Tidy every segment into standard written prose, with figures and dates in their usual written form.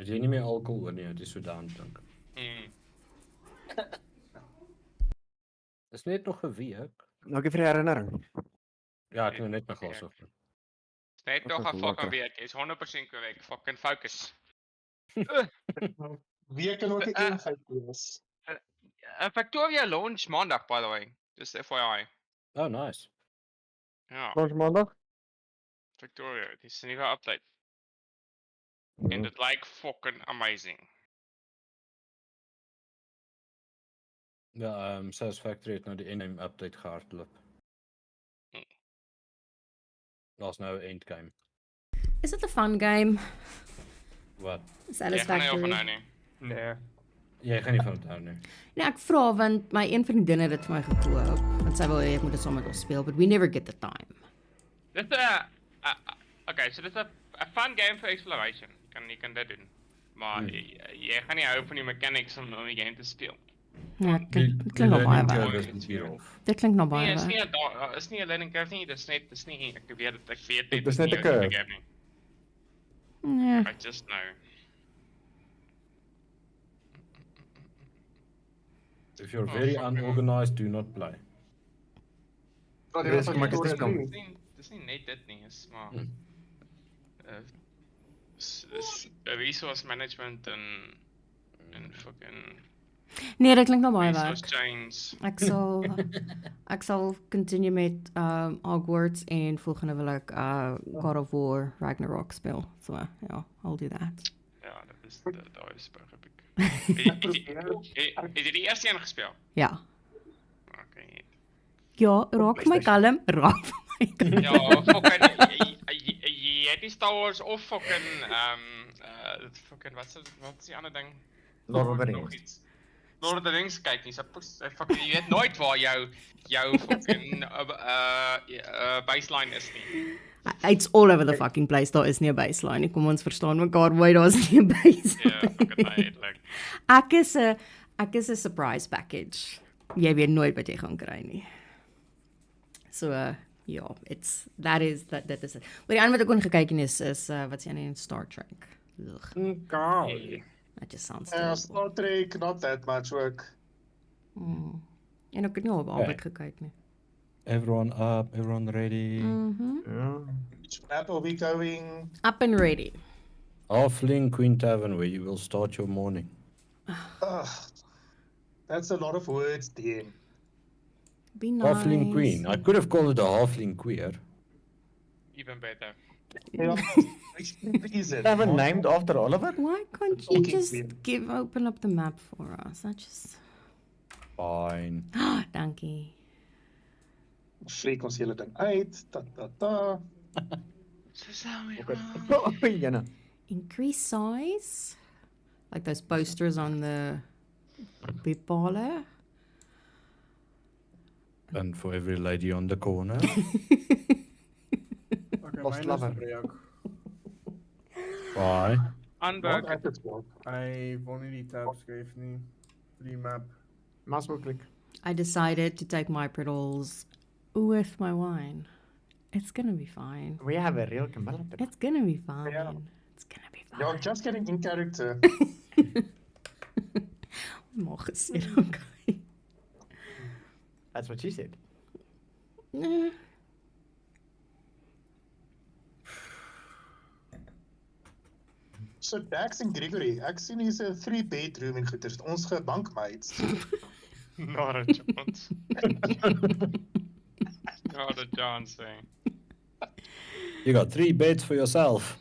Het jy nie meer alkohol oor nie, het jy so daan dink. Is net nog 'n week. Dankie vir die herinnering. Ja, ek het nou net my glas op. Is net nog 'n Lekker. fucking week. Jy's 100% korrek. Fucking focus. Wie kan ook 'n eenheid wees? Victoria launch maandag, by the way. Just FYI. Oh, nice. Ja, Ons maandag? Victoria, dis 'n nuwe update. En dit lyk fucking amazing. Ja, Satisfactory het nou die endgame update gehardloop. Daar's nou 'n endgame. Is dit 'n fun game? Wat? Jy gaan nie Satisfactory. ophou nie. Nee. Jy gaan nie van onthou nie. Nee, ek vra want my een vriendin het dit vir my gekoop. Want sy wil hê ek moet dit saam met ons speel, but we never get the time. Dis 'n so dis 'n fun game for exploration. Jy kan dit doen. Maar jy gaan nie hou van die mechanics om die game te speel. Ja, dit klink nog baie waar. Dit klink nog Nee, baie is waar. nie 'n learning curve nie, dis nie ek weet dit, ek weet Dit is net nie 'n hoe curve. die game nie. Nee. I just know. If you're very unorganized, do not play. Wat Dis kom ek dit kom. Dis nie net dit nie, is maar is resource management en fucking Nee, dit klink nog baie resource waar. chains. Ek sal continue met Hogwarts en volgende wil ek God of War Ragnarok speel. So ja, I'll do that. Ja, dat is daar is perfect. Het jy die eerste een gespeel? Ja. Okay. Ja, raak vir my kalm, raak vir my kalm. Ja, fucking jy het die Star Wars of fucking fucking wat is die ander ding? Lord of the Nog Rings. iets. Lord of the Rings kyk nie, fucking jy weet nooit waar jou fucking baseline is nie. It's all over the fucking place. Daar is nie 'n baseline nie. Kom ons verstaan mekaar, wait, daar is nie 'n baseline. Ja, fucking eintlik. Ek is 'n surprise package. Jy weet nooit wat jy gaan kry nie. So ja, dit is it. Maar die ander wat ek kon gekyk is wat is die ander een? Star Trek. Ugh, Okay. that just sounds Ja, terrible. Star Trek, not that much ook. En ek het nie op albei gekyk nie. Everyone up, everyone ready. Ja. Which map are we going? Up and ready. Halfling Queen Tavern, where you will start your morning. That's a lot of words, damn. Be nice. Halfling Queen. I could have called it a halfling queer. Even better. Ja, is it? Tavern named after Oliver? Why can't you Talking just queen. open up the map for us? I just Fine. dankie. Freak ons hele ding uit. Ta. So sal we Oh, jene. Increase size? Like those posters on the bepale? And for every lady on the corner. Okay, Lost myne is lover. gebreek. Why? Unburg. Wat het work? Hy wil nie die tab skryf nie. Vir die map. Mouse klik. I decided to take my pedals with my wine. It's gonna be fine. We have a real Camilla. It's gonna be fine. Yeah. It's gonna be You're fine. just getting in character. Mag gesê, okay. That's what she said. Nee. So Dax en Gregory, ek sien hier's 'n 3-bedroom en goeders. Ons gebankmates. Not a chance. Not a chance, eh. You got 3 beds for yourself.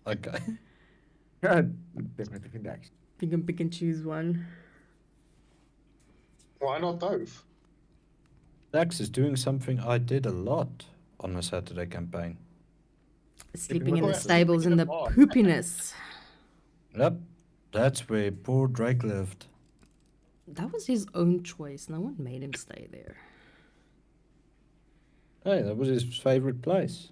Okay. Ja, definitely Dax. You can pick and choose one. Why not both? Dax is doing something I did a lot on a Saturday campaign. Sleeping in Oh, the yeah, stables sleeping in in the the bar. poopiness. Yep. That's where poor Drake lived. That was his own choice. No one made him stay there. Hey, that was his favorite place.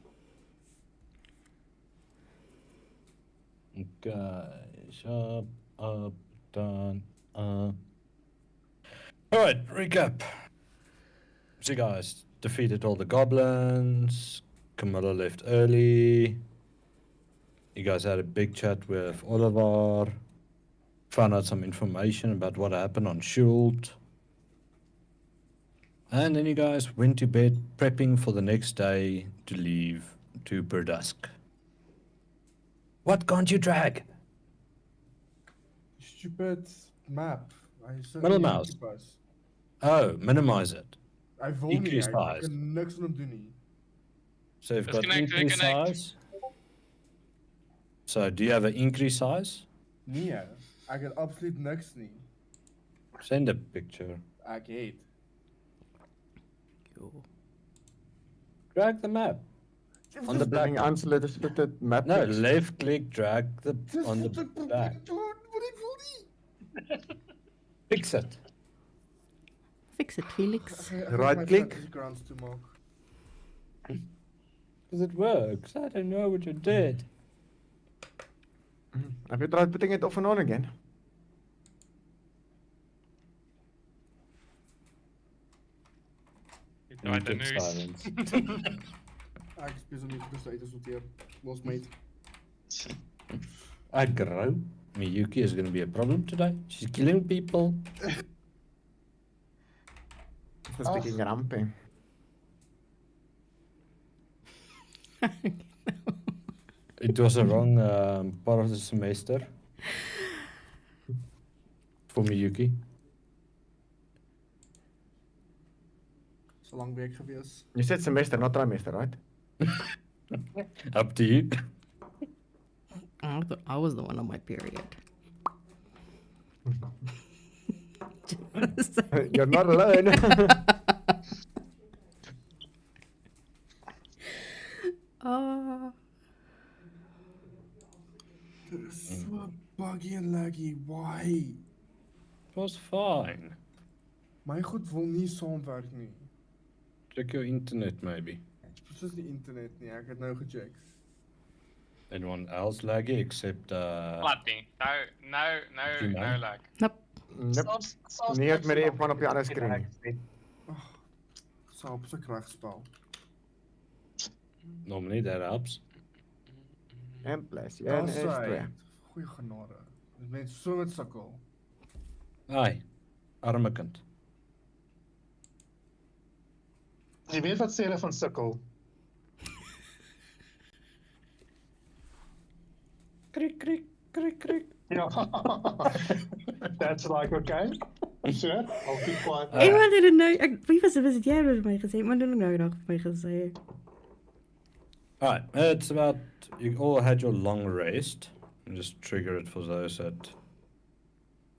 Okay, sharp, up, down, Alright, recap. So guys, defeated all the goblins, Camilla left early, You guys had a big chat with Oliver, found out some information about what happened on Schult. And then you guys went to bed prepping for the next day to leave to Burdusk. What can't you drag? Stupid map. Hy sit Middle nie mouse. toepas. Oh, minimize it. Hy wil nie, Increase hy size. kan niks aan hom doen nie. So you've got Disconnect, increase reconnect. size. So do you have an increase size? Nee, ek het absoluut niks nie. Send a picture. Ek het. Drag the map. On the back. Ding unsolicited map. No, text. left click, drag the Dis on the wat ek probeer back. doen, maar ek wil nie. Fix it. Fix it, Felix. Right click. Grants toe maak. Because it works. I don't know what you did. Have you tried putting it off and on again? You tried the Dead news. silence. Ek is besig om die goeie uit te sorteer. Los mate. I grow. Miyuki is going to be a problem today. She's killing people. It's speaking grumpy. It was a wrong part of the semester for Miyuki. So lang week gewees. You said semester, not trimester, right? Up to you. I thought I was the one on my period. Just- You're not alone. Ah. Dit is so buggy en laggy. Why? It was fine. My goed wil nie saamwerk nie. Check your internet maybe. Presies die internet nie. Ek het nou gecheck. Anyone else laggy except Platting. No Gmail. lag. Nope. Nope. Nie het met die F1 op die ander skerm nie. Selfs se regspel. normally that helps. En plus, Ja, en is 2. Goeie genade. Dis mense so met sukkel. Ai, arme kind. Jy weet wat sê hulle van sukkel? Krik, krik, krik, krik. Ja. That's like, okay. Sure, I'll keep quiet. Iemand het dit nou, wie was dit jy het my gesê, maar doen nou nog vir my gesê. Alright, it's about, you all had your long rest. And just trigger it for those that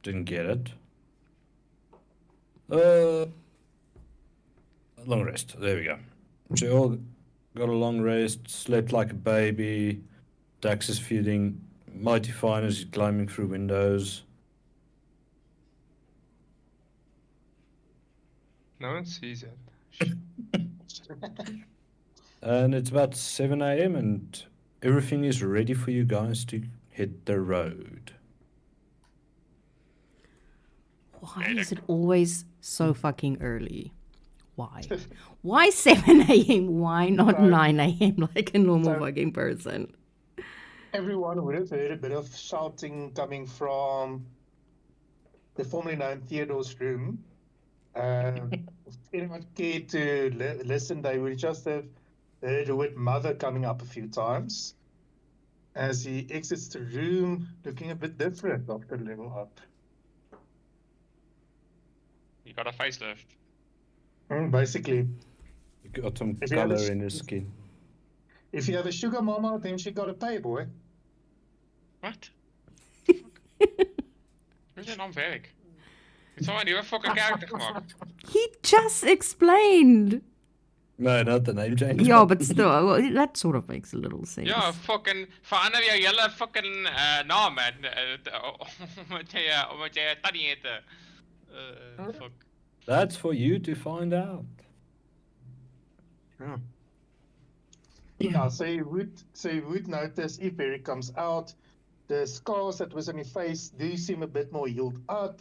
didn't get it. Long rest, there we go. So you all got a long rest, slept like a baby. Dax is feeling mighty fine as he's climbing through windows. No one sees it. And it's about 7 a.m. and everything is ready for you guys to hit the road. Why is it always so fucking early? Why? Why 7 a.m.? Why not 9 a.m. like a normal fucking person? Everyone would have heard a bit of shouting coming from the formerly known Theodore's room. If anyone cared to listen, they would just have heard the word mother coming up a few times as he exits the room looking a bit different after level up. You got a facelift. Basically, He got some If you have a color s- in his skin. if you have a sugar mama, then she got a pay boy. What? Hoe is dit nou werk? Het zou een nieuwe fucking character gemaakt. He just explained. No, not the name change. Yeah, but still, well, that sort of makes a little sense. Ja, fucking verander jou hele fucking naam man. Omdat jy 'n tannie het. Fuck. That's for you to find out. Ja. Yeah, so you would notice if Eric comes out, the scars that was on his face do seem a bit more healed up,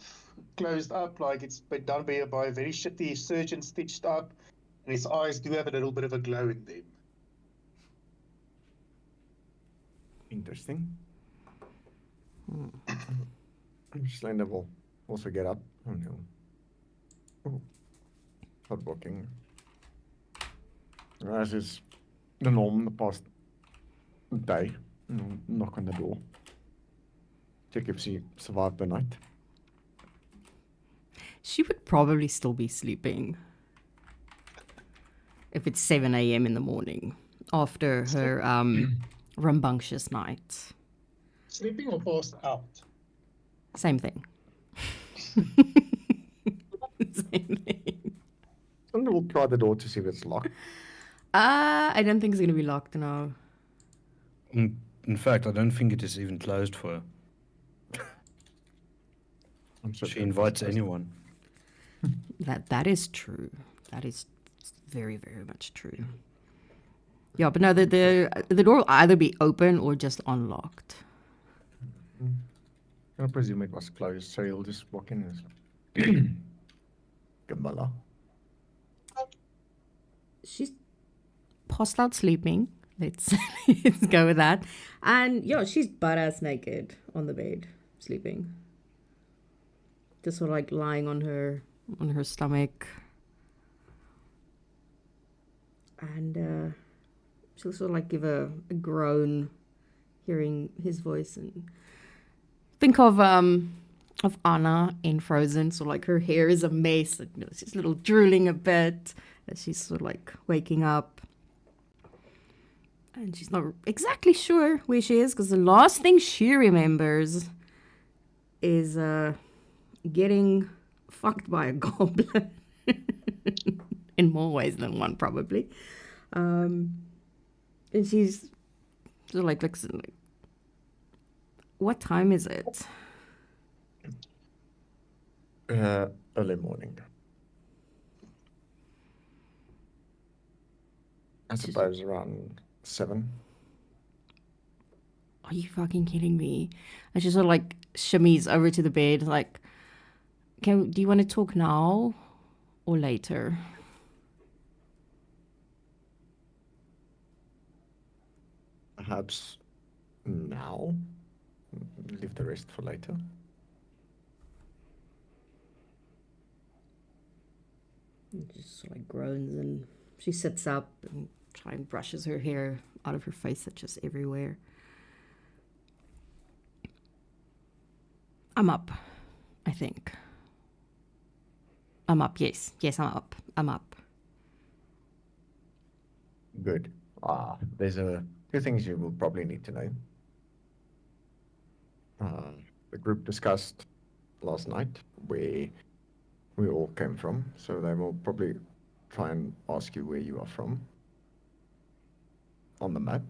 closed up, like it's been done by a very shitty surgeon, stitched up, and his eyes do have a little bit of a glow in them. Interesting. Slender will also get up. Oh no. Oh. Start walking. As is the norm the past day. Knock on the door. Check if she survived the night. She would probably still be sleeping if it's 7 a.m. in the morning after her rambunctious night. Sleeping or passed out? Same thing. Same thing. And we'll try the door to see if it's locked. I don't think it's going to be locked now. In fact, I don't think it is even closed for her. I'm so She invites anyone. That is true. That is very, very much true. Yeah, but no, the door will either be open or just unlocked. I presume it was closed, so you'll just walk in and it's like, Camilla. She's passed out sleeping. Let's go with that. And yeah, she's butt ass naked on the bed, sleeping. Just sort of like lying on her stomach. And she'll sort of like give a groan, hearing his voice, and think of Anna in Frozen. So like her hair is a mess, and, you know, she's a little drooling a bit as she's sort of like waking up. And she's not exactly sure where she is, because the last thing she remembers is getting fucked by a goblin. In more ways than one, probably. And she's sort of like, what time is it? Early morning. I suppose around 7. Are you fucking kidding me? And she sort of like shimmies over to the bed, like, do you want to talk now or later? Perhaps now. Leave the rest for later. And just sort of like groans, and she sits up and tries and brushes her hair out of her face that's just everywhere. I'm up, I think. I'm up, yes. Yes, I'm up. I'm up. Good. There's a few things you will probably need to know. The group discussed last night where we all came from, so they will probably try and ask you where you are from on the map.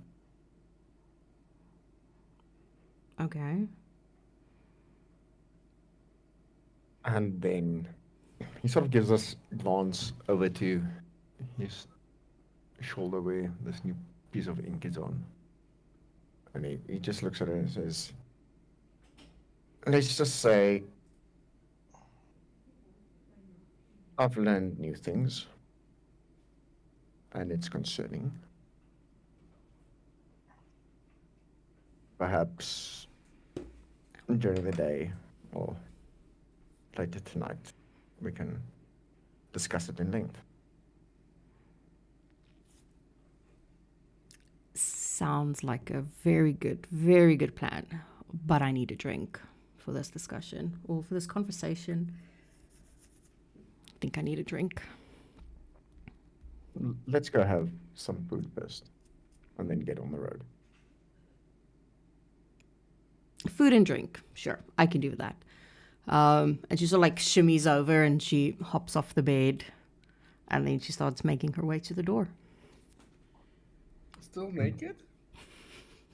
Okay. And then he sort of gives us a glance over to his shoulder where this new piece of ink is on. And he just looks at it and says, let's just say I've learned new things, and it's concerning. Perhaps during the day or later tonight, we can discuss it in length. Sounds like a very good plan. But I need a drink for this discussion or for this conversation. I think I need a drink. Let's go have some food first, and then get on the road. Food and drink. Sure, I can do that. And she sort of like shimmies over and she hops off the bed, and then she starts making her way to the door. Still naked?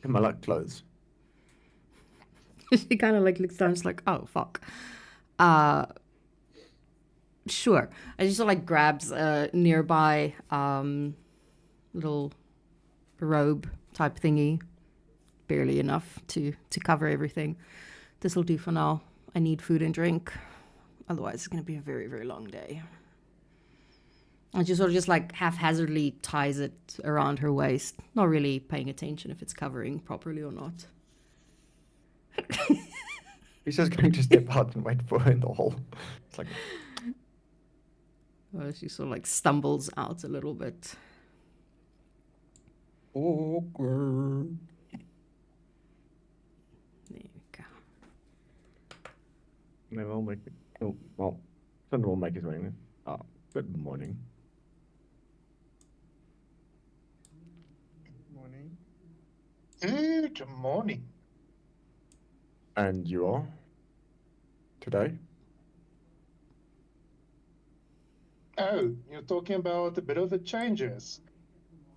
Camilla, clothes. She kind of like looks down. She's like, "Oh fuck." Sure. And she sort of like grabs a nearby little robe type thingy, barely enough to cover everything. This will do for now. I need food and drink. Otherwise, it's going to be a very, very long day. And she sort of just like haphazardly ties it around her waist, not really paying attention if it's covering properly or not. He's just going to step out and wait for her in the hall. It's like, She sort of like stumbles out a little bit. Awkward. There we go. they will make it. Oh, well, Thunder will make his way in. Good morning. Morning. Good morning. And you are? Today? Oh, you're talking about a bit of the changes.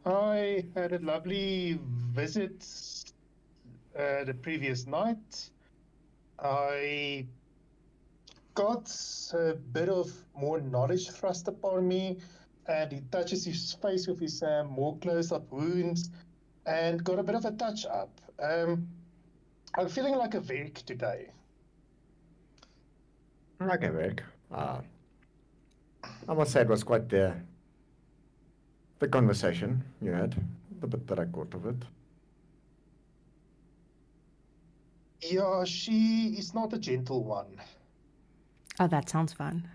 I had a lovely visit the previous night. I got a bit of more knowledge thrust upon me, and he touches his face with his more close-up wounds, and got a bit of a touch-up. I'm feeling like a Vic today. Okay, Rick. I must say it was quite the conversation you had, the bit that I caught of it. Yeah, she is not a gentle one. Oh, that sounds fun.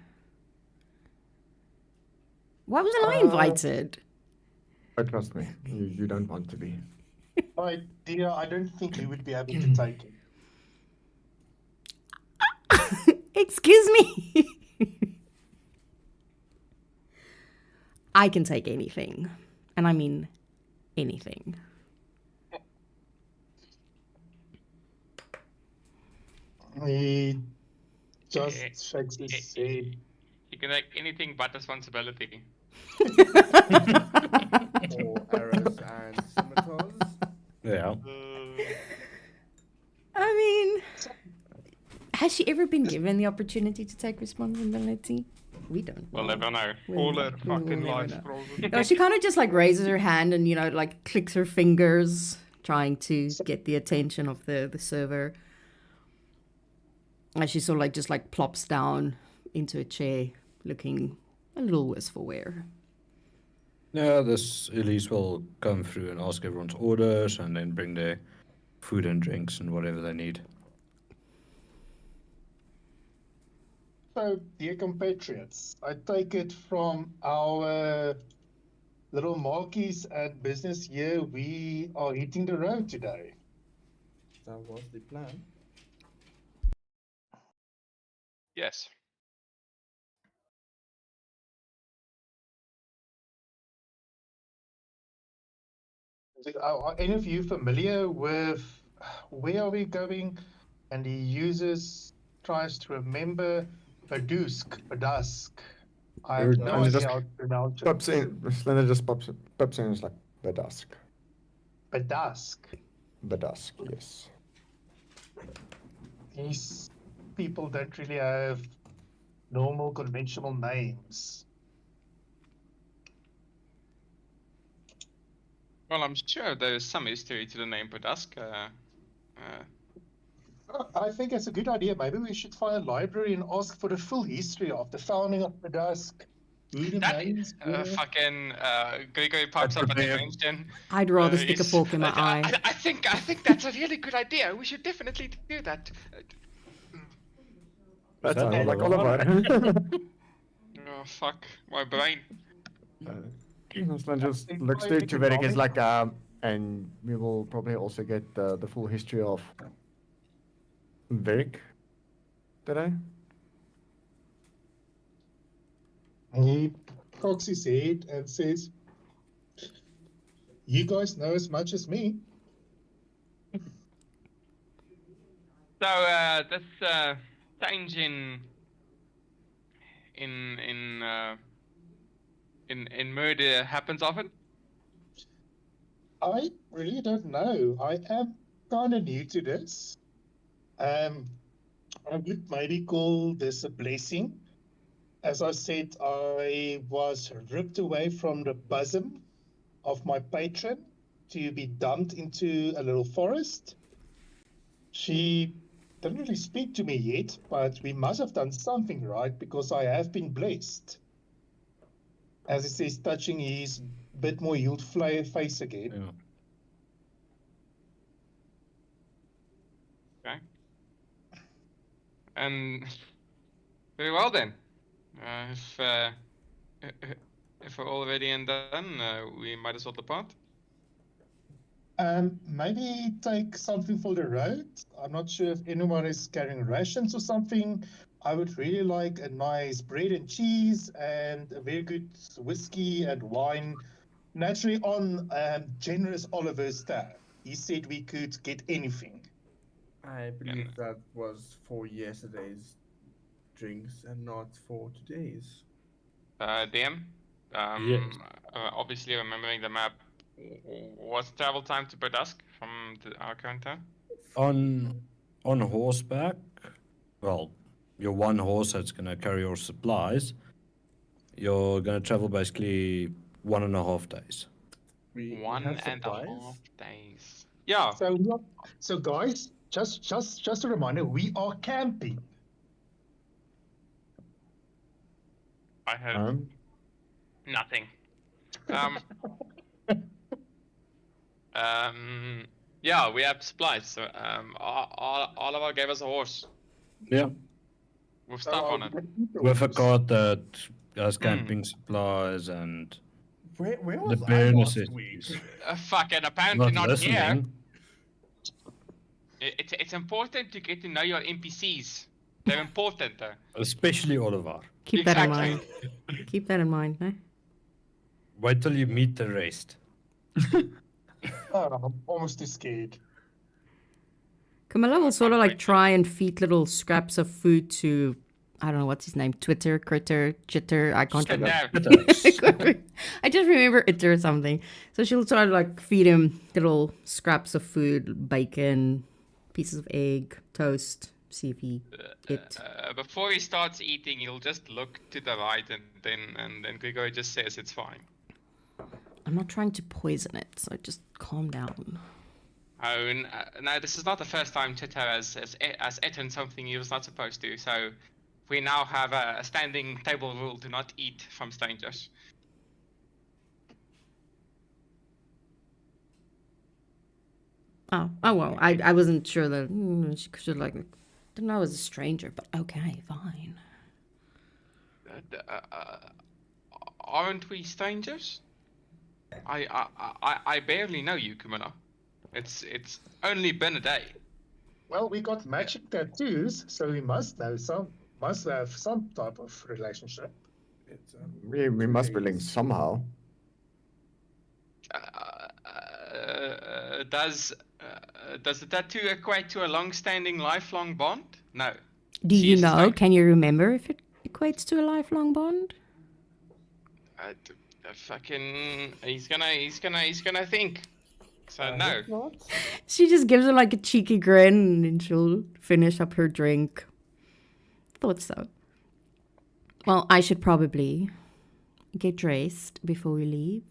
Why wasn't I invited? Oh, trust me, you don't want to be. My dear, I don't think you would be able to take it. Excuse me. I can take anything. And I mean anything. He just shakes his head. You can take anything but responsibility. Or arrows and scimitars. Yeah. I mean, has she ever been given the opportunity to take responsibility? We don't. We'll never know. All her we'll fucking never life, know. probably. No, she kind of just like raises her hand and, you know, like clicks her fingers, trying to get the attention of the server. And she sort of like just like plops down into a chair, looking a little worse for wear. Yeah, this Elise will come through and ask everyone's orders and then bring their food and drinks and whatever they need. So, dear compatriots, I take it from our little marquees and business here, we are hitting the road today. That was the plan. Yes. Are any of you familiar with where are we going? And he tries to remember Badusk. I have no And he idea just how to pronounce it. pops in. Slender just pops in and is like, the dusk. Badusk. The dusk, yes. These people don't really have normal conventional names. Well, I'm sure there is some history to the name Podask. I think it's a good idea. Maybe we should find a library and ask for the full history of the founding of Badusk. Who the That names were. fucking Gregory pops up at the mention. I'd rather stick a fork in my eye. I think that's a really good idea. We should definitely do that. That that sounds like Oliver? Oliver. Oh fuck, my brain. Slender just think looks I to think Veric is economic- like, and we will probably also get the full history of Veric today. He cocks his head and says, "You guys know as much as me." So this change in murder happens often. I really don't know. I am kind of new to this. I would maybe call this a blessing. As I said, I was ripped away from the bosom of my patron to be dumped into a little forest. She didn't really speak to me yet, but we must have done something right because I have been blessed. as it says, touching his bit more healed face again. Yeah. Okay. And very well then. If if we're all ready and done, we might as well depart. Maybe take something for the road. I'm not sure if anyone is carrying rations or something. I would really like a nice bread and cheese and a very good whiskey and wine. Naturally, on generous Oliver's tab, he said we could get anything. I believe that was for yesterday's drinks and not for today's. DM. Yes. Obviously, remembering the map. What's travel time to Berdusk from our current town? On horseback, well, your one horse that's gonna carry your supplies, you're gonna travel basically 1.5 days. We One have and a supplies. half days. Yeah. So guys, just a reminder, we are camping. I heard nothing. Yeah, we have supplies. So Oliver gave us a horse Yeah. with stuff on it. With a cart that has camping supplies and Where the was I bare last necessities. week? Fucking apparently Not not here. listening. It's important to get to know your NPCs. They're important though. Especially Oliver. Keep that in Exactly. mind. Keep that in mind, eh? Wait till you meet the rest. Oh, I'm almost too scared. Camilla will sort of like try and feed little scraps of food to, I don't know what's his name, Twitter, Critter, Chitter. I can't Sit remember. there. I just remember it or something. So she'll try to like feed him little scraps of food, bacon, pieces of egg, toast. See if he it. Before he starts eating, he'll just look to the right and then Grigori just says it's fine. I'm not trying to poison it, so just calm down. Oh, no, this is not the first time Chitter has eaten something he was not supposed to, so we now have a standing table rule to not eat from strangers. Oh well. I wasn't sure that she should like. Didn't know I was a stranger, but okay, fine. Aren't we strangers? I barely know you, Kumina. It's only been a day. Well, we got magic tattoos, so we must have some type of relationship. It's, We must be linked somehow. Does the tattoo equate to a long-standing, lifelong bond? No. Do She you is know? strange. Can you remember if it equates to a lifelong bond? Fucking, he's gonna think. So no. She just gives her like a cheeky grin and then she'll finish up her drink. Thought so. Well, I should probably get dressed before we leave.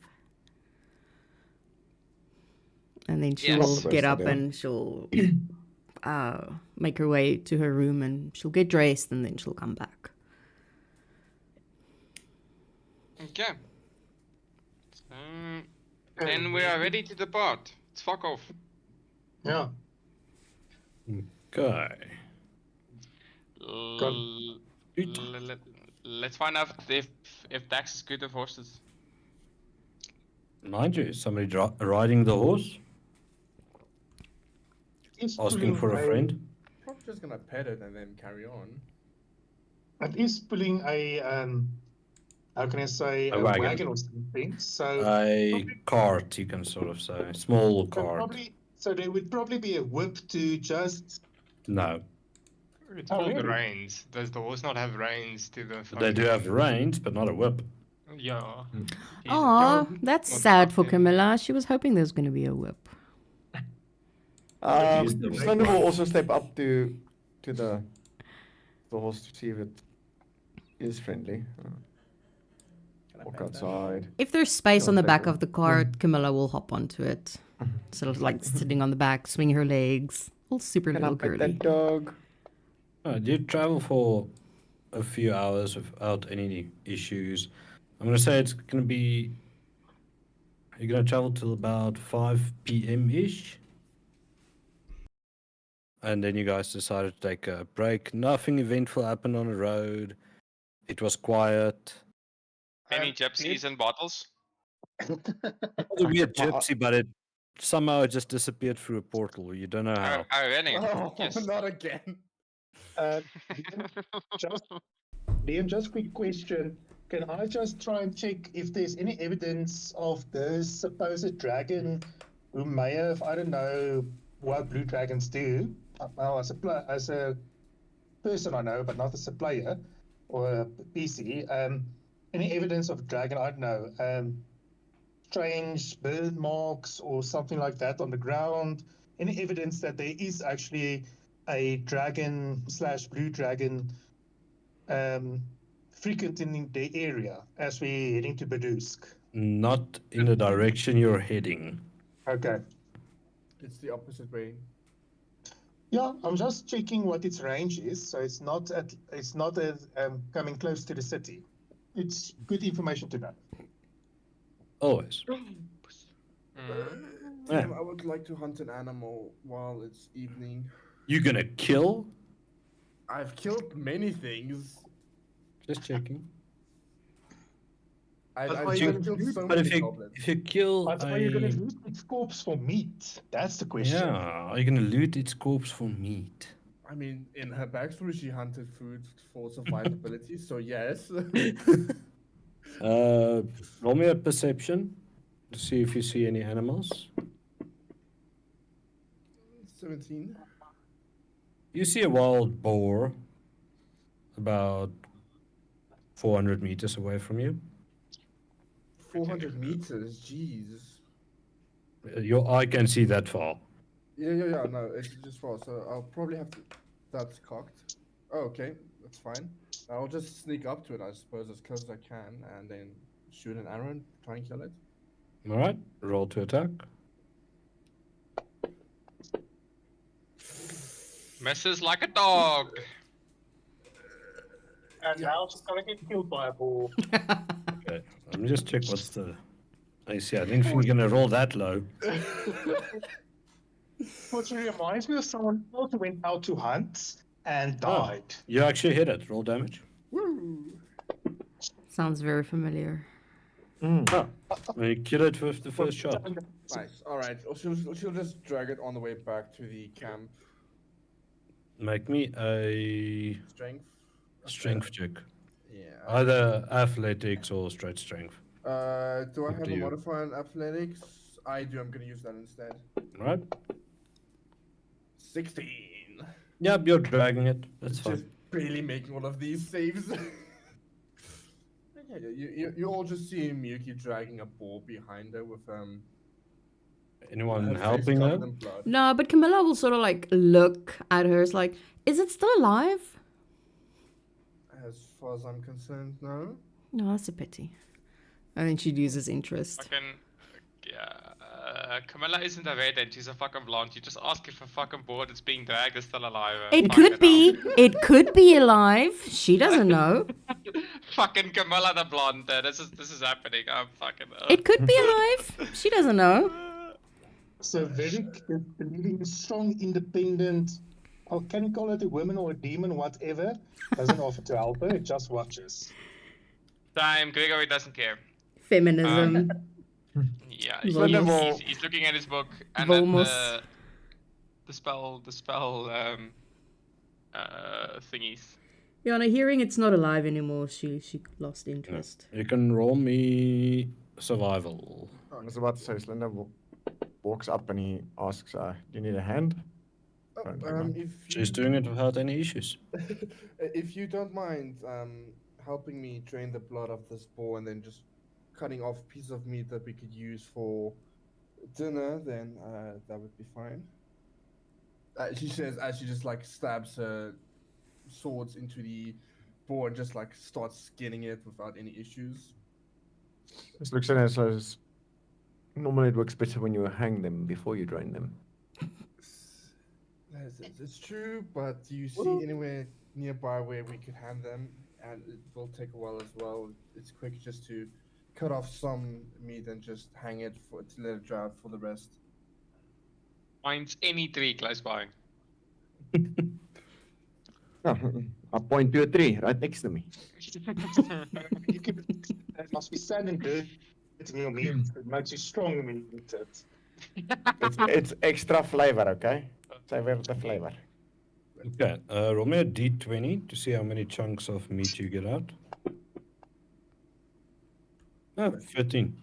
And then she'll Yes. get up idea. and she'll make her way to her room and she'll get dressed and then she'll come back. Okay. Then we are ready to depart. Let's fuck off. Yeah. Okay. Let's find out if Dax is good with horses. Mind you, is somebody riding the horse? Asking for a friend? Probably just gonna pet it and then carry on. It is pulling a how can I say, A a wagon. wagon or something. So A cart, you can sort of say. Small cart. so there would probably be a whip to just. No. It's Oh, called really? reins. Does the horse not have reins to the? They do have reins, but not a whip. Yeah. Aw, that's Not sad for fucking- Camilla. She was hoping there was going to be a whip. use the Slender will also step up to the horse to see if it is friendly. Can I Walk pet that? outside. If there's space Oh, on the okay, back cool. of the cart, Camilla will hop onto it. Sort of like sitting on the back, swing her legs. All super Can I little pet girly. that dog? You travel for a few hours without any issues. I'm gonna say it's gonna be. You're gonna travel till about 5 p.m. ish. And then you guys decided to take a break. Nothing eventful happened on the road. It was quiet. Any gypsies and bottles? It'll be a gypsy, but it somehow it just disappeared through a portal. You don't know Oh, how. oh, really? Oh, Yes. not again. Just, Liam, just quick question. Can I just try and check if there's any evidence of this supposed dragon who may have, I don't know what blue dragons do. Well, as a person I know, but not as a player or a PC. Any evidence of a dragon, I don't know. Strange burn marks or something like that on the ground. Any evidence that there is actually a dragon / blue dragon frequenting the area as we're heading to Badusk? Not in the direction you're heading. Okay. It's the opposite way. Yeah, I'm just checking what its range is. So it's not coming close to the city. It's good information to know. Always. Yeah. I would like to hunt an animal while it's evening. You're gonna kill? I've killed many things. Just checking. I've why you killed gonna so But many if you goblins. kill But are you going to use its corpse for meat? That's the question. Yeah, are you gonna loot its corpse for meat? I mean, in her backstory, she hunted food for survivability, so yes. Roll me a perception to see if you see any animals. 17. You see a wild boar about 400 meters away from you. 400 meters, jeez. Your eye can see that far. Yeah, no, it's just far, so I'll probably have to... That's cocked. Oh, okay, that's fine. I'll just sneak up to it, I suppose, as close as I can, and then shoot an arrow and try and kill it. Alright, roll to attack. Misses like a dog. And now it's going to get killed by a boar. Okay, let me just check what's the... I see, I didn't think you're gonna roll that low. Which reminds me of someone else who went out to hunt and died. You actually hit it. Roll damage. Woo! Sounds very familiar. Oh, you kill it with the first shot. Nice, alright. She'll just drag it on the way back to the camp. Make me a Strength? strength check. Yeah. Either athletics or straight strength. Do I Up have to a you. modifier in athletics? I do, I'm gonna use that instead. Right? 16! Yep, you're dragging it. That's Just fine. barely making all of these saves. Yeah, you all just see Miyuki dragging a ball behind her with Anyone her face helping covered her? in blood. No, but Camilla will sort of like look at her. It's like, is it still alive? As far as I'm concerned, no. No, that's a pity. And then she loses interest. Fucking, Camilla isn't a redhead, she's a fucking blonde. You just ask if a fucking board that's being dragged is still alive. It Fuck could be. hell. It could be alive. She doesn't know. Fucking Camilla the blonde. This is happening. I'm fucking. It could be alive. She doesn't know. So very believing, strong, independent. Oh, can you call it a woman or a demon, whatever? Doesn't offer to help her. It just watches. Time. Gregory doesn't care. Feminism. Yeah, Vamos. he's looking at his book and Vamos. at the spell thingies. Yeah, on a hearing it's not alive anymore. She lost interest. You can roll me survival. I was about to say, Slender walks up and he asks, do you need a hand? If She's you, doing it without any issues. if you don't mind, helping me drain the blood of this boar and then just cutting off pieces of meat that we could use for dinner, then that would be fine. She says as she just like stabs her swords into the boar and just like starts skinning it without any issues. This looks at it and says, normally it works better when you hang them before you drain them. It's true, but do you see anywhere nearby where we could hang them and it will take a while as well. It's quick just to cut off some meat and just hang it for to let it dry out for the rest. Finds any tree close by. Oh, I point to a tree right next to me. You can, there must be sand and dirt in your meat. It makes you strong when you eat it. It's extra flavor, okay? Savor the flavor. Okay, roll me a d20 to see how many chunks of meat you get out. Oh, 13.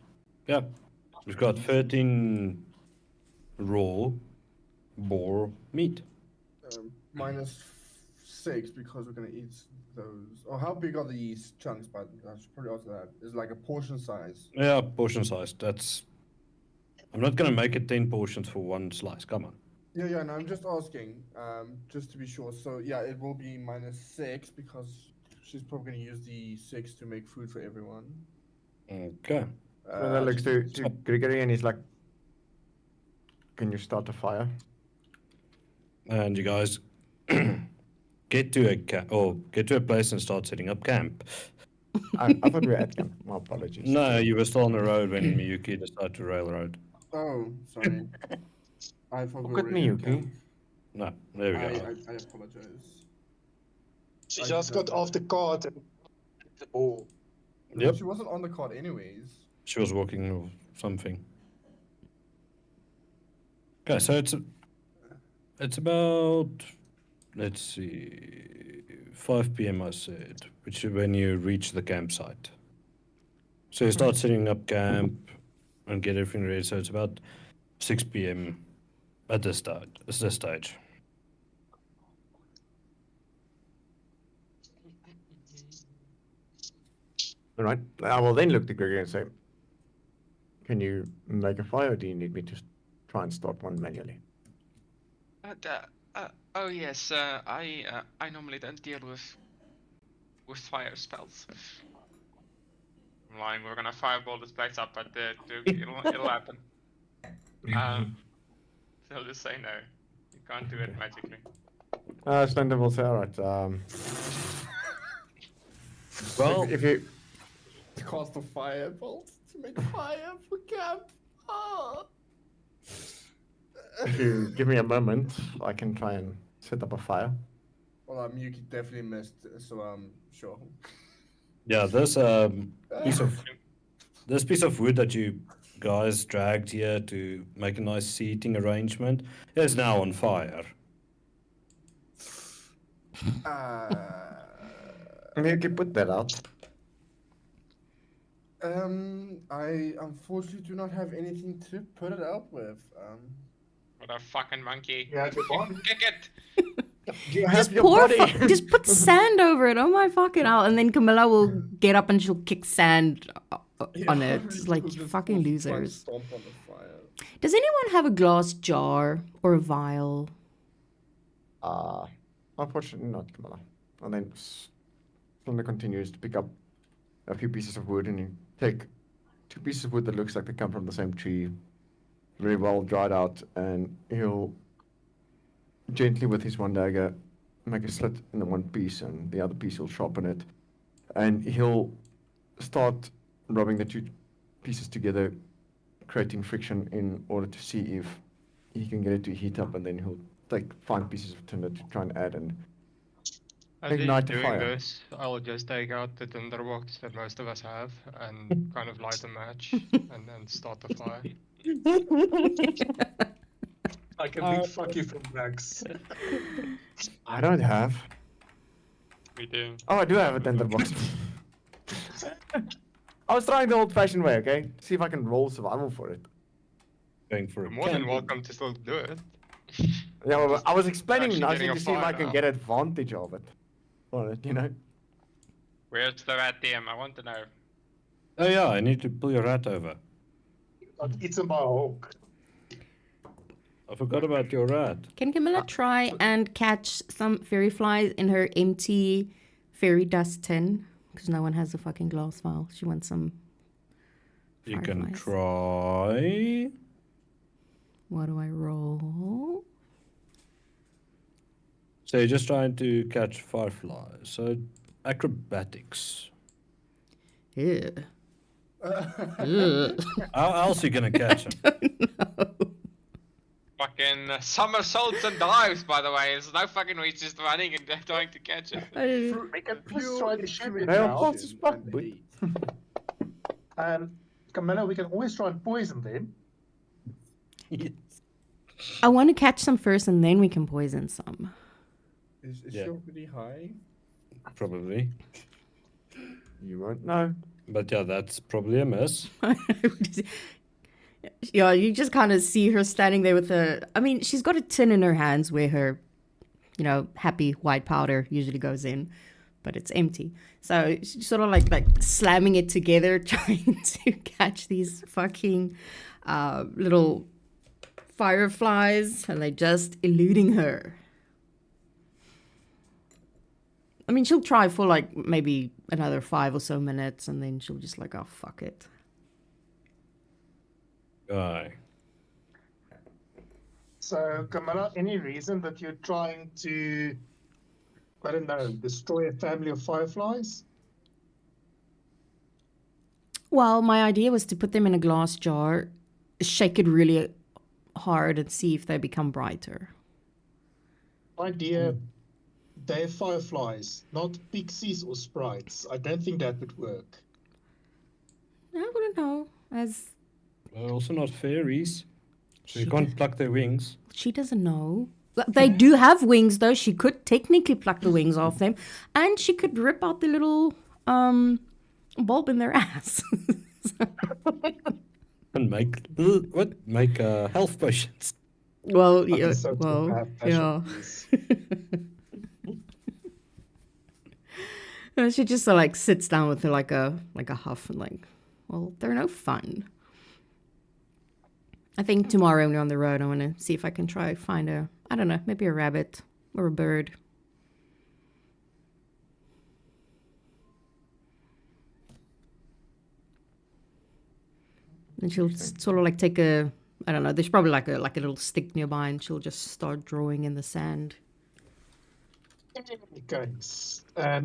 Yeah, we've got 13 raw boar meat. -6 because we're gonna eat those. Oh, how big are these chunks? But I should probably answer that. Is like a portion size. Yeah, portion size. That's. I'm not gonna make it 10 portions for one slice. Come on. Yeah. No, I'm just asking, just to be sure. So yeah, it will be -6 because she's probably gonna use the 6 to make food for everyone. Okay. So that looks to Grigory and he's like, can you start a fire? And you guys get to a place and start setting up camp. I thought we were at camp. My apologies. No, you were still on the road when Miyuki decided to railroad. Oh, sorry. I forgot. Look at Miyuki. No, there we go. I apologize. She I just got don't- off the cart and the ball. Yep. She wasn't on the card anyways. She was walking or something. Okay, so it's about, let's see, 5 p.m. I said, which is when you reach the campsite. So you start setting up camp and get everything ready. So it's about 6 p.m. at this stage. All right. I will then look to Grigory and say, can you make a fire or do you need me to try and start one manually? Oh yes, I normally don't deal with fire spells. I'm lying. We're gonna fireball this place up, but it'll happen. They'll just say no. You can't do it magically. Slender will say, all right. Well, if you To cast a firebolt to make fire for camp. Oh. if you give me a moment, I can try and set up a fire. Well, Yuki definitely missed, so sure. yeah, this piece of wood that you guys dragged here to make a nice seating arrangement is now on fire. You can put that out. I unfortunately do not have anything to put it out with. What a fucking monkey! Yeah, the body. Kick it! You Just just put sand over it. Oh my fucking hell! And then Camilla will get up and she'll kick sand on it. It's like Just fucking full losers. stomp on the fire. Does anyone have a glass jar or a vial? Unfortunately not, Camilla. And then Slender continues to pick up a few pieces of wood and you take 2 pieces of wood that looks like they come from the same tree, very well dried out, and he'll gently with his one dagger make a slit in the one piece and the other piece he'll sharpen it. And he'll start rubbing the 2 pieces together, creating friction in order to see if he can get it to heat up, and then he'll take 5 pieces of tinder to try and add and As he's ignite the doing fire. this, I'll just take out the tinderbox that most of us have and kind of light a match and then start the fire. Like a big fuck you from Max. I don't have. We do. Oh, I do have a tinderbox. I was trying the old-fashioned way, okay? See if I can roll survival for it. Going for You're a more than camp. welcome to still do it. Yeah, well, I was explaining Actually nicely getting to a see if I fire can now. get advantage of it. On it, you know? Where's the rat DM? I want to know. Oh yeah, I need to pull your rat over. Got eaten by a hawk. I forgot about your rat. Can Camilla try and catch some fairy flies in her empty fairy dust tin? Because no one has a fucking glass vial. She wants some. You can Fireflies. try. What do I roll? So you're just trying to catch fireflies. So acrobatics. Yeah. Ugh. How else are you gonna catch him? Fucking somersaults and dives, by the way. There's no fucking way he's just running and trying to catch it. We can just try to shoot it They are now. fast as fuck, and but- 8. Camilla, we can always try and poison them. I want to catch some first, and then we can poison some. Is Yeah. she already high? Probably. You won't know. But yeah, that's probably a miss. Yeah, you just kind of see her standing there with a. I mean, she's got a tin in her hands where her, happy white powder usually goes in, but it's empty. So she's sort of like slamming it together, trying to catch these fucking little fireflies, and they're just eluding her. I mean, she'll try for like maybe another 5 or so minutes, and then she'll just like, oh, fuck it. Aye. So, Camilla, any reason that you're trying to, I don't know, destroy a family of fireflies? Well, my idea was to put them in a glass jar, shake it really hard, and see if they become brighter. Idea, they're fireflies, not pixies or sprites. I don't think that would work. I wouldn't know. As They're also not fairies, so you She can't pluck their wings. she doesn't know. Well, they do have wings, though. She could technically pluck the wings off them, and she could rip out the little bulb in their ass. And make health potions. Well, Okay, yeah, so to well, have yeah. casualties. And she just like sits down with like a huff and like, well, they're no fun. I think tomorrow when we're on the road, I want to see if I can try find I don't know, maybe a rabbit or a bird. And she'll sort of like take I don't know, there's probably like a little stick nearby, and she'll just start drawing in the sand. Okay.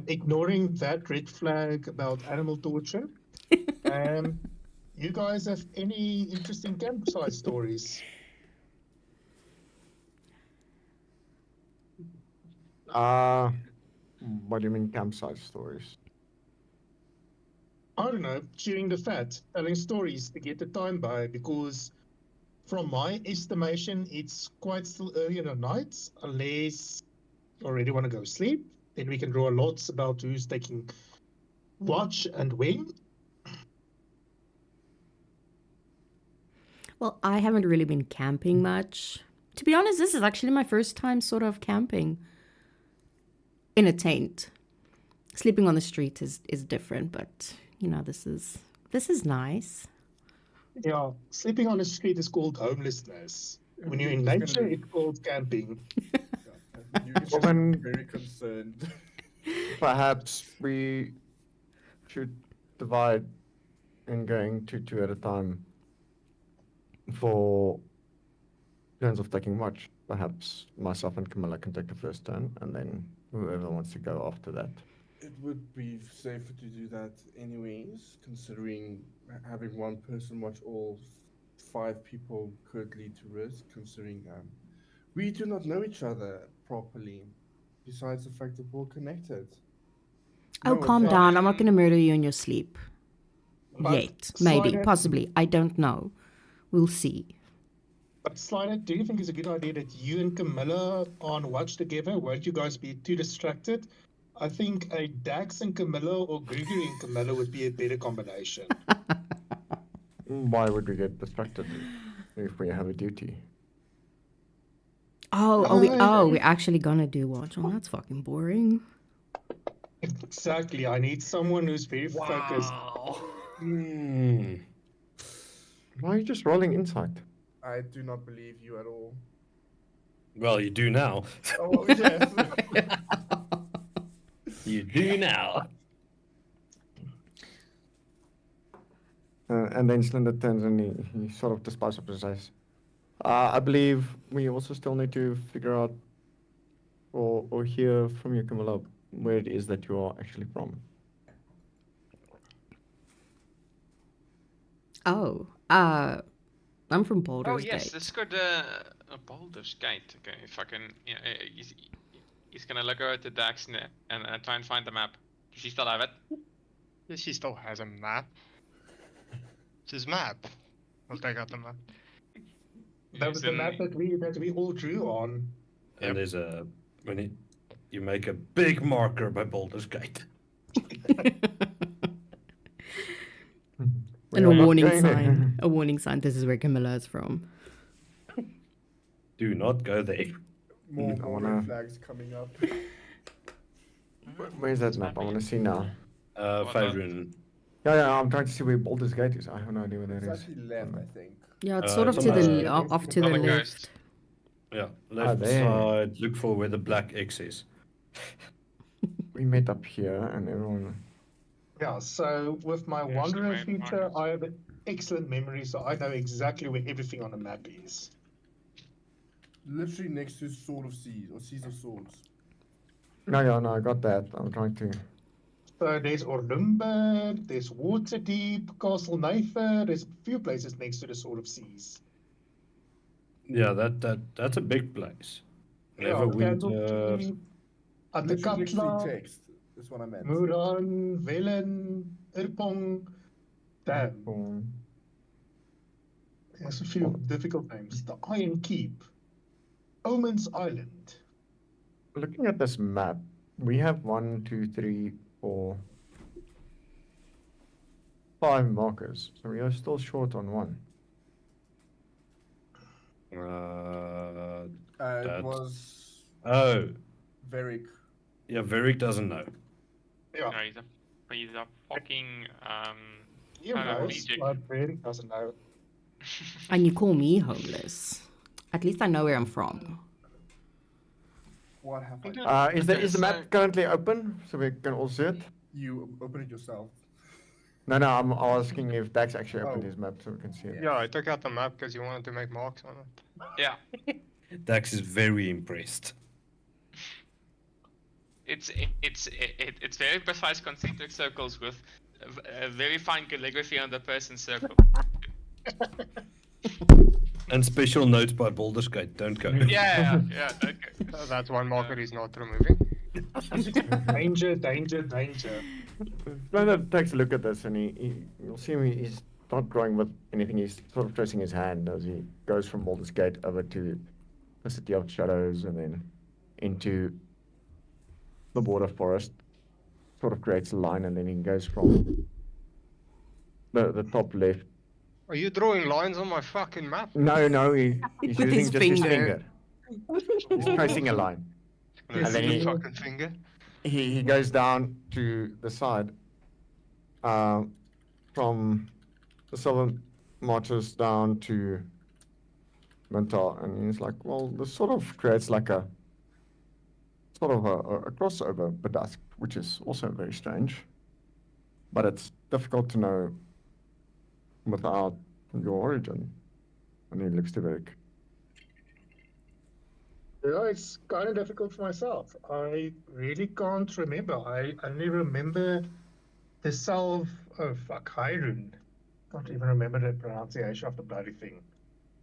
Ignoring that red flag about animal torture, you guys have any interesting campsite stories? What do you mean campsite stories? I don't know, chewing the fat, telling stories to get the time by, because from my estimation, it's quite still early in the night, unless you already want to go sleep. Then we can draw lots about who's taking watch and when. Well, I haven't really been camping much. To be honest, this is actually my first time sort of camping in a tent. Sleeping on the street is different, but this is nice. Yeah, sleeping on the street is called homelessness. When you're in Everything's nature, gonna be- it's called camping. You Well, then- very concerned. Perhaps we should divide in going two at a time for turns of taking watch. Perhaps myself and Camilla can take the first turn, and then whoever wants to go after that. It would be safer to do that anyways, considering having one person watch all 5 people could lead to risk, considering we do not know each other properly, besides the fact that we're connected. Oh, No, calm it's down. I'm not going to murder you in your sleep. But Yet. Maybe. Slider- Possibly. I don't know. We'll see. But Slider, do you think it's a good idea that you and Camilla on watch together? Won't you guys be too distracted? I think a Dax and Camilla or Gregory and Camilla would be a better combination. Why would we get distracted if we have a duty? We're actually going to do watch. Oh, that's fucking boring. Exactly. I need someone who's very focused. Hmm. Why are you just rolling insight? I do not believe you at all. Well, you do now. Oh, yes. You do now. And then Slinder turns and he sort of despises up and says, I believe we also still need to figure out or hear from you, Camilla, where it is that you are actually from. Oh, I'm from Baldur's Oh yes, Gate. let's go to Baldur's Gate. Okay, fucking yeah, he's gonna look over to Dax and try and find the map. Does he still have it? Yeah, she still has a map. It's his map. I'll take out the map. That was the map that we all drew on. And there's you make a big marker by Baldur's Gate. We And are a not warning going there. sign. A warning sign. This is where Camilla is from. Do not go there. More I more wanna- red flags coming up. Where's that map? I want to see now. What Faerun. Yeah, I'm trying to see where Baldur's Gate is. I have no idea where that It's is. actually left, I think. Yeah, it's Uh, sort of it's to on the the- off to the on the left. coast. Yeah, left there. side. Look for where the black X is. We met up here, and everyone. Yeah, so with my There's the Wanderer main feature, markers. I have an excellent memory, so I know exactly where everything on the map is. Literally next to Sword of Seas or Seas of Swords. No, I got that. I'm trying to. So there's Orlumber, there's Waterdeep, Castle Nyfer, there's a few places next to the Sword of Seas. Yeah, that's a big place. Neverwinter. Candlekeep, Literally next to the Atakatla, text. That's what I meant. Muran, Velen, Irpong. Damn, Oh, there's a few difficult names. The Iron Keep, Omen's Island. looking at this map, we have 1, 2, 3, 4, 5 markers. So we are still short on one. It That's- was Oh, Varric. yeah, Varric doesn't know. Yeah, No, he's a fucking he I don't know, knows, Legion. but really doesn't know. And you call me homeless. At least I know where I'm from. What happened? Is the Okay, is the map so- currently open so we can all see it? You open it yourself. No, I'm asking if Dax actually opened Oh. his map so we can see it. Yeah, I took out the map because you wanted to make marks on it. Yeah, Dax is very impressed. it's very precise concentric circles with a very fine calligraphy on the person's circle. And special notes by Baldur's Gate. Don't go. Yeah. Okay. That's one marker he's not removing. Danger, danger, danger. Splendid takes a look at this and you'll see him, he's not drawing with anything, he's sort of tracing his hand as he goes from Baldur's Gate over to the City of Shadows and then into the border forest. Sort of creates a line and then he goes from the top left. Are you drawing lines on my fucking map? No, he's With using his just his finger. finger. He's tracing a line. And then he- fucking finger. He goes down to the side from the southern marches down to Mental, and he's like, well, this sort of creates like a sort of a crossover Badask, which is also very strange, but it's difficult to know without your origin. And he looks to Vic. Yeah, it's kind of difficult for myself. I really can't remember. I only remember the salve. Oh fuck, Hyrule. Can't even remember the pronunciation of the bloody thing.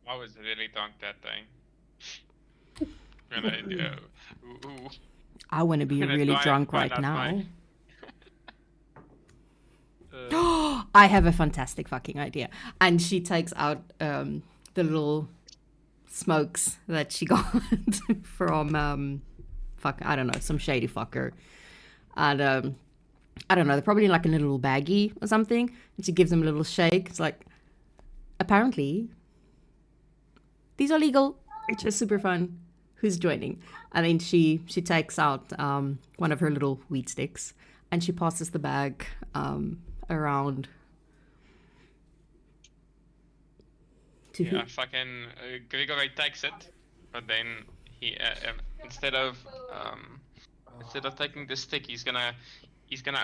I was really drunk that day. Ooh. I want to be Gonna really try drunk and find right out now. my- I have a fantastic fucking idea. And she takes out the little smokes that she got from I don't know, some shady fucker. And I don't know, they're probably like in a little baggie or something. And she gives them a little shake. It's like, apparently, these are legal, which is super fun. Who's joining? And then she takes out one of her little weed sticks and she passes the bag around to Yeah, fucking Grigory takes it, but then he instead of taking the stick, he's gonna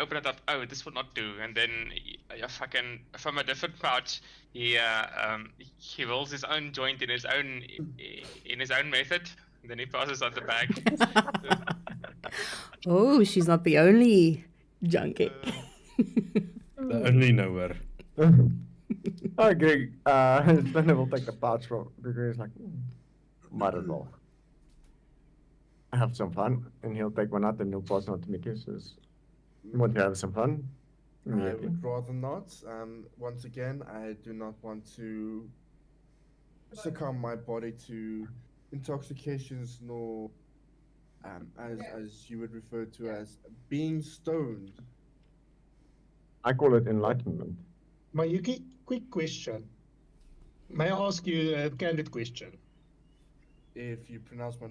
open it up. Oh, this would not do. And then fucking from a different pouch, he rolls his own joint in his own method. And then he passes out the bag. Oh, she's not the only junkie. The only knower. Oh, Greg, Stunner will take the pouch from Gregory's like, might as well. Have some fun. And he'll take one out and he'll pass it on to Mickey. Says, want to have some fun? I Immediately. would rather not. Once again, I do not want to succumb my body to intoxications, nor as you would refer to as being stoned. I call it enlightenment. Mayuki, quick question. May I ask you a candid question? If you pronounce my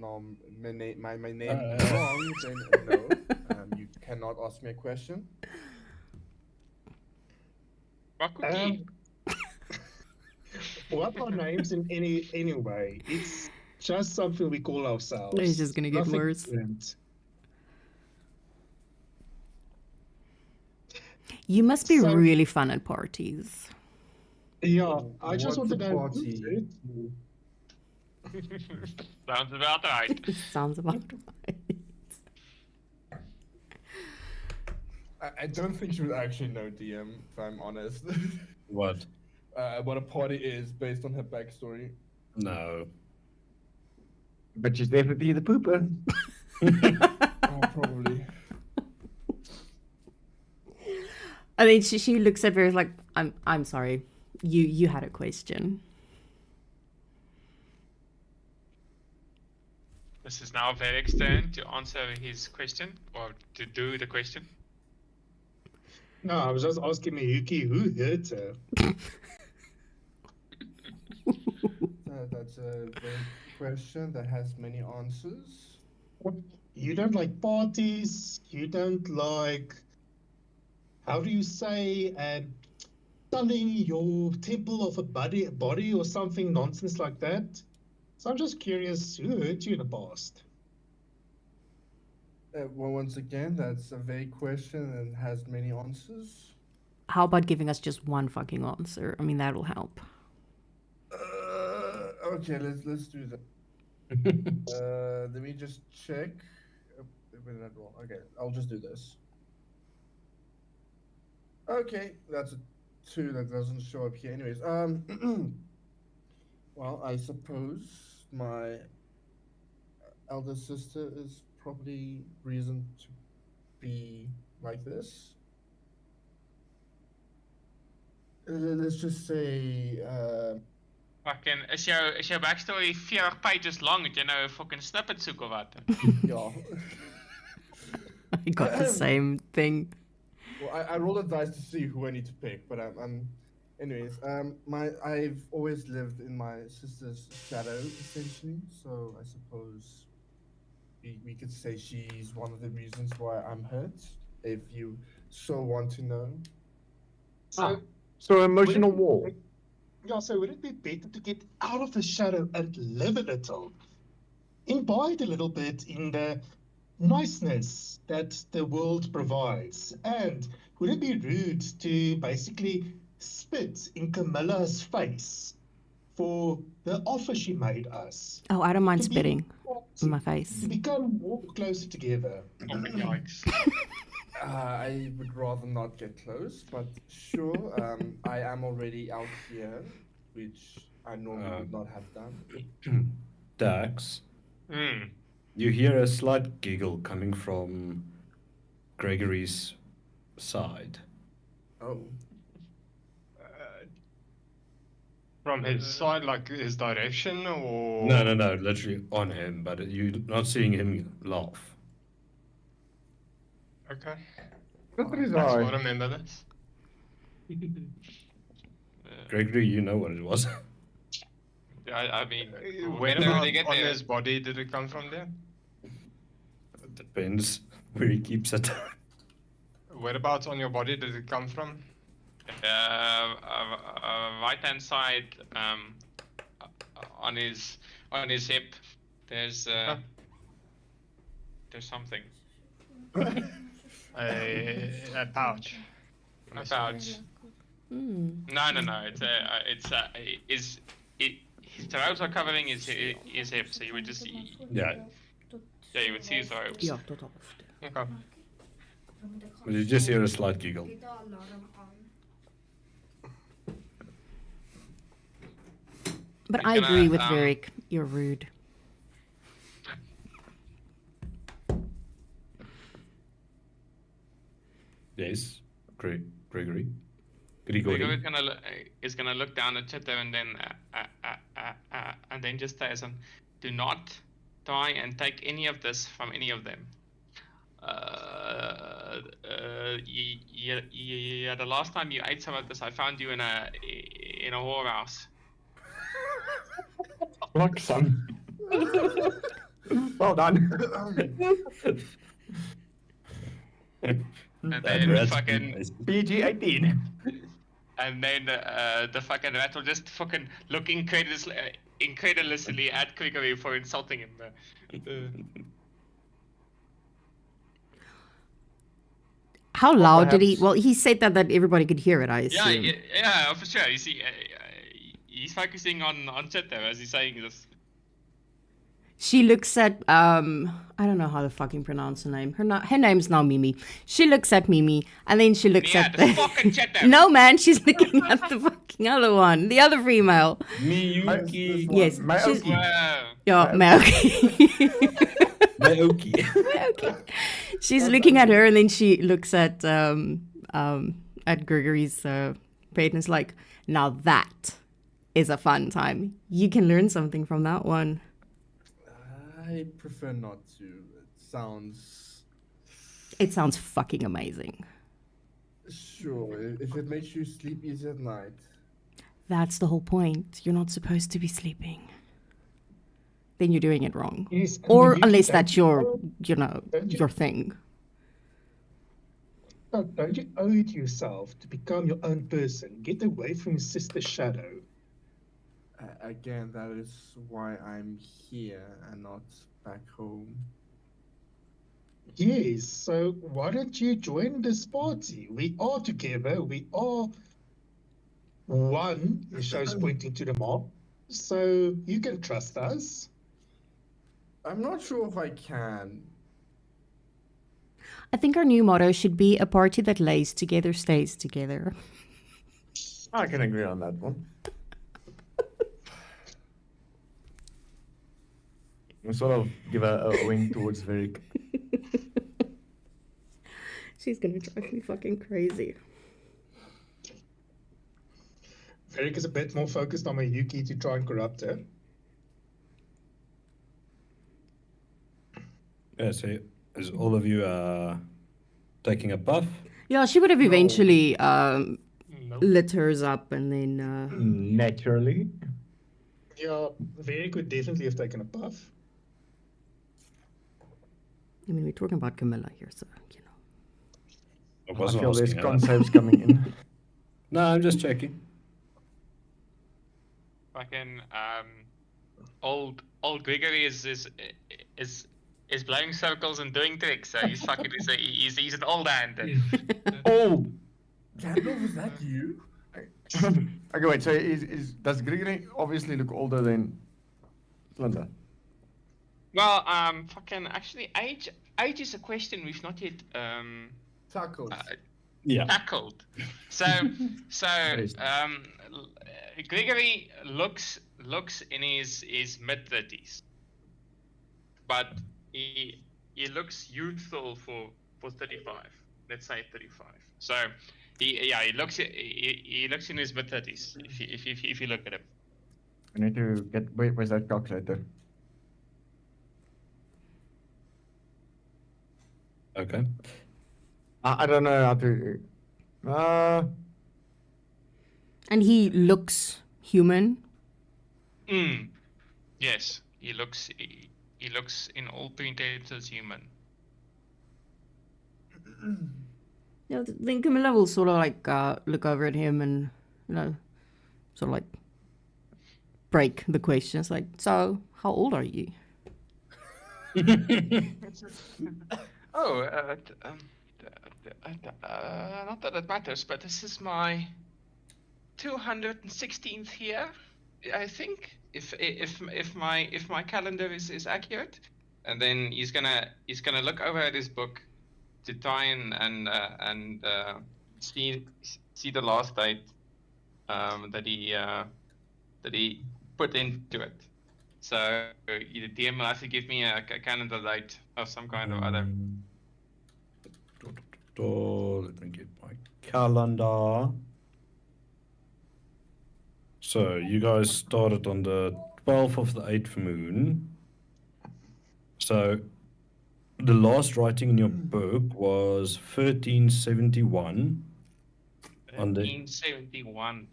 name, my name wrong, then no. You cannot ask me a question. Bakuki. What are names in any way? It's just something we call ourselves. It's just gonna get Nothing worse. different. You must be So- really fun at parties. Yeah, I just What's want to a know. party? Sounds about right. Sounds about right. I don't think she would actually know DM, if I'm honest. What? What a party is based on her backstory. No. But she's definitely the pooper. Oh, probably. I mean, she looks at her like, I'm sorry. You had a question. This is now Verik's turn to answer his question or to do the question. No, I was just asking Miyuki who hurt her. That's a vague question that has many answers. You don't like parties. You don't like. How do you say? Selling your temple of a body or something nonsense like that. So I'm just curious, who hurt you in the past? Well, once again, that's a vague question and has many answers. How about giving us just one fucking answer? I mean, that'll help. Okay, let's do that. Let me just check. Where did I roll? Okay, I'll just do this. Okay, that's a 2 that doesn't show up here. Anyways, well, I suppose my elder sister is probably reason to be like this. Let's just say, Fucking, is jouw backstory 40 pages long? Moet jy nou 'n fucking snippet soek of wat? yeah. I got the same thing. Well, I rolled a dice to see who I need to pick, but anyways, I've always lived in my sister's shadow, essentially. So I suppose we could say she's one of the reasons why I'm hurt, if you so want to know. So emotional wall. Yeah, so would it be better to get out of the shadow and live a little? Imbibe a little bit in the niceness that the world provides. And would it be rude to basically spit in Camilla's face for the offer she made us? Oh, I don't mind To be spitting party, in my face. To become more closer together. Oh, yikes. I would rather not get close, but sure, I am already out here, which I normally would not have done. Dax, Hmm. you hear a slight giggle coming from Gregory's side. Oh. From his side, like his direction, or No, literally on him, but you're not seeing him laugh. Okay, Look at his thanks for eye. remember this. Gregory, you know what it was. I mean, Where when do about they get on there? his body did it come from there? Depends where he keeps it. Whereabouts on your body did it come from? Right hand side, on his hip, there's something. A pouch. A pouch. Hmm. No. His robes are covering his hip, so you would just. Yeah. Yeah, you would see his robes. Ja, tot 12:30. Okay. But you just hear a slight giggle. But We're I gonna, agree with Varric. You're rude. Yes, Gregory. Gregory Grigori. is gonna look down at Chitter and then just says, "Do not try and take any of this from any of them. Yeah, the last time you ate some of this, I found you in a whorehouse." Like some. Well done. And That then rat's fucking, nice. PG-18. and then the fucking rat will just fucking look incredulously at Gregory for insulting him. How loud did he? perhaps- Well, he said that everybody could hear it, I assume. Yeah, for sure. You see, he's focusing on Chitter as he's saying this. She looks at I don't know how to fucking pronounce her name. Her name's now Mimi. She looks at Mimi and then she looks Yeah, at the fucking Chitter. No man, she's looking at the fucking other one, the other female. Miyuki. Yes, My she's, Oki. yeah, Maoki. Maoki. Okay. She's looking at her and then she looks at Gregory's bed and is like, now that is a fun time. You can learn something from that one. I prefer not to. It sounds fucking amazing. Sure, if it makes you sleep easy at night. That's the whole point. You're not supposed to be sleeping. Then you're doing it wrong. Yes, and Or you unless don't- that's your, you know, don't you- your thing. Don't you owe it to yourself to become your own person? Get away from your sister's shadow. Again, that is why I'm here and not back home. Yes, so why don't you join this party? We are together, we are one, the show's pointing to the mob, so you can trust us. I'm not sure if I can. I think our new motto should be a party that lays together stays together. I can agree on that one. I sort of give a wink towards Varric. She's gonna drive me fucking crazy. Varric is a bit more focused on Mayuki to try and corrupt her. Yeah, so is all of you taking a puff? Yeah, she would have eventually Nope. lit hers up and then Naturally. Yeah, Varric would definitely have taken a puff. I mean we're talking about Camilla here, so you know. I I wasn't feel there's asking her. concepts coming in. No, I'm just checking. Fucking old Gregory is blowing circles and doing tricks. So he's fucking he's an old hand. Oh! Gandalf, is that you? Okay, wait, so does Gregory obviously look older than Linda? Well, fucking actually, age is a question we've not yet Tacos. Yeah. tackled. So Gregory looks in his mid-30s, but he looks youthful for 35. Let's say 35. So he looks in his mid-30s if you look at him. I need to get. Where's that calculator? Okay. I don't know how to. And he looks human. Yes, he looks in all three intents as human. Yeah, then Camilla will sort of like look over at him and, you know, sort of like break the question. It's like, so how old are you? Oh, not that it matters, but this is my 216th year, I think, if my calendar is accurate. and then he's gonna look over at his book to try and see the last date that he put into it. So the DM will have to give me a calendar date of some kind or other. Let me get my calendar. So you guys started on the 12th of the 8th moon. So the last writing in your book was 1371. On the 1371.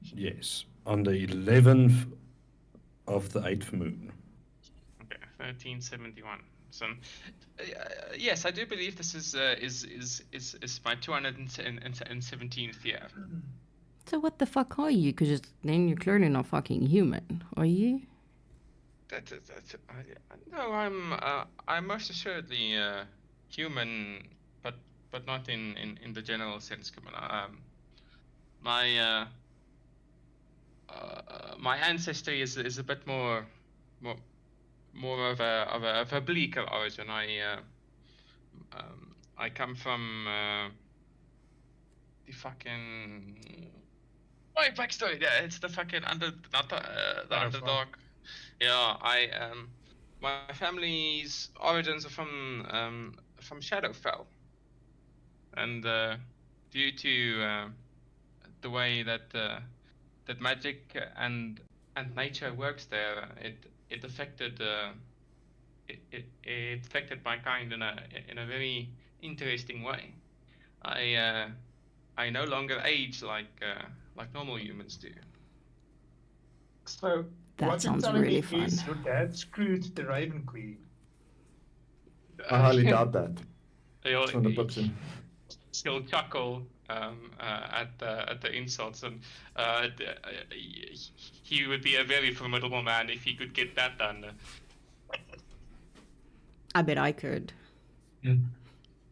yes, on the 11th of the 8th moon. Okay, 1371. So, yes, I do believe this is my 217th year. So what the fuck are you? Because then you're clearly not fucking human, are you? No, I'm most assuredly human, but not in the general sense, Camilla. My my ancestry is a bit more of a bleaker origin. I come from the fucking my backstory. Yeah, it's the fucking not the Underdark. Yeah, my family's origins are from Shadowfell, and due to the way that that magic and nature works there, it affected it affected my kind in a very interesting way. I no longer age like normal humans do. So That what you're sounds telling really me is fun. your dad screwed the Raven Queen. I highly doubt that. He'll, It's not the books in. he'll chuckle at the insults, and he would be a very formidable man if he could get that done. I bet I could.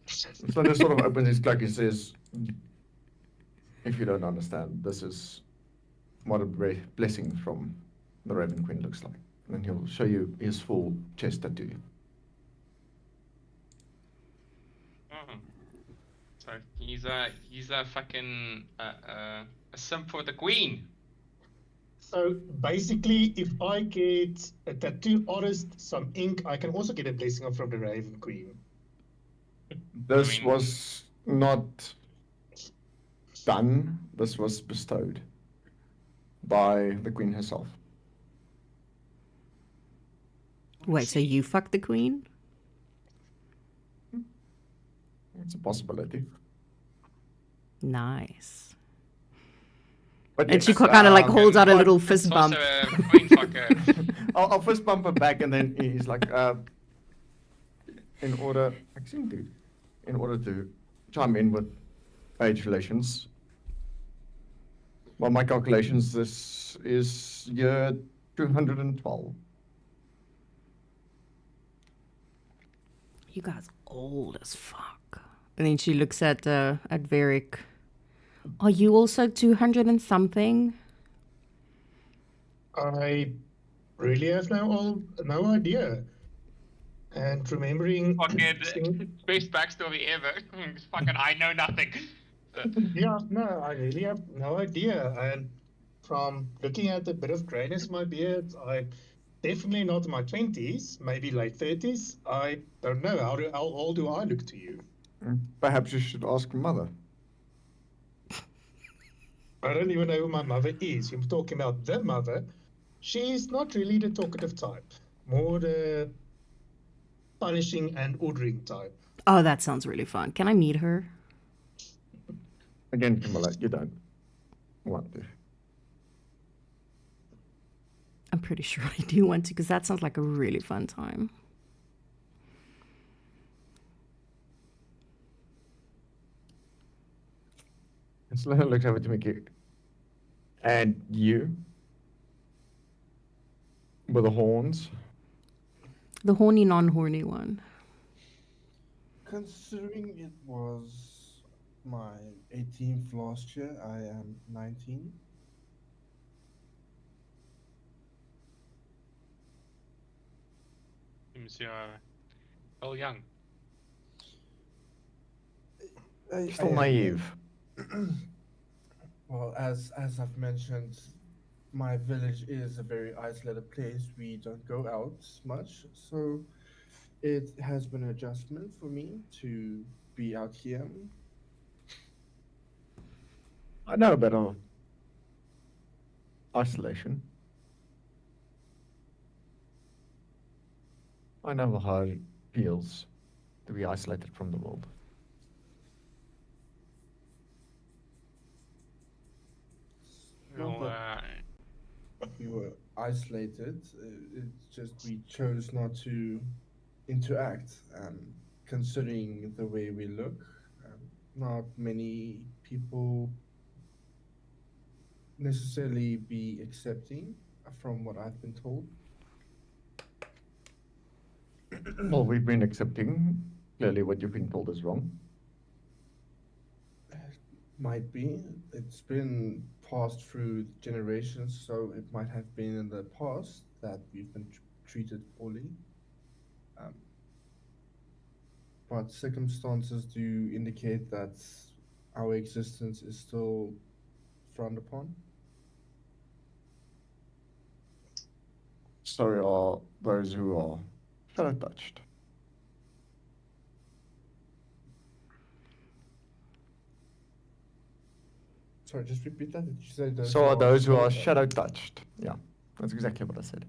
So this sort of opens his cloak and says, if you don't understand, this is what a blessing from the Raven Queen looks like. And then he'll show you his full chest tattoo. Mm. So he's a fucking a simp for the queen. So basically, if I get a tattoo artist, some ink, I can also get a blessing from the Raven Queen. This mean- was not done, this was bestowed by the Queen herself. Wait, so you fucked the queen? It's a possibility. Nice. But And she yes, kind of like holds out a but little It's fist also bump. a queen fucker. I'll fist bump her back, and then he's like, in order to chime in with age relations, well, my calculations, this is year 212. You guys old as fuck. And then she looks at Varric. Are you also 200 and something? I really have no idea. And remembering, Fucking best backstory ever. Fucking I know nothing. yeah, no, I really have no idea. And from looking at a bit of grayness in my beard, I definitely not in my 20s, maybe late 30s. I don't know. How old do I look to you? Perhaps you should ask your mother. I don't even know who my mother is. You're talking about the mother. She's not really the talkative type, more the punishing and ordering type. Oh, that sounds really fun. Can I meet her? Again, Camilla, you don't want to. I'm pretty sure I do want to, because that sounds like a really fun time. And Sloan looks over to Mickey. And you? With the horns? The horny, non-horny one. Considering it was my 18th last year, I am 19. Seems you are well young. Still naive. Well, as I've mentioned, my village is a very isolated place. We don't go out much, so it has been an adjustment for me to be out here. I know a bit of isolation. I know how it feels to be isolated from the world. Not Well, that we were isolated. It's just we chose not to interact. Considering the way we look, not many people necessarily be accepting, from what I've been told. Well, we've been accepting. Clearly, what you've been told is wrong. Might be. It's been passed through generations, so it might have been in the past that we've been treated poorly. Um, but circumstances do indicate that our existence is still frowned upon. So are those who are shadow touched. Sorry, just repeat that. Did you say those? So are those who are shadow- shadow touched. Yeah, that's exactly what I said.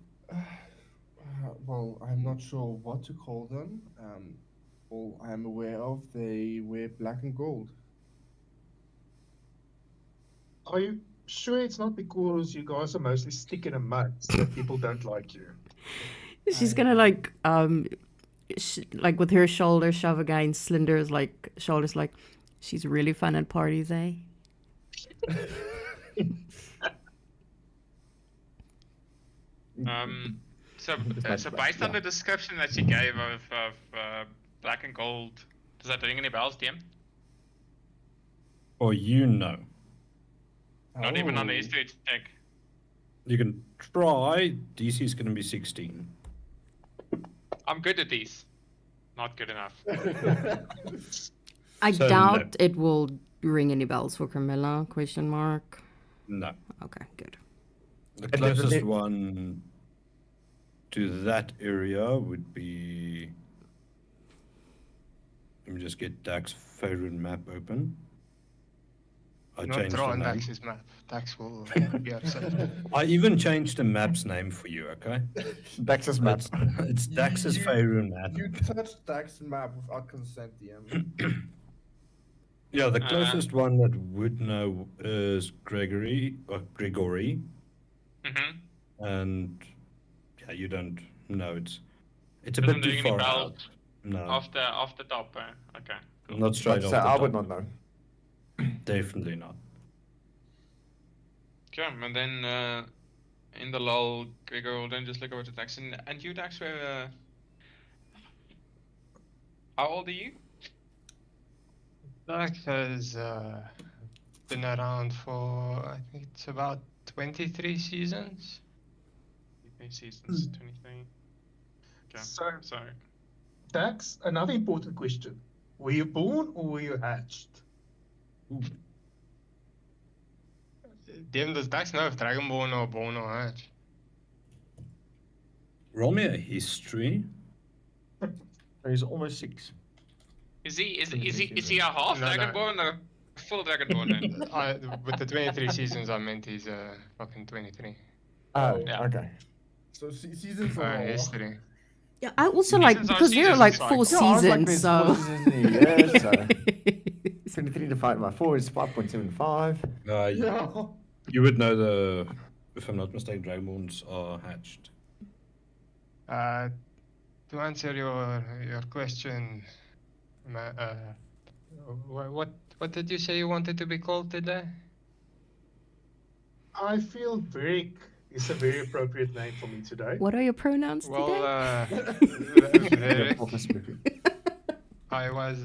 Well, I'm not sure what to call them. All I am aware of, they wear black and gold. Are you sure it's not because you guys are mostly stick in a mud that people don't like you? She's gonna like like with her shoulder shove against Slender's like shoulders, like she's really fun at parties, eh? So, It's so not based on yeah. the description that you gave of black and gold, does that ring any bells, DM? Or you know. Not even on the Oh. history check. You can try. DC is going to be 16. I'm good at these. Not good enough. I So, doubt no. it will ring any bells for Camilla? Question mark. No. Okay, good. The It closest definitely- one to that area would be. Let me just get Dax Faerun map open. I Not changed draw the on name. Dax's map. Dax will be upset. I even changed the map's name for you, okay? Dax's map. It's Dax's You- Faerun map. You touched Dax's map without consent, DM. Yeah, the closest one that would know is Gregory. Mm-hmm. And yeah, you don't know. It's a Doesn't bit too ring any far bells out. No, off the top. Okay. Cool. not straight But off the I top. would not know. Definitely not. Okay, and then in the lull, Gregor will then just look over to Dax. And you, Dax, were how old are you? Dax has been around for, I think it's about 23 seasons. 23 seasons, 23. Okay, So, sorry. Dax, another important question. Were you born or were you hatched? DM, does Dax know if Dragonborn or born or hatch? Roll me a history. He's almost 6. Is he a half No, no. Dragonborn or a full Dragonborn then? With the 23 seasons, I meant he's fucking 23. Oh, Yeah. okay. So seasons are all. History. Yeah, I also like Seasons are because there are seasons, like it's 4 like- Yeah, I was like, seasons, there's 4 so seasons in a year, so 23 divided by 4 is 5.75. Yeah. You would know if I'm not mistaken, Dragonborns are hatched. To answer your question, what did you say you wanted to be called today? I feel Varric is a very appropriate name for me today. what are your pronouns Well, today? Varric, Proper spooky. I was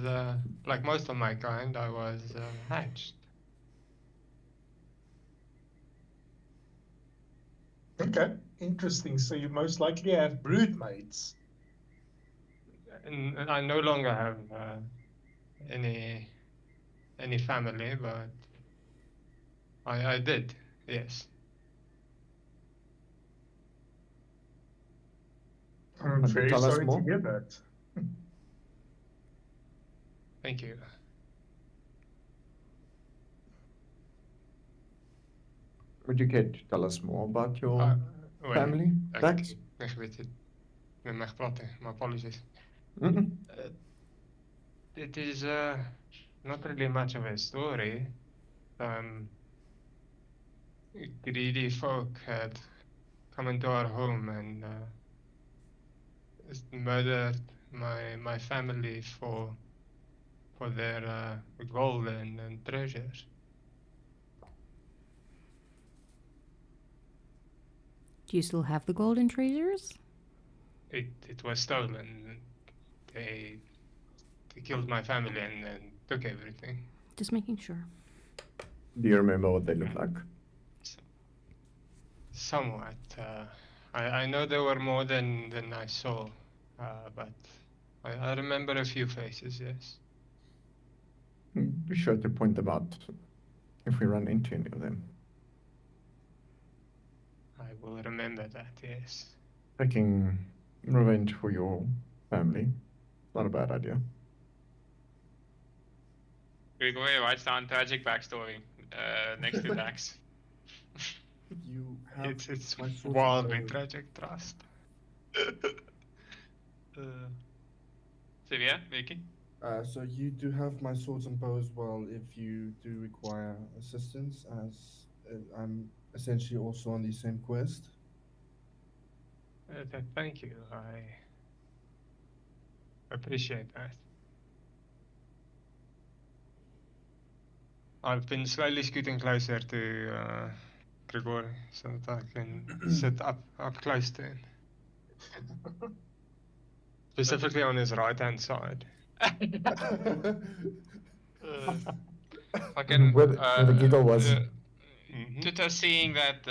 like most of my kind. I was hatched. Okay, interesting. So you most likely have brood mates. I no longer have any family, but I did, yes. I'm Could you very tell us sorry more? to hear that. Thank you. Would you care to tell us more about your Well, family, Dax? Ik weet het. Met mij praten, my apologies. Mm-mm. It is not really much of a story. Greedy folk had come into our home and murdered my family for their gold and treasures. Do you still have the golden treasures? It was stolen. They killed my family and took everything. Just making sure. Do you remember what they look like? Somewhat. I know there were more than I saw, but I remember a few faces, yes. Be sure to point them out if we run into any of them. I will remember that, yes. Taking revenge for your family, not a bad idea. Grigori writes down tragic backstory next to Dax. You have It's my sword wildly and bow. tragic trust. Severe, Vicky? So you do have my swords and bow as well if you do require assistance, as I'm essentially also on the same quest. Thank you. I appreciate that. I've been slowly scooting closer to Grigori so that I can sit up close to him. Specifically on his right hand side. Fucking, Where the giggle was. Mhm. Tuta seeing that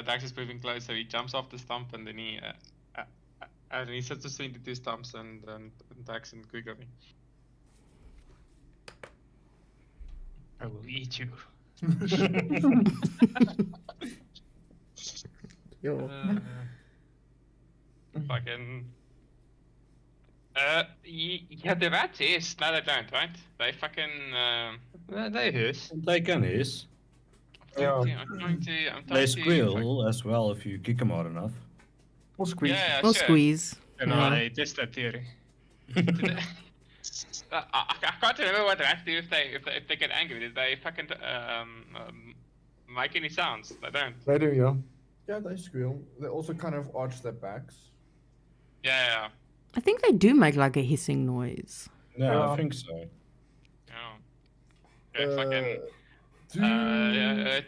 Dax is moving closer, he jumps off the stump and then he sits between the two stumps and Dax and Grigori. I will eat you. Yo. Fucking. Yeah, the rats is. No, they don't, right? They fucking. They hiss. They can hiss. I'm trying to. They squeal as well if you kick them hard enough. Or squeeze. Yeah, Or sure. squeeze. And Yeah. I test that theory. I can't remember what rats do if they get angry. Did they fucking make any sounds? They don't. They do, yeah. Yeah, they squeal. They also kind of arch their backs. Yeah. I think they do make like a hissing noise. Yeah, Yeah. I think so. Yeah, fucking. Do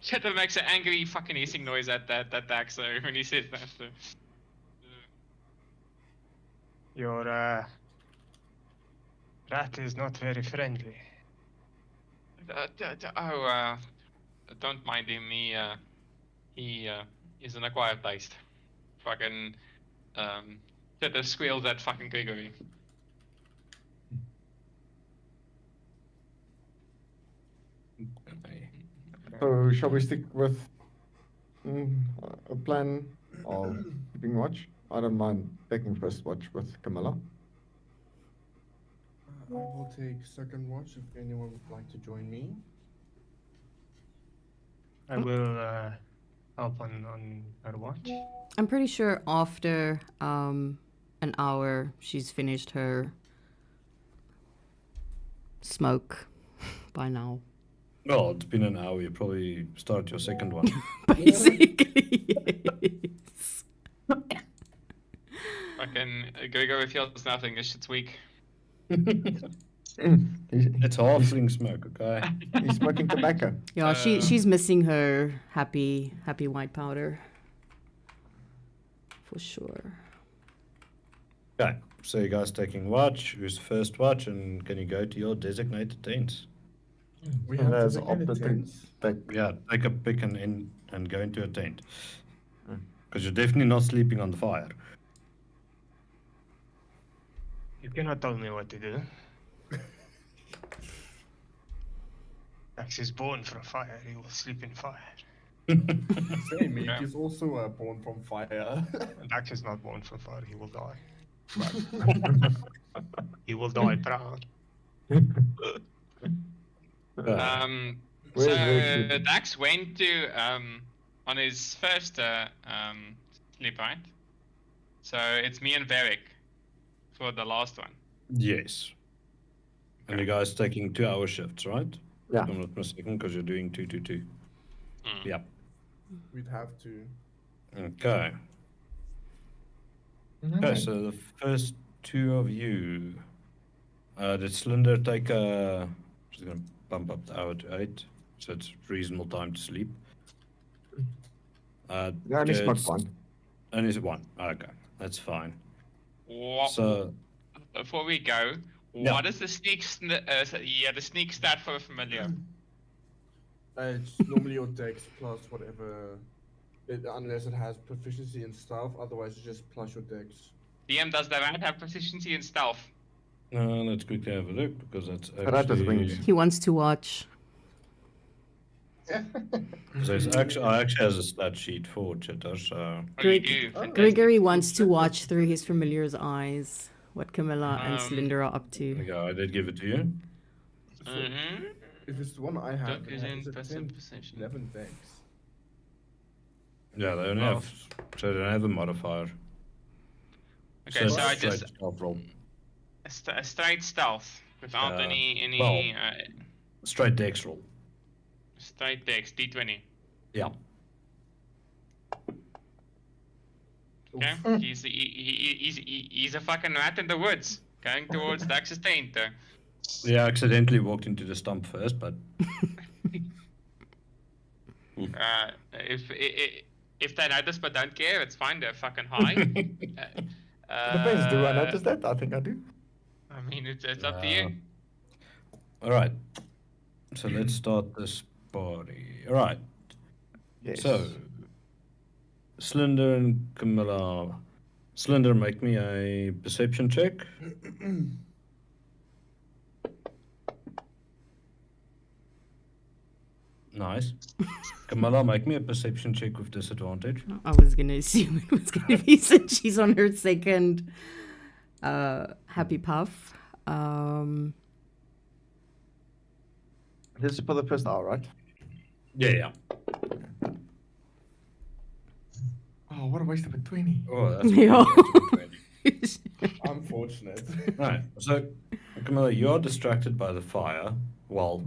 Cheddar makes an angry fucking hissing noise at that Dax so when he says that. So. Your rat is not very friendly. Don't mind him. He is an acquired taste. Fucking Cheddar squeals at fucking Gregory. Okay. So shall we stick with a plan of keeping watch? I don't mind taking first watch with Camilla. I will take second watch if anyone would like to join me. I will help on her watch. I'm pretty sure after an hour she's finished her smoke by now. Well, it's been an hour. You probably start your second one. Basically, yes. Fucking Gregory feels nothing. This shit's weak. He's, It's halfling smoke, okay? he's smoking tobacco. Yeah, she's missing her happy white powder. For sure. Okay, so you guys taking watch. Who's first watch? And can you go to your designated tents? We And have there's designated opted to tents. take. Yeah, take a pick and go into a tent. Mm. Because you're definitely not sleeping on the fire. You cannot tell me what to do. Dax is born from fire. He will sleep in fire. Same, mate. Yeah. He's also born from fire. Dax is not born from fire. He will die. He will die proud. Where's So the- Dax went to on his first sleep, right? So it's me and Varric for the last one. Yes. And you guys taking 2-hour shifts, right? Yeah. If I'm not mistaken, because you're doing 2-2-2. Mm. Yeah. We'd have to. Okay. Okay, so the first two of you. Did Slinder take a. She's going to bump up the hour to 8, so it's reasonable time to sleep. Yeah, only spot it's- one. Only 1. Okay, that's fine. What, So, before we go, Yeah. what is the sneak? The sneak stat for a familiar. It's normally your dex plus whatever, unless it has proficiency in stealth. Otherwise, it's just plus your dex. DM, does the rat have proficiency in stealth? let's quickly have a look, because that's Rat has wings. actually. He wants to watch. So it's actually, I actually has a stat sheet for Chitter, so. Oh, you Greg- do. Fantastic. Gregory wants to watch through his familiar's eyes what Camilla and Um, Slinder are up to. There you go, I did give it to you. So Mm-hmm. if it's the one I have, Duck it is in has a passive 10, position. 11 dex. Yeah, they only Well. have. So they don't have a modifier. Okay, it's so I straight just stealth roll. a straight stealth without any well. Straight dex roll. straight dex D20. Yeah. Okay, he's a fucking rat in the woods going towards Dax's tent. Yeah, I accidentally walked into the stump first, but If they notice but don't care, it's fine. They're fucking high. Depends, do I notice that? I think I do. I mean, it's up to you. all right. So let's start this party. All right. Yes. So Slender and Camilla. Slender, make me a perception check. Nice. Camilla, make me a perception check with disadvantage. I was gonna assume it was gonna be since she's on her second happy puff. This is for the first hour, right? Yeah. Oh, what a waste of a 20. Oh, that's Yeah. Unfortunate. Right. So, Camilla, you are distracted by the fire while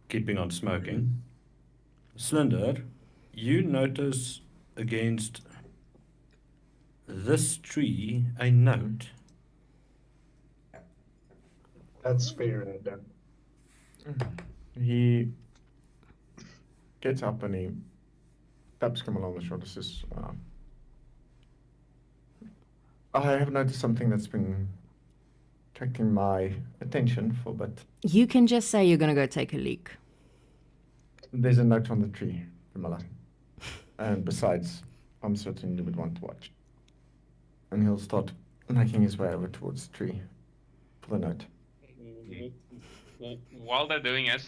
keeping on smoking. Slender, you notice against this tree a note. That's fair and done. He gets up and he taps Camilla on the shoulder. Says, I have noticed something that's been attracting my attention for a bit. You can just say you're gonna go take a leak. There's a note on the tree, Camilla. And besides, I'm certain you would want to watch. And he'll start making his way over towards the tree for the note. While they're doing it,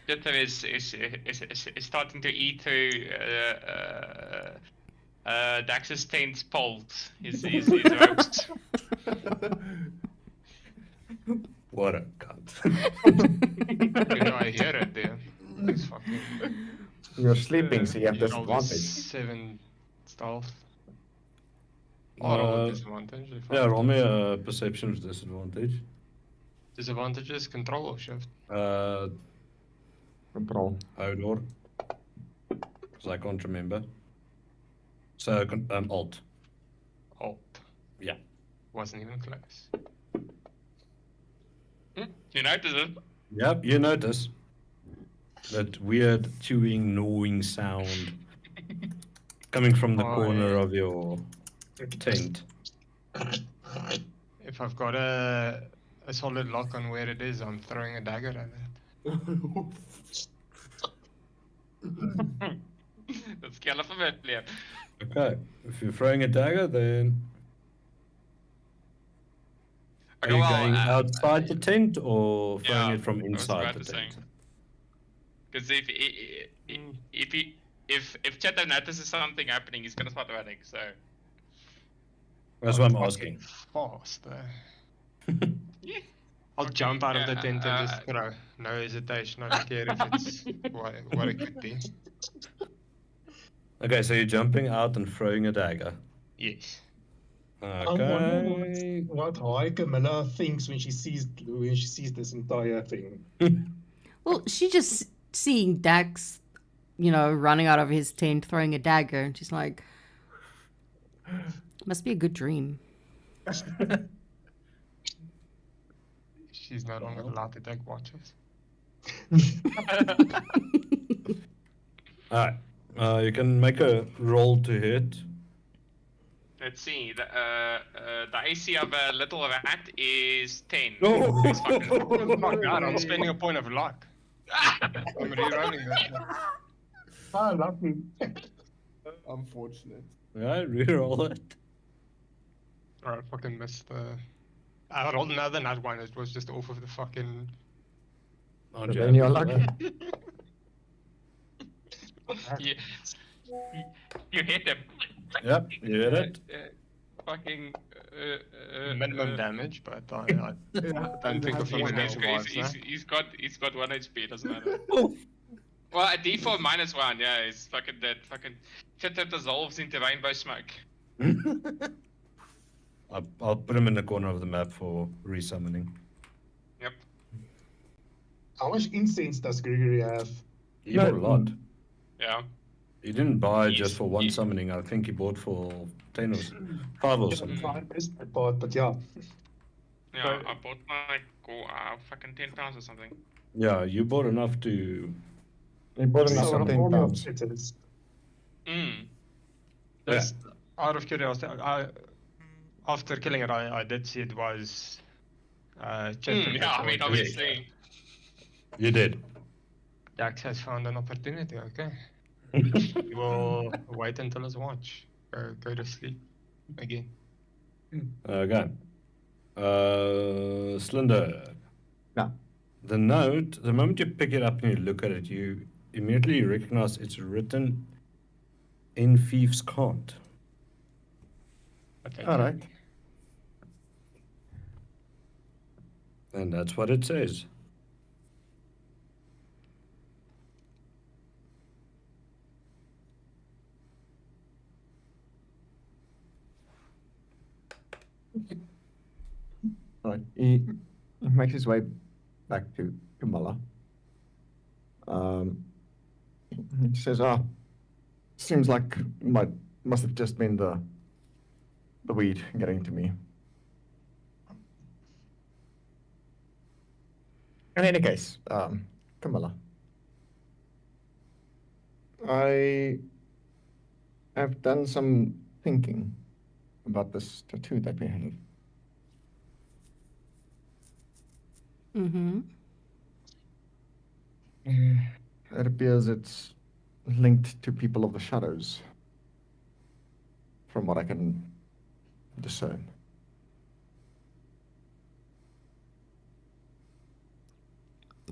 Jitter is starting to eat through Dax's tent's poles. His ropes. What a cunt. You know, I hear it there. It's fucking. You're sleeping, so you have You rolled a disadvantage. 7 stealth. Or roll Uh, a disadvantage. if Yeah, I- roll me a perception with disadvantage. Disadvantages, control or shift? Control. Hold on. Because I can't remember. So, alt. Alt. Yeah. Wasn't even close. You notice it? Yep, you notice that weird chewing, gnawing sound coming from the Oh, corner yeah. of your tent. If I've got a solid lock on where it is, I'm throwing a dagger at it. That's kind of familiar. Okay, if you're throwing a dagger, then Are you going outside the tent or throwing yeah, it from I was inside about the to say. tent? Because if Cheto notices something happening, he's gonna start running. So That's Oh, what I'm fucking asking. Fast. yeah. I'll jump out of the Yeah, tent and just throw. No hesitation. I don't care if it's what it could be. Okay, so you're jumping out and throwing a dagger. Yes. I wonder Okay. what High Camilla thinks when she sees this entire thing. Well, she just seeing Dax, running out of his tent throwing a dagger, and she's like, must be a good dream. She's no longer allowed to take watches. Alright. You can make a roll to hit. Let's see. The AC of a little rat is 10. Oh. It's fucking- Oh my god, I'm spending a point of luck. I'm re-rolling this. Ah, lovely. Unfortunate. Yeah, reroll it. Alright, fucking missed the. I rolled another nat one. It was just off of the fucking. Oh, But then you're lucky. you, you hit him. Yep, you hit it. Fucking. minimum damage, but I don't think of He's it He's, as he's, was. he's got 1 HP, doesn't matter. Well, a D4 -1, yeah, it's fucking dead. Fucking shit that dissolves into rainbow smoke. I'll put him in the corner of the map for resummoning. Yep. How much incense does Gregory have? He bought a lot. Yeah. He didn't buy He's- just for one he- summoning. I think he bought for 10 or 5 or something. But yeah. Yeah, I bought like fucking 10 pounds or something. Yeah, you bought enough to. He bought enough So for 10 army of pounds. chitters. Mm. Just out of curiosity, after killing it, I did see it was. Yeah, I mean, obviously. You did. Dax has found an opportunity. Okay, we will wait until his watch. Go to sleep again. Okay. Slender. Yeah. The note, the moment you pick it up and you look at it, you immediately recognize it's written in Thieves' Cant. Okay. Alright. And that's what it says. Right. He makes his way back to Kamala. He says, seems like must have just been the weed getting to me. In any case, Kamala, I have done some thinking about this tattoo that we have. Mm-hmm. It appears it's linked to people of the shadows, from what I can discern.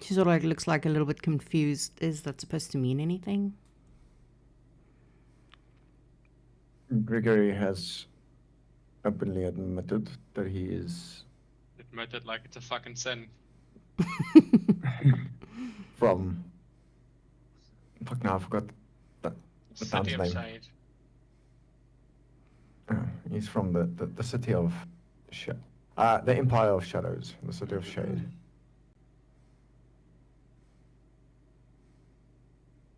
She sort of like looks like a little bit confused. Is that supposed to mean anything? Gregory has openly admitted that he is Admit it like it's a fucking sin. from. Fuck, now I forgot the town's City of name. Shade. He's from the city of the Empire of Shadows, the city of Shade.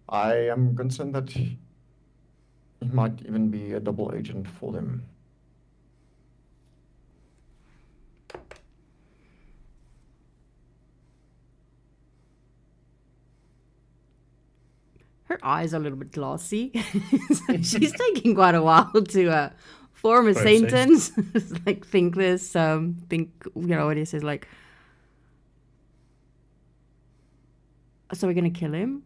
I am concerned that he might even be a double agent for them. Her eyes are a little bit glossy. So she's taking quite a while to form a Process. sentence. Like think this, think what he says, like, so we're gonna kill him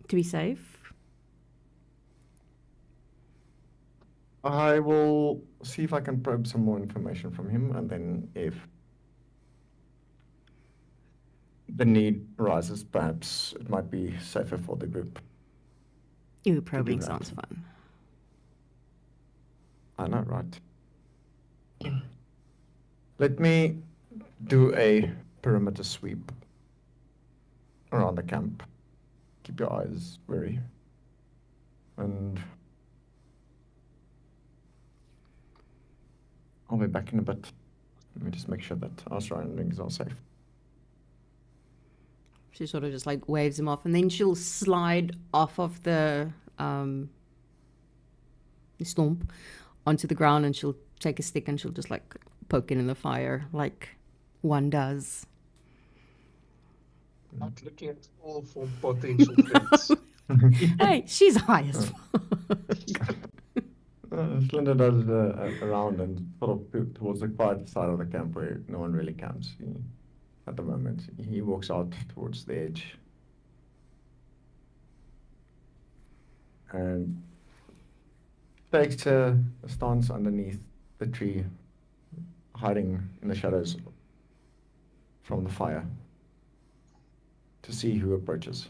to be safe. I will see if I can probe some more information from him, and then if the need arises, perhaps it might be safer for the group. Ooh, probing that. sounds fun. I know, right? Let me do a perimeter sweep around the camp. Keep your eyes wary. And I'll be back in a bit. Let me just make sure that our surroundings are safe. She sort of just like waves him off, and then she'll slide off of the stomp onto the ground, and she'll take a stick and she'll just like poke it in the fire, like one does. Not looking at all for potential threats. Hey, she's high as fuck. Slender does a round and sort of towards the quiet side of the camp where no one really camps. At the moment, he walks out towards the edge and takes a stance underneath the tree, hiding in the shadows from the fire to see who approaches.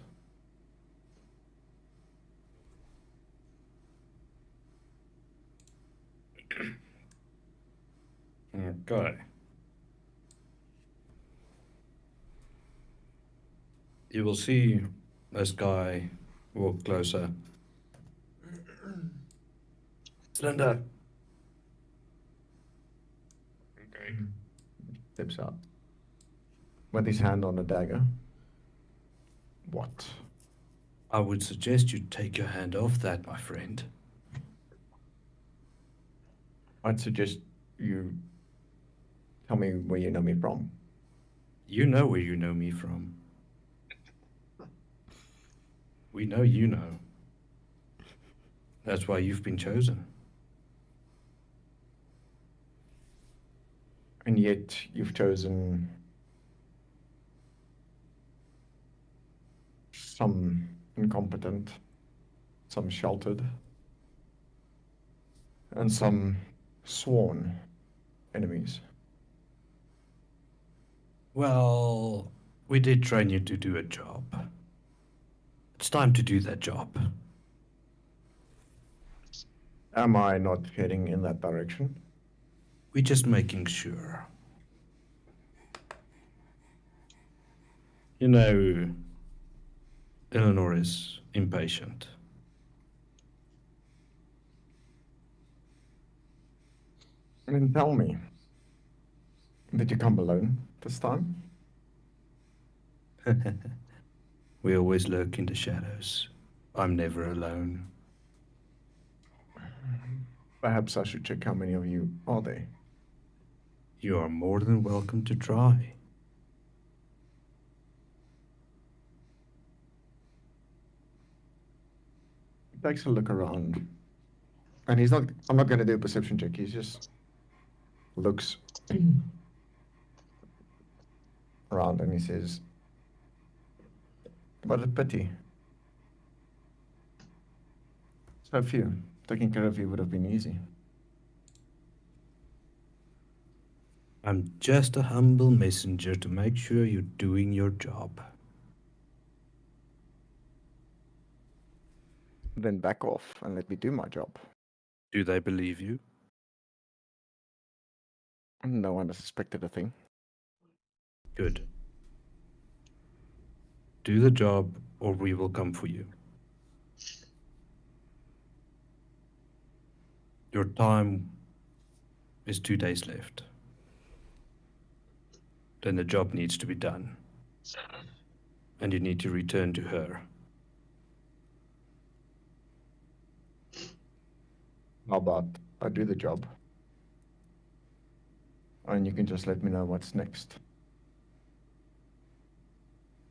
Okay. You will see this guy walk closer. Slender. Okay. Steps out with his hand on the dagger. What? I would suggest you take your hand off that, my friend. I'd suggest you tell me where you know me from. You know where you know me from. We know you know. That's why you've been chosen. And yet you've chosen some incompetent, some sheltered, and some sworn enemies. Well, we did train you to do a job. It's time to do that job. Am I not heading in that direction? We're just making sure. You know, Eleanor is impatient. And then tell me, did you come alone this time? We always lurk in the shadows. I'm never alone. Perhaps I should check how many of you are there. You are more than welcome to try. He takes a look around. And he's not, I'm not going to do a perception check. He just looks around and he says, what a pity. So few. Taking care of you would have been easy. I'm just a humble messenger to make sure you're doing your job. Then back off and let me do my job. Do they believe you? No one has suspected a thing. Good. Do the job or we will come for you. Your time is 2 days left. Then the job needs to be done. And you need to return to her. How about I do the job? And you can just let me know what's next.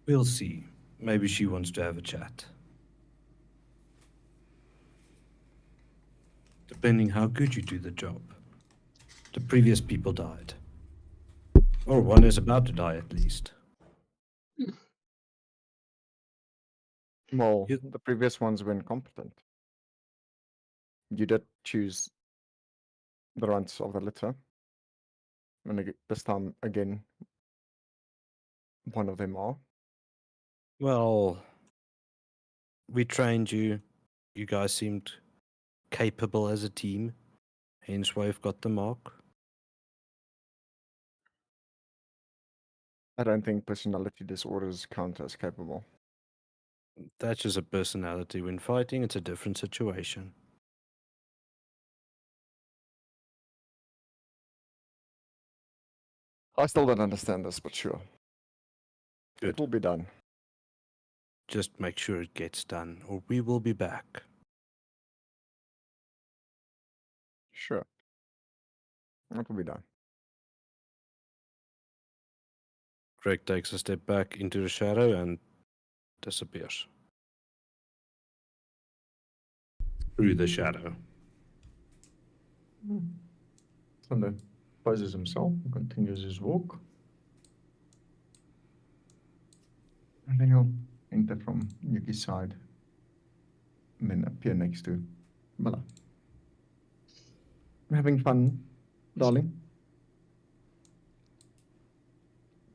We'll see. Maybe she wants to have a chat. Depending how good you do the job. The previous people died. Or one is about to die at least. Well, You- the previous ones were incompetent. You did choose the runs of the litter. And this time again, one of them are. Well, we trained you. You guys seemed capable as a team. Hence why you've got the mark. I don't think personality disorders count as capable. That's just a personality. When fighting, it's a different situation. I still don't understand this, but sure. Good. It will be done. Just make sure it gets done, or we will be back. Sure. It will be done. Greg takes a step back into the shadow and disappears. Through the shadow. Thunder poses himself, continues his walk. And then he'll enter from Yuki's side. And then appear next to Mala. Having fun, darling?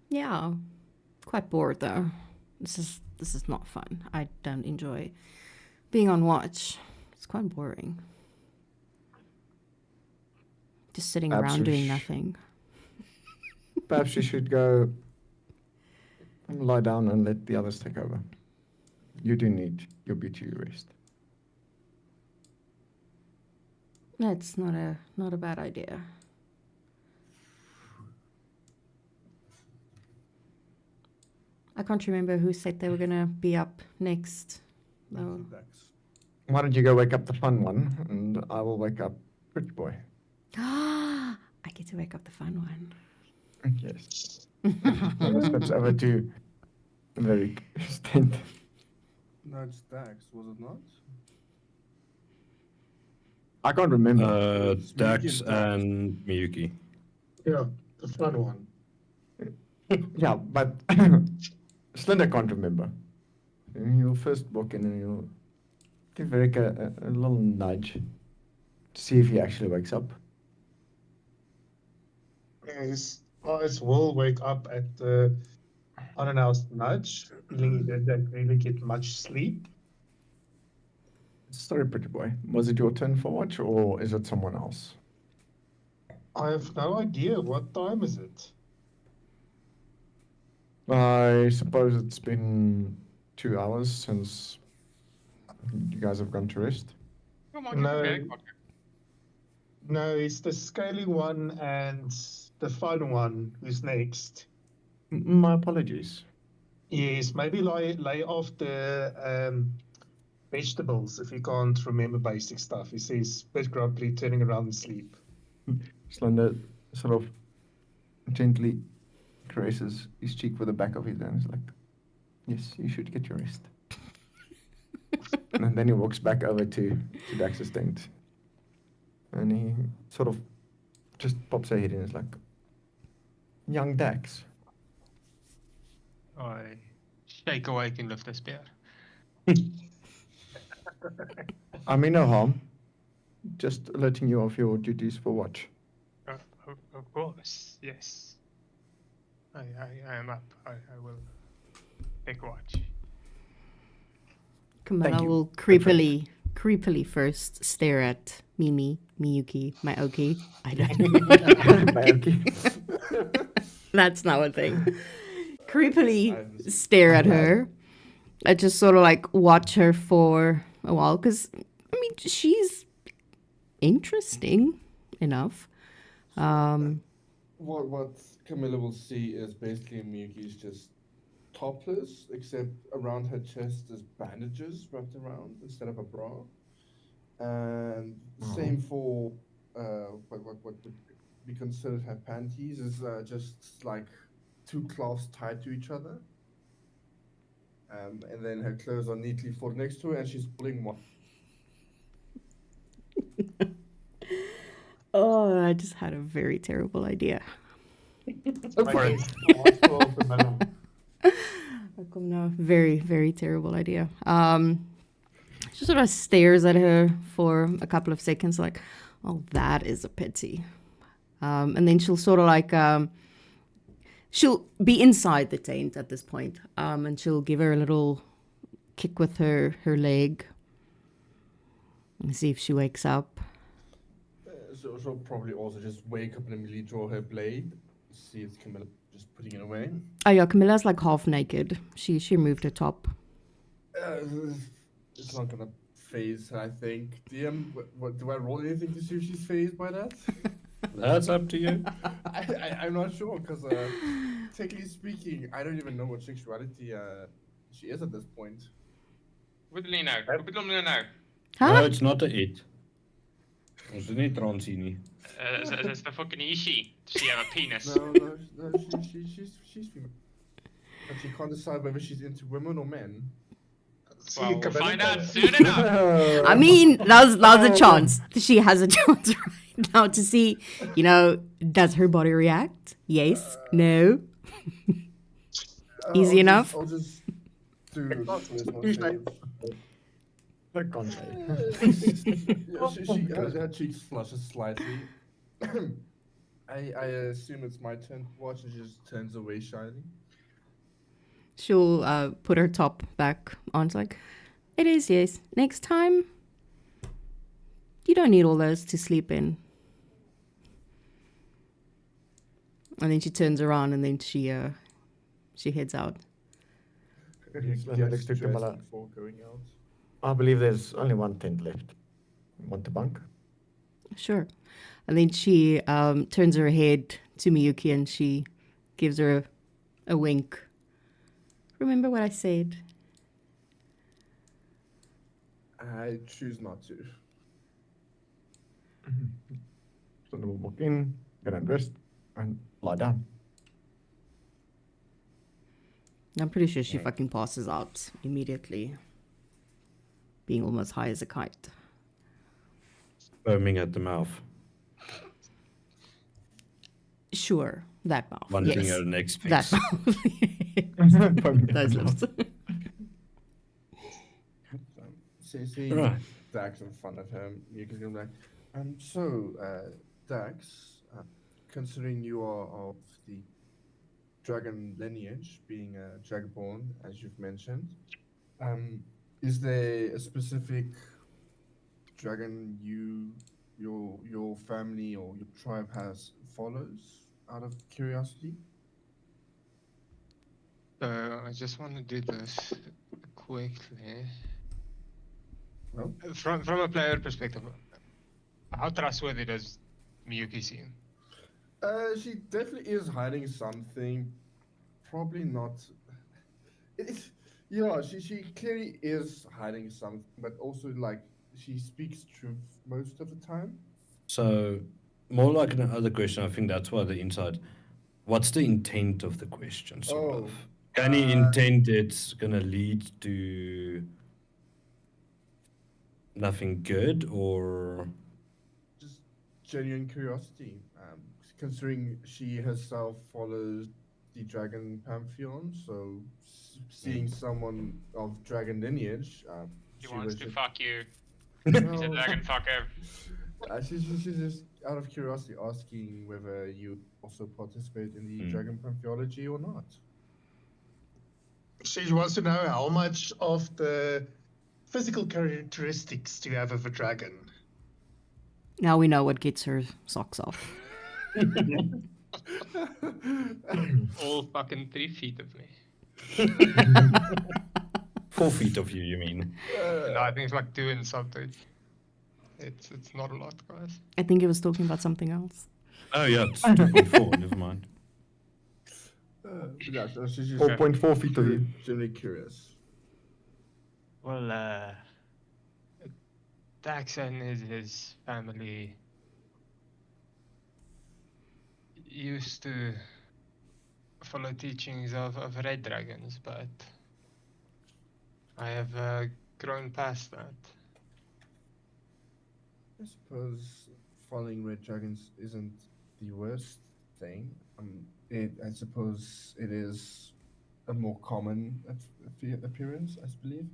Yeah, quite bored though. This is not fun. I don't enjoy being on watch. It's quite boring. Just sitting Perhaps around we doing nothing. Perhaps you should go lie down and let the others take over. You do need your beauty rest. That's not a bad idea. I can't remember who said they were gonna be up next. No. Why don't you go wake up the fun one, and I will wake up Pretty Boy. I get to wake up the fun one. Yes. That steps over to very stand. No, it's Dax, was it not? I can't remember. It's Miyuki Dax and Dax. and Miyuki. Yeah, the fun one. Yeah, but Slender can't remember. You'll first walk in and you'll give Eric a little nudge to see if he actually wakes up. His eyes will wake up at the unannounced nudge, feeling he didn't really get much sleep. Sorry, Pretty Boy. Was it your turn for watch, or is it someone else? I have no idea. What time is it? I suppose it's been 2 hours since you guys have gone to rest. Come on, No. very quick. No, it's the scaly one and the fun one who's next. My apologies. Yes, maybe lay off the vegetables if you can't remember basic stuff. He says, bit grumpily, turning around in sleep. Slender sort of gently caresses his cheek with the back of his hand. He's like, yes, you should get your rest. And then he walks back over to Dax's tent. And he sort of just pops her head in and is like, young Dax. I shake awake and lift a spear. I mean no harm. Just alerting you of your duties for watch. Of course, yes. I am up. I will take watch. Camilla you. will creepily first stare at Mimi, Miyuki, Maoki. I don't know. Maoki. That's not a thing. Creepily stare at her. I just sort of like watch her for a while because, I mean, she's interesting enough. What Camilla will see is basically Miyuki's just topless, except around her chest is bandages wrapped around instead of a bra. And same for what would be considered her panties is just like two cloths tied to each other. And then her clothes are neatly folded next to her, and she's pulling one. Oh, I just had a very terrible idea. No, very, very terrible idea. She sort of stares at her for a couple of seconds, like, "Oh, that is a pity." And then she'll sort of like she'll be inside the tent at this point, and she'll give her a little kick with her leg and see if she wakes up. So she'll probably also just wake up and immediately draw her blade. See if Camilla just putting it away. Oh yeah, Camilla's like half naked. She removed her top. It's not gonna phase her, I think. DM, what do I roll anything to see if she's phased by that? That's up to you. I'm not sure because technically speaking, I don't even know what sexuality she is at this point. Wat bedoel jy nou? Wat bedoel jy nou? Huh? No, it's not a it. Ons is nie transie nie. Is the fucking she? Does she have a penis? No, she's female. But she can't decide whether she's into women or men. Well, we'll Camilla find can- out soon enough. I mean, that was a chance. She has a chance right now to see, does her body react? Yes, no. Easy enough. I'll just do It's not- this one it's save. I can't say. Her cheeks flushes slightly. I assume it's my turn to watch, and she just turns away shyly. She'll put her top back on. It's like, it is, yes. Next time, you don't need all those to sleep in. And then she turns around and then she heads out. Yes, Gets next to dressed Camilla. before going out. I believe there's only one tent left. Want the bunk? Sure. And then she turns her head to Miyuki and she gives her a wink. Remember what I said? I choose not to. So we'll walk in, get undressed, and lie down. I'm pretty sure she fucking passes out immediately. Being almost high as a kite. Foaming at the mouth. Sure, that mouth. Wanting yes. her next That fix. mouth. Those lips. Seeing Right. Dax in front of him, you can go like, so, Dax, considering you are of the dragon lineage, being a dragonborn, as you've mentioned, is there a specific dragon your family or your tribe follows, out of curiosity? I just want to do this quickly. Well, From a player perspective, how trustworthy does Miyuki seem? she definitely is hiding something. Probably not. She clearly is hiding something, but also like she speaks truth most of the time. So, more like another question, I think that's why the inside. What's the intent of the question, sort Oh, of? Any intent it's going to lead to nothing good, or. Just genuine curiosity. Considering she herself follows the dragon pantheon, so seeing someone of dragon lineage, He she wants to worships- fuck you. He's a No. dragon fucker. She's just out of curiosity asking whether you also participate in the dragon pantheology or not. She wants to know how much of the physical characteristics do you have of a dragon? Now we know what gets her socks off. All fucking 3 feet of me. 4 feet of you, you mean? No, I think it's like 2 and something. It's not a lot, guys. I think he was talking about something else. Oh, yeah, it's 2.4, never mind. Yeah, so she's just 4.4 feet of you. genuinely curious. Well, Dax and his family used to follow teachings of red dragons, but I have grown past that. I suppose following red dragons isn't the worst thing. I suppose it is a more common appearance, I believe.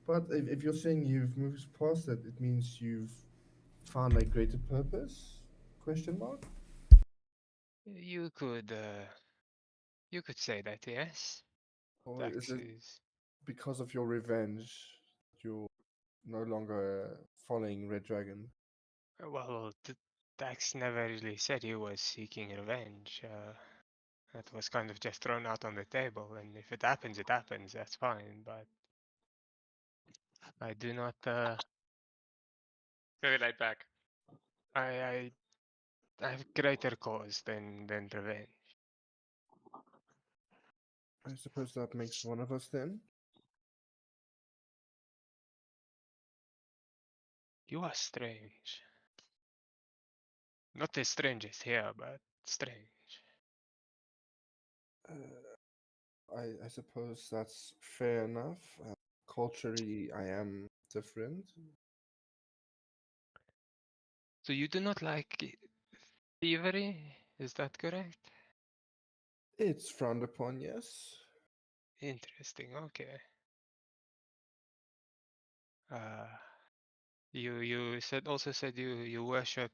But if you're saying you've moved past it, it means you've found a greater purpose? Question mark. You could say that, yes. Or is Dax it is. because of your revenge? You're no longer following Red Dragon. Well, Dax never really said he was seeking revenge. That was kind of just thrown out on the table, and if it happens, it happens. That's fine. But I do not. Very laid back. I have greater cause than revenge. I suppose that makes one of us then. You are strange. Not as strange as here, but strange. I suppose that's fair enough. Culturally, I am different. So you do not like thievery? Is that correct? It's frowned upon, yes. Interesting. Okay. Uh, you said you worship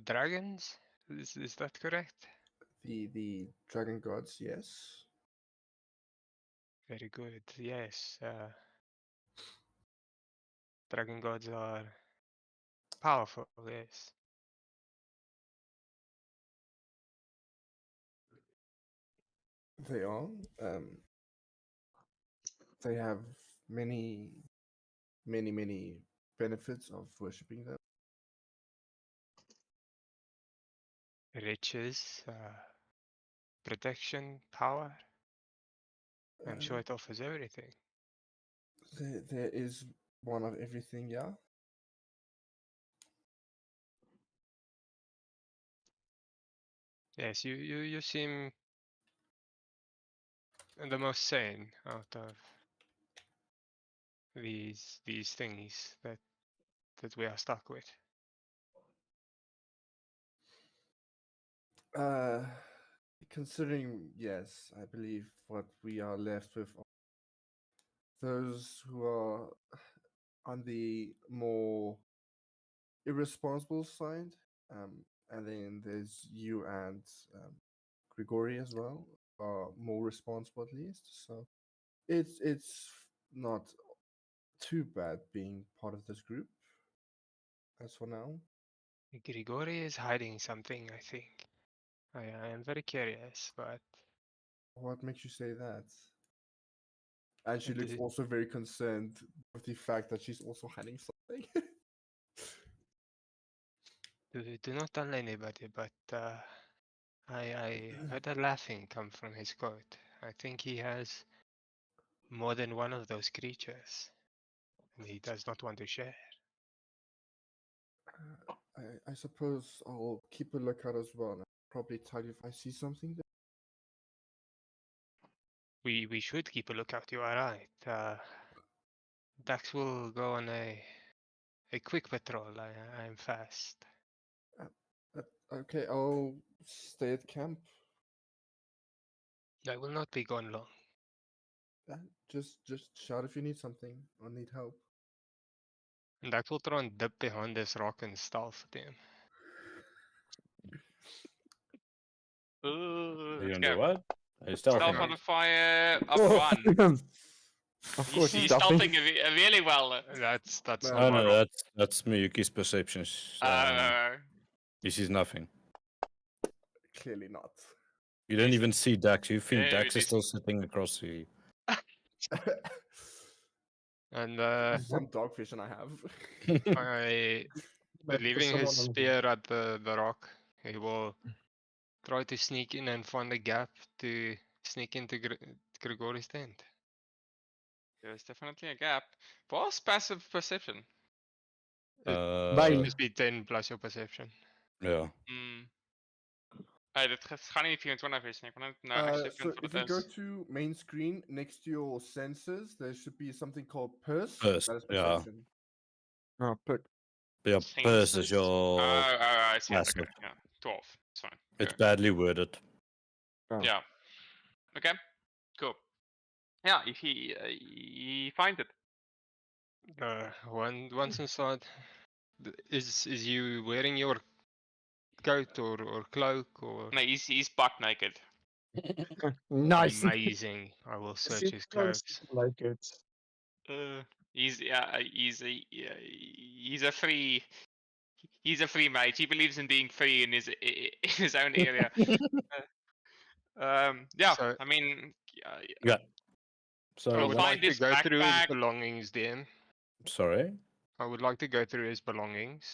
dragons. Is that correct? The dragon gods, yes. Very good. Yes. Dragon gods are powerful. Yes. They are. They have many, many benefits of worshipping them. Riches, protection, power. I'm sure it offers everything. There is one of everything, yeah. Yes, you seem the most sane out of these things that we are stuck with. Considering, yes, I believe what we are left with are those who are on the more irresponsible side. And then there's you and Grigori as well, are more responsible at least. So it's not too bad being part of this group as for now. Grigori is hiding something, I think. I am very curious, but What makes you say that? And she looks do, also very concerned with the fact that she's also hiding something. do not tell anybody, but I heard a laughing come from his coat. I think he has more than one of those creatures, and he does not want to share. I suppose I'll keep a lookout as well. And probably tell you if I see something. We should keep a lookout. You are right. Dax will go on a quick patrol. I'm fast. Okay, I'll stay at camp. I will not be gone long. Just shout if you need something or need help. And Dax will try and dip behind this rock and stealth at him. Ooh, Are you let's under go. what? Are you Stealth stealthing? modifier up Oh, one. of He's, course, he's stealthing. stealthing really well. That's No, not Oh my no, role. that's Miyuki's perceptions. Uh, He sees nothing. clearly not. You don't He's even see Dax. You think very Dax is still sitting across to you. And Some dog vision I have. I But for leaving his someone on- spear at the rock, he will try to sneak in and find a gap to sneak into Grigori's tent. there's definitely a gap. What's passive perception? Nine. Just be 10 plus your perception. Ja. Hey, dit gaan nie 24 wees nie. Ek wil net nou actually So vind if wat you dit go is. to main screen next to your senses, there should be something called purse. Purse, That is yeah. perception. Oh, pick. Ja, purse Senses. is your I see it. passive. Okay, yeah. 12. It's fine. It's Okay. badly worded. Oh. Yeah. Okay. Cool. Yeah, if he finds it. Once inside, is you wearing your coat or cloak or No, he's buck naked. Nice. amazing? I will search his clothes. Like it. He's a free. He's a free mage. He believes in being free in his own area. Yeah, So I mean, Yeah. I So You'll would what- find like to his go through his backpack. belongings then. sorry. I would like to go through his belongings,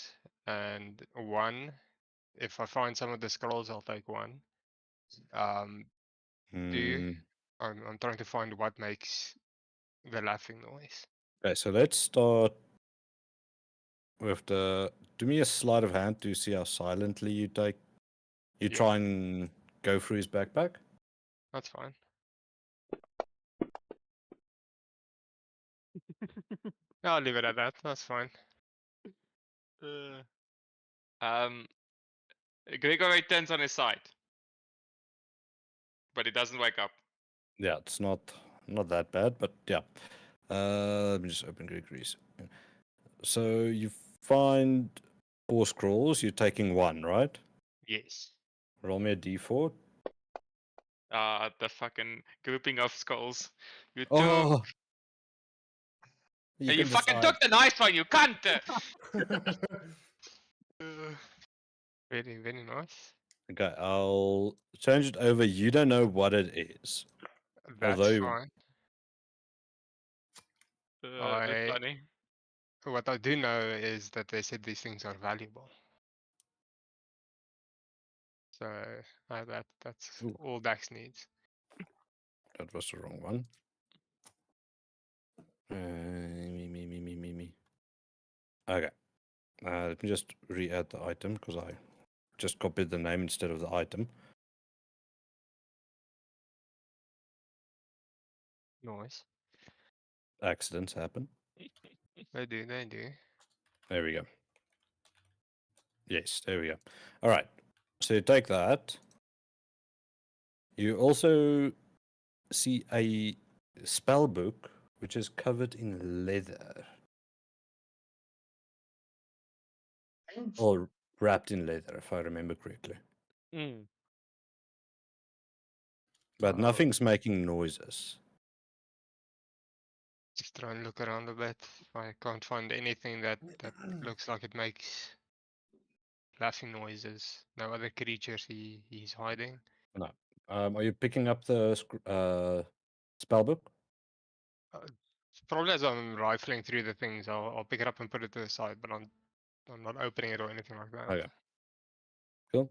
and one, if I find some of the scrolls, I'll take one. Two, Hmm. I'm trying to find what makes the laughing noise. Okay, so let's start with the. Do me a sleight of hand to see how silently you take. You Yeah. try and go through his backpack. That's fine. I'll leave it at that. That's fine. Um, Gregory turns on his side, but he doesn't wake up. Yeah, it's not that bad, but yeah. Let me just open Gregory's. So you find 4 scrolls. You're taking one, right? Yes. Roll me a d4. The fucking grouping of skulls. You took. Oh, You, can fucking decide. took the nice one, you cunt! Very, very nice. Okay, I'll change it over. You don't know what it is. That's Although- fine. That's funny. What I do know is that they said these things are valuable. So that's Ooh. all Dax needs. That was the wrong one. Me. Okay. Let me just re-add the item because I just copied the name instead of the item. Nice. Accidents happen. They do, they do. There we go. Yes, there we go. All right. So you take that. You also see a spell book which is covered in leather or wrapped in leather, if I remember correctly. But Oh. nothing's making noises. Just try and look around a bit. I can't find anything that looks like it makes laughing noises. No other creatures he's hiding. No. Are you picking up the spell book? Probably as I'm rifling through the things, I'll pick it up and put it to the side, but I'm not opening it or anything like that. Okay. Cool.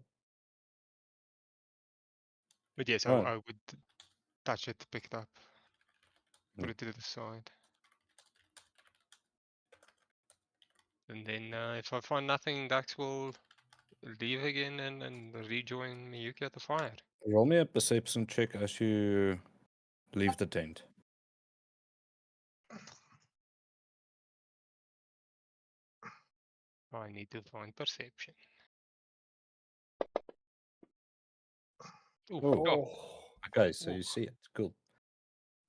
But yes, Alright. I would touch it, pick it up, put Mm. it to the side. And then if I find nothing, Dax will leave again and rejoin Miyuki at the fire. Roll me a perception check as you leave the tent. I need to find perception. Ooh, Oh. Okay, so you see it. Cool.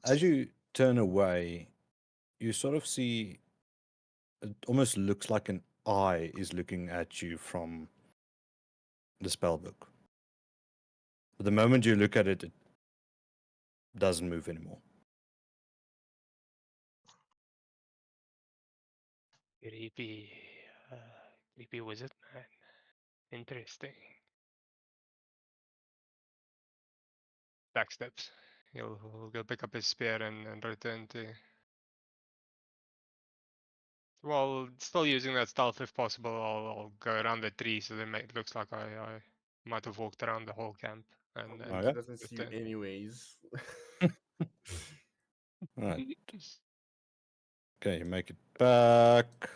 As you turn away, you sort of see it almost looks like an eye is looking at you from the spell book. But the moment you look at it, it doesn't move anymore. creepy, creepy wizard man. Interesting. Backsteps. He'll go pick up his spear and return to. Well, still using that stealth if possible. I'll go around the tree so that it looks like I might have walked around the whole camp and He Okay. doesn't see you return. anyways. Alright. Okay, you make it back.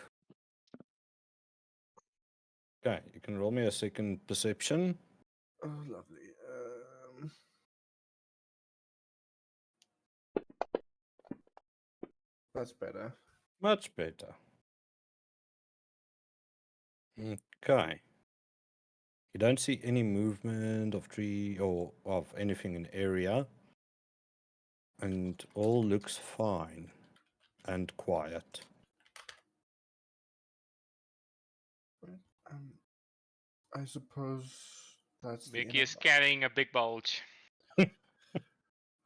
Okay, you can roll me a second perception. Oh, lovely. That's better. Much better. Okay. You don't see any movement of tree or of anything in the area. And all looks fine and quiet. Um, I suppose that's the Mickey end is of, carrying a big bulge.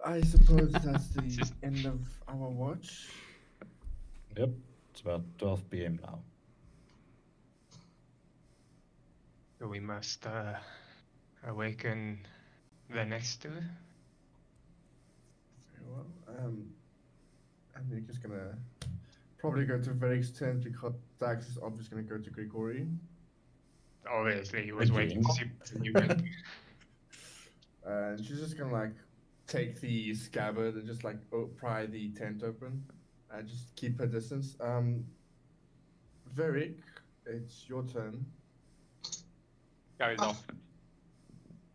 I suppose that's the Just- end of our watch. Yep, it's about 12 p.m. now. So we must awaken the next two. Very well. And we're just gonna probably go to Verix tent because Dax is obviously gonna go to Grigori. Obviously, he was Agree. waiting to see what you went. And she's just gonna like take the scabbard and just like pry the tent open and just keep her distance. Veric, it's your turn. Goes off.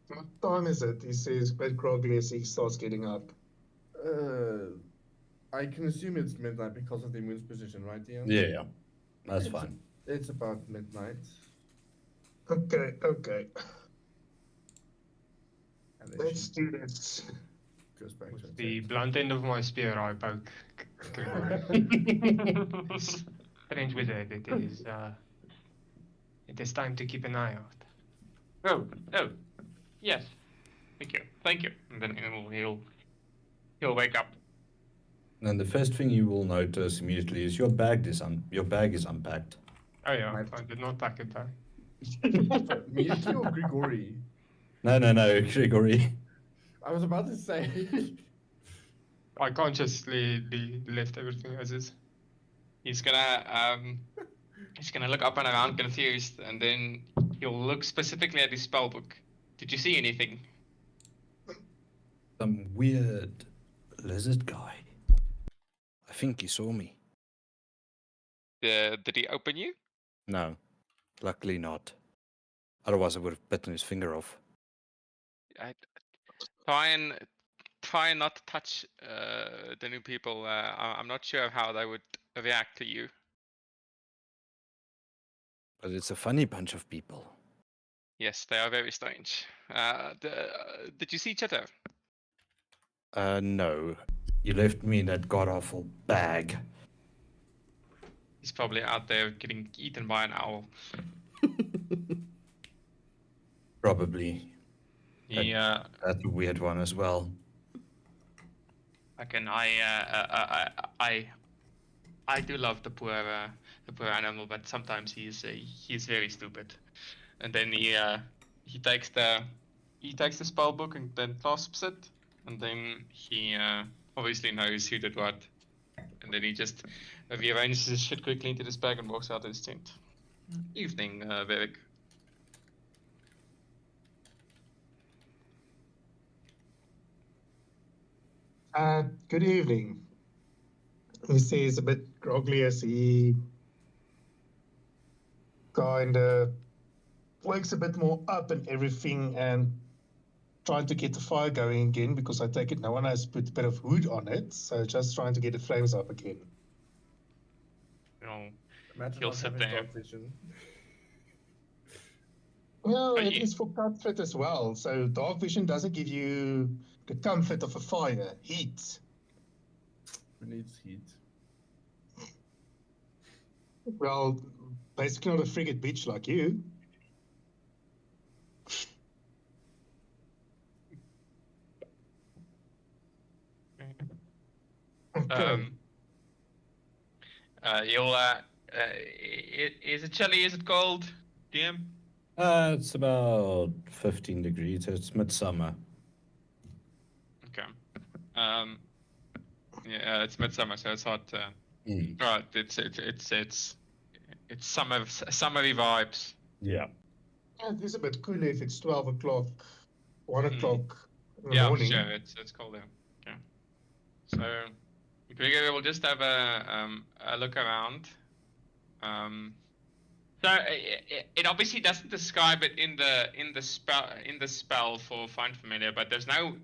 What time is it? He says, but groggy as he starts getting up. I can assume it's midnight because of the moon's position, right, Dion? Yeah, that's It's- fine. It's about midnight. Okay, okay. And then Let's she do this. goes back to her With the tent. blunt end of my spear, I poke Grigori. Strange wizard, it is time to keep an eye out. Oh, yes. Thank you. And then he'll wake up. And the first thing you will notice immediately is your bag is unpacked. Oh yeah, Right. I did not pack it though. Sorry, Miyuki or Grigori? No, Gregory. I was about to say. I consciously left everything as is. He's gonna look up and around confused, and then he'll look specifically at his spell book. Did you see anything? Some weird lizard guy. I think he saw me. Did he open you? No, luckily not. Otherwise, I would have bitten his finger off. I try and not to touch the new people. I'm not sure how they would react to you. But it's a funny bunch of people. Yes, they are very strange. Did you see Cheto? No. You left me in that god awful bag. He's probably out there getting eaten by an owl. Probably. He, That's a weird one as well. again, I do love the poor animal, but sometimes he's very stupid. And then he takes the spell book and then clasps it, and then he obviously knows who did what, and then he just rearranges his shit quickly into this bag and walks out of his tent. Evening, Varric. Good evening. He says a bit groggy as he kind of wakes a bit more up and everything and trying to get the fire going again because I take it no one has put a bit of wood on it. So just trying to get the flames up again. You know, Imagine He'll not sit having there. dark vision. Well, But it you- is for comfort as well. So dark vision doesn't give you the comfort of a fire, heat. Who needs heat? Well, basically not a frigate bitch like you. Okay. You'll is it chilly? Is it cold, DM? It's about 15 degrees. It's midsummer. Okay. Yeah, it's midsummer, so it's hot. Mm. Right, it's summery vibes. Yeah. Yeah, it is a bit cooler if it's 12 o'clock, 1 Mm. o'clock in the Yeah, morning. sure. It's cold there. Okay. So, Gregor will just have a look around. So it obviously doesn't describe it in the spell for find familiar, but there's no.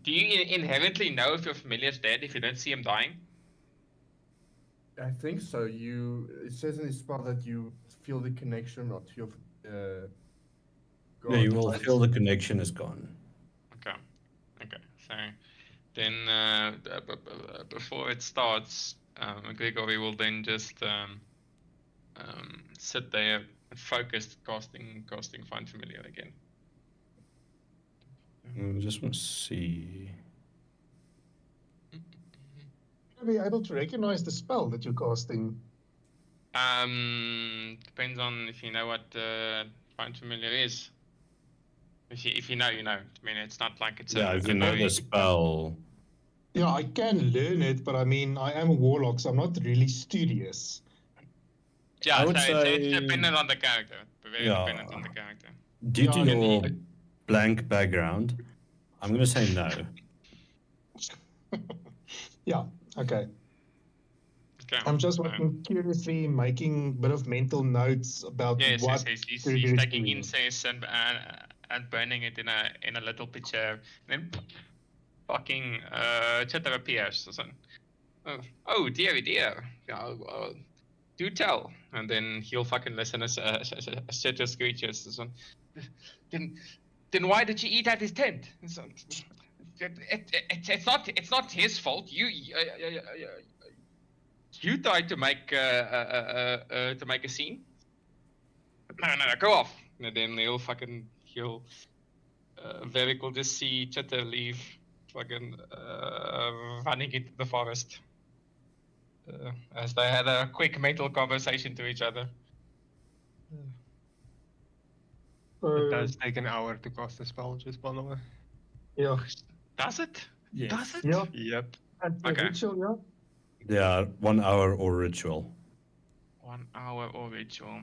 Do you inherently know if your familiar's dead if you don't see him dying? I think so. It says in the spell that you feel the connection or to your Yeah, you god, will right? feel the connection is gone. Okay. So Then before it starts, Gregory will then just sit there focused, casting Find Familiar again. I just want to see. You'll be able to recognize the spell that you're casting. Depends on if you know what Find Familiar is. If you know, you know. I mean, it's not like it's Yeah, a, if a you know very- the spell. Yeah, I can learn it, but I mean, I am a warlock, so I'm not really studious. Yeah, I so would it's say- dependent on the character. Very Yeah. dependent on the character. Due to Yeah, I mean, your blank background, I'm going to say no. Yeah, okay. Okay. I'm just so- working curiously, making a bit of mental notes about Yes, what he's Gregory is taking doing. incense and burning it in a little pitcher. And then fucking Chitter appears. So, oh dear. Yeah, do tell. And then he'll fucking listen as Chitter screeches. So, then why did you eat at his tent? So, it's not his fault. You tried to make a scene. No, go off. And then he'll very cool to see Chitter leave, fucking running into the forest. As they had a quick mental conversation to each other. It does take an hour to cast a spell, just by the way. Yeah, Does it? Yes. Does it? yeah. Yep. And the Okay. ritual, Yeah, 1 hour or ritual. 1 hour or ritual.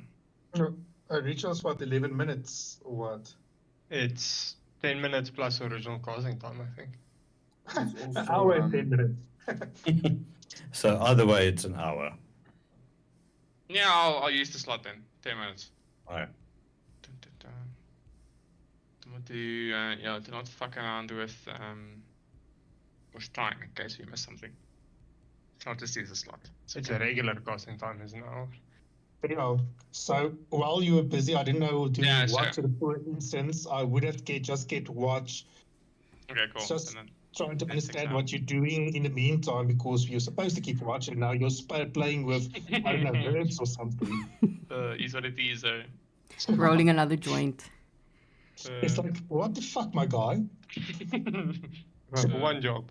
yeah. A ritual's what, 11 minutes or what? It's 10 minutes plus original casting time, I think. It's An also, hour and 10 minutes. So either way, it's an hour. Yeah, I'll use the slot then. 10 minutes. Alright. Do not fuck around with time in case we miss something. I'll just use the slot. It's a regular casting time, is an hour. Yeah. So while you were busy, I didn't know doing Yeah, what. sure. So for instance, I would have just get watch, Okay, cool. Just And then, trying to That understand sticks what you're doing in the meantime, because you're supposed to keep watching. Now you're playing with, I don't know, herbs or something. is what it is. Rolling another joint. It's like, what the fuck, my guy? One job.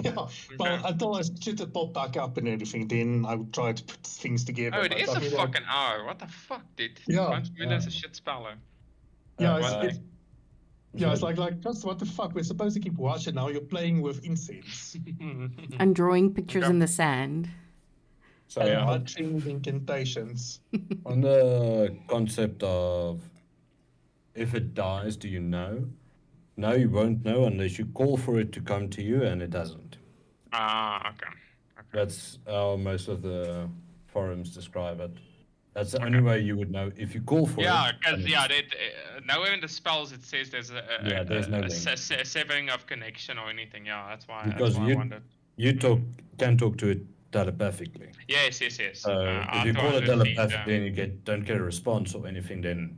Yeah. Well, Okay. until I shit it pop back up and everything, then I would try to put things together. Oh, it But is I a mean, like, fucking hour. What the fuck, dude? Yeah, Find Familiar is a shit speller. Yeah, it's like just what the fuck? We're supposed to keep watching. Now you're playing with incense And drawing pictures Okay. in the sand. So and yeah, muttering incantations. on the concept of if it dies, do you know? No, you won't know unless you call for it to come to you, and it doesn't. Okay. That's how most of the forums describe it. That's the only way you would know if you call for Yeah, it. because and nowhere in the spells it says there's there's no a link. severing of connection or anything. Yeah, that's why. Because that's why I wondered. you can talk to it telepathically. Yes. So if you call it 200 feet, telepathically and you don't get a response or anything, then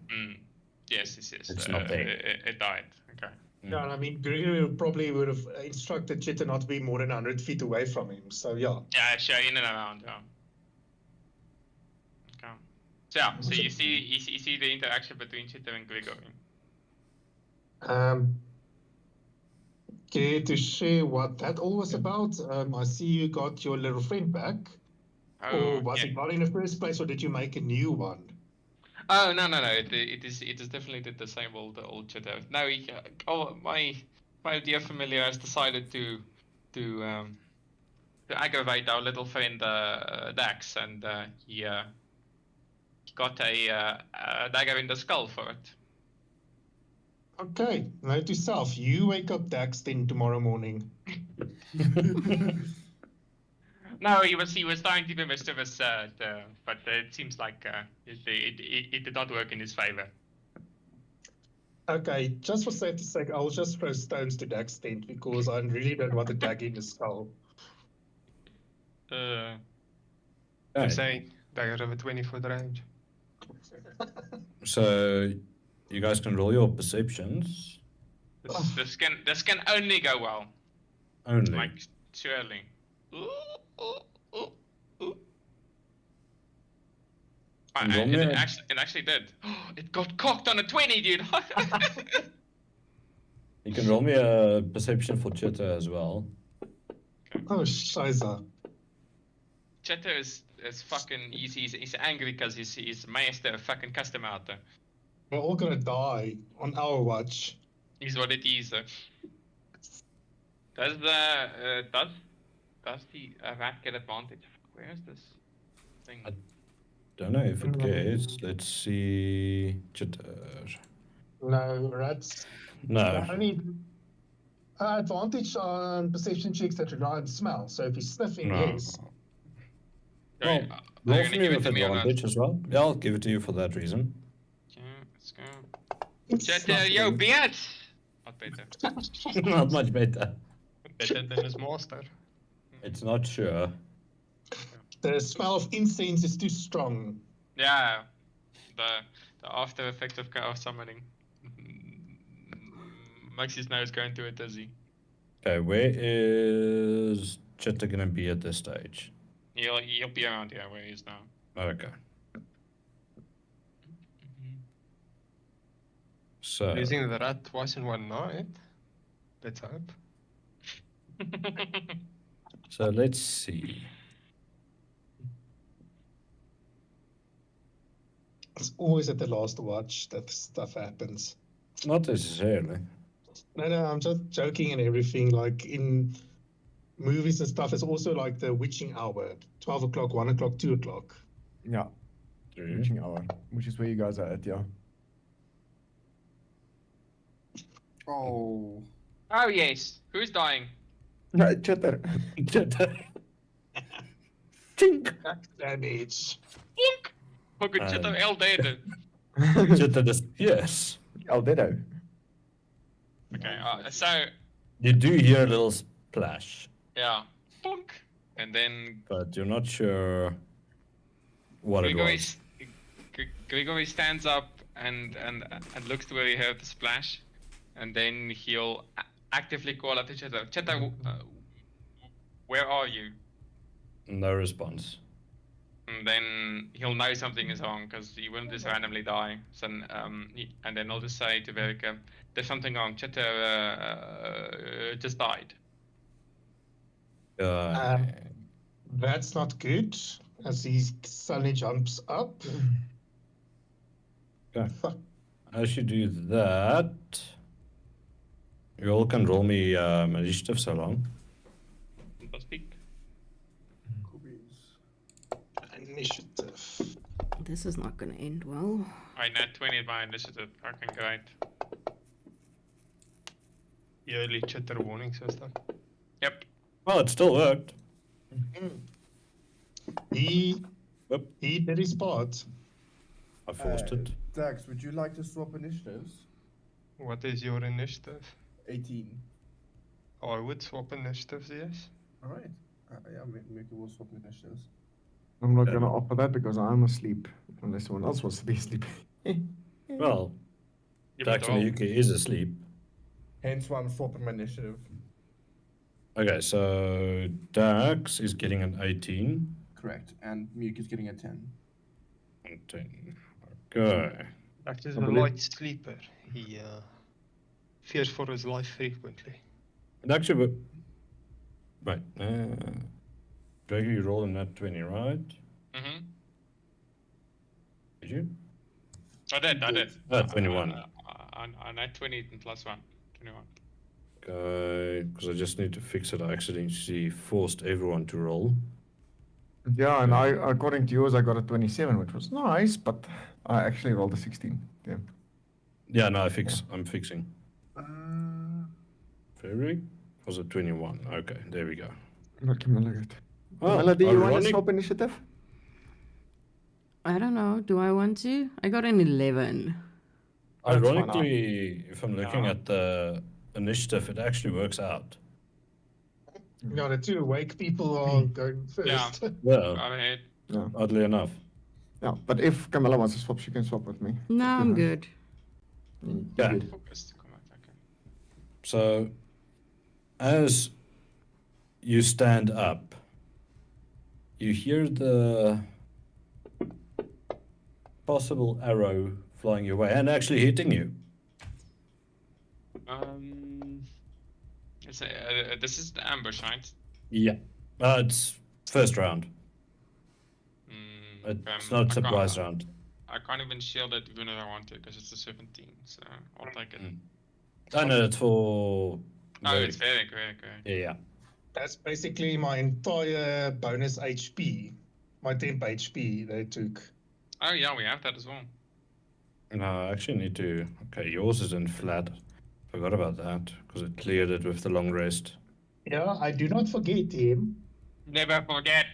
Yes. It's not there. It died. Okay. Yeah, and I mean, Gregory probably would have instructed Chitta not to be more than 100 feet away from him. So yeah. Yeah, sure, in and around. Yeah. Okay. So yeah, so you see the interaction between Chitter and Gregory. Care to share what that all was about? I see you got your little friend back. Or was it not in the first place, or did you make a new one? Oh no! It is definitely the same old Chitter. No, my dear familiar has decided to aggravate our little friend Dax, and he got a dagger in the skull for it. Okay, note to self, you wake up Dax then tomorrow morning. No, he was trying to be mischievous, but it seems like it did not work in his favor. Okay, just for safety's sake, I'll just throw stones to Dax's tent because I really don't want a dagger in the skull. Just Right. saying, dagger of a 20-foot range. So you guys can roll your perceptions. This can only go well. Only. Like swirling. Ooh, ooh, ooh, ooh. And roll me a- It actually did. It got cocked on a 20, dude. You can roll me a perception for Chitta as well. Oh, scheiße. Cheto is fucking. He's angry because he's master a fucking custom out there. We're all gonna die on our watch. Is what it is. Does the rat get advantage? Where is this thing? Don't know if it gets. Let's see. Chitta. No, rats. No. Only advantage on perception checks that rely on smell. So if he's sniffing, No. yes. Well, Are you roll gonna for me give it with to me or not? advantage as well. Yeah, I'll give it to you for that reason. Okay, let's go. It's Cheto, yo, snuffing. bitch! Not better. Not much better. Better than his master. It's not sure. The smell of incense is too strong. Yeah, the after effect of chaos summoning makes his nose go into a dizzy. Okay, where is Chitta gonna be at this stage? He'll be around here where he is now. Okay. So Losing the rat twice in one night. Let's hope. so let's see. It's always at the last watch that stuff happens. Not necessarily. No, I'm just joking and everything. Like in movies and stuff, it's also like the witching hour 12 o'clock, 1 o'clock, 2 o'clock. Yeah, True. witching hour, which is where you guys are at, yeah. Oh. Oh yes, who's dying? Chitter. Chitta. Chink. Damage. Plunk! Look at Cheto El dead. Chitta just yes. Aldedo. Okay, so You do hear a little splash, yeah, plunk, and then but you're not sure what it was. Grigory stands up and looks to where he heard the splash, and then he'll actively call out to Cheto. Cheto, where are you? No response. And then he'll know something is wrong because he wouldn't just randomly die. So, and then he'll just say to Verika, "There's something wrong. Cheto just died." That's not good. As he suddenly jumps up. Okay. Fuck. As you do that, you all can roll me initiative so long. Don't speak. Initiative. This is not going to end well. I nat 20 my initiative. Fucking great. Yearly chitter warning system. Yep. Well, it still worked. He Yep. did his part. I forced it. Dax, would you like to swap initiatives? What is your initiative? 18. Oh, I would swap initiatives, yes. Alright. Yeah, maybe we'll swap initiatives. I'm not gonna offer that because I'm asleep. Unless someone else wants to be asleep. Well, You Dax roll. Miyuki is asleep. Hence why I'm swapping my initiative. Okay, so Dax is getting an 18 Correct. And Miyuki's getting a 10. and 10. Okay. That is I a believe- light sleeper. He fears for his life frequently. And actually, right. Gregory, you rolled in that 20, right? Mm-hmm. Did you? I did. 21. I nat 20 and plus 1. 21. Okay, because I just need to fix it. I accidentally forced everyone to roll. Yeah, and according to yours, I got a 27, which was nice, but I actually rolled a 16. Yeah. Yeah, no, I'm fixing. February? Was it 21? Okay, there we go. Not Camilla yet. Well, Camilla, do you want to ironic- swap initiative? I don't know. Do I want to? I got an 11. That's fine, Ironically, if I'm looking at the initiative, it actually works out. No, the two awake people are going first. Yeah. Well, Go ahead. Yeah. oddly enough. Yeah, but if Camilla wants to swap, she can swap with me. No, I'm good. You're Yeah. good. Focus to come out. Okay. So, as you stand up, you hear the possible arrow flying your way and actually hitting you. This is the ambush, right? Yeah. It's first round. It's not surprise round. I can't even shield it even if I want to because it's a 17, so I'll take it. Oh no, it's for. Oh, it's very good. Yeah. That's basically my entire bonus HP, my temp HP they took. Oh yeah, we have that as well. No, I actually need to. Okay, yours is in flat. Forgot about that because it cleared it with the long rest. Yeah, I do not forget him. Never forget.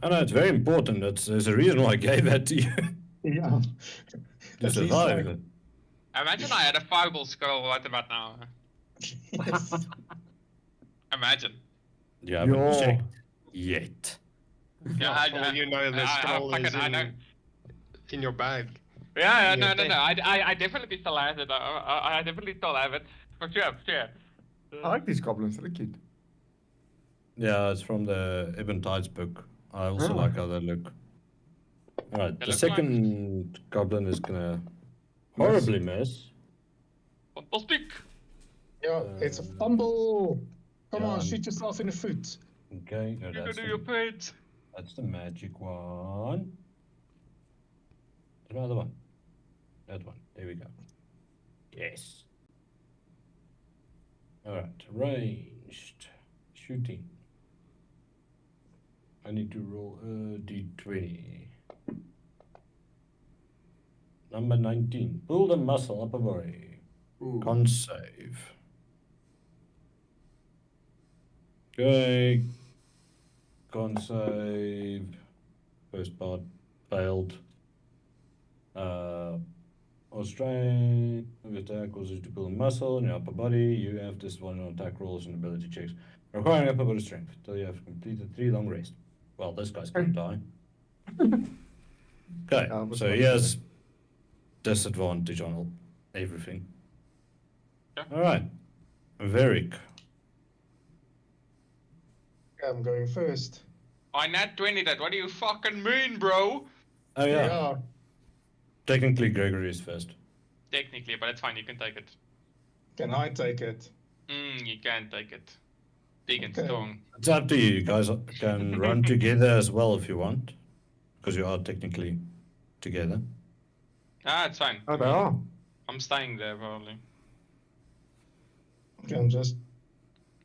Oh no, it's very important. There's a reason why I gave that to you. Yeah. To At least survive. Imagine I had a fireball skull right about now. Yes. Imagine. You haven't Yo. checked yet. Yeah, Well, you know the scroll is I know. in your bag. Yeah, Yeah, no. I definitely still have it. I definitely still have it. For sure. I like these goblins, they're cute. Yeah, it's from the Ibn Tides book. I also Oh. like how they look. Alright, They the look second goblin is gonna horribly miss. Fantastic. Yeah, it's a fumble. Come yeah, on, I'm- shoot yourself in the foot. Okay, no, You can that's do your pets. that's the magic one. Another one. That one. There we go. Yes. Alright, ranged. Shooting. I need to roll a d20. Number 19. Pull the muscle up a boy. Con save. Okay. Con save. First part failed. Or strength. With attack causes you to pull a muscle in your upper body. You have this one on attack rolls and ability checks. Requiring upper body strength until you have completed 3 long rests. Well, this guy's gonna die. Okay, but so not he sure. has disadvantage on everything. Yeah. Alright. Varick. I'm going first. I nat 20 that. What do you fucking mean, bro? Oh yeah. Technically Gregory is first. Technically, but it's fine. You can take it. Can I take it? You can take it. Big and Okay. strong. It's up to you. You guys can run together as well if you want. Because you are technically together. Ah, it's fine. Oh, they are. I'm staying there probably. Okay, I'm just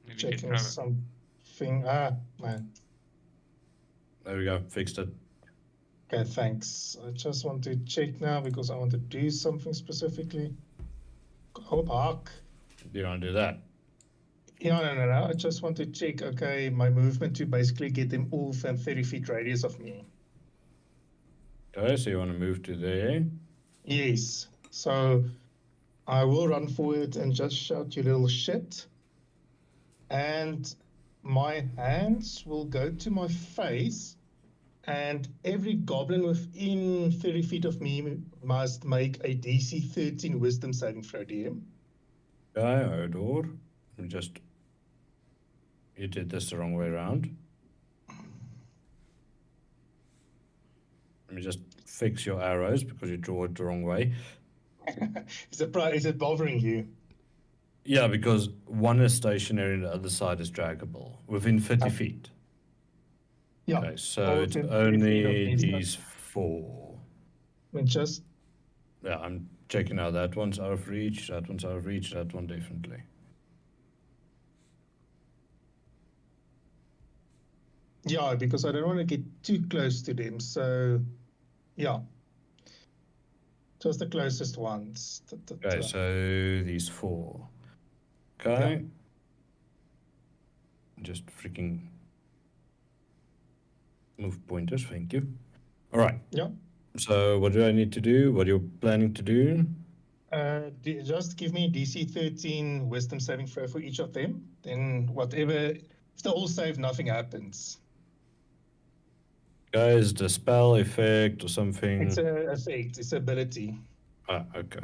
Maybe you can checking grab it. something. Man. There we go. Fixed it. Okay, thanks. I just want to check now because I want to do something specifically. Oh, bark. You don't do that. Yeah, no. I just want to check, okay, my movement to basically get them all within 30 feet radius of me. Okay, so you want to move to there. Yes. So I will run forward and just shout, you little shit. And my hands will go to my face, and every goblin within 30 feet of me must make a DC 13 wisdom saving throw, DM. Okay, Odor. You did this the wrong way around. Let me just fix your arrows because you draw it the wrong way. Is it bothering you? Yeah, because one is stationary and the other side is draggable within 50 feet. Yeah. Okay, so all it's within 30 feet of only me, so- these 4. I mean, just Yeah, I'm checking out. That one's out of reach, that one's out of reach, that one definitely. yeah, because I don't want to get too close to them. So, yeah, just the closest ones. Okay, so these 4. Okay. Just freaking move pointers, thank you. All right. Yeah. So what do I need to do? What are you planning to do? Just give me DC 13 wisdom saving throw for each of them. Then whatever, if they all save, nothing happens. Guys, the spell effect or something. It's a effect. It's ability. Ah, okay.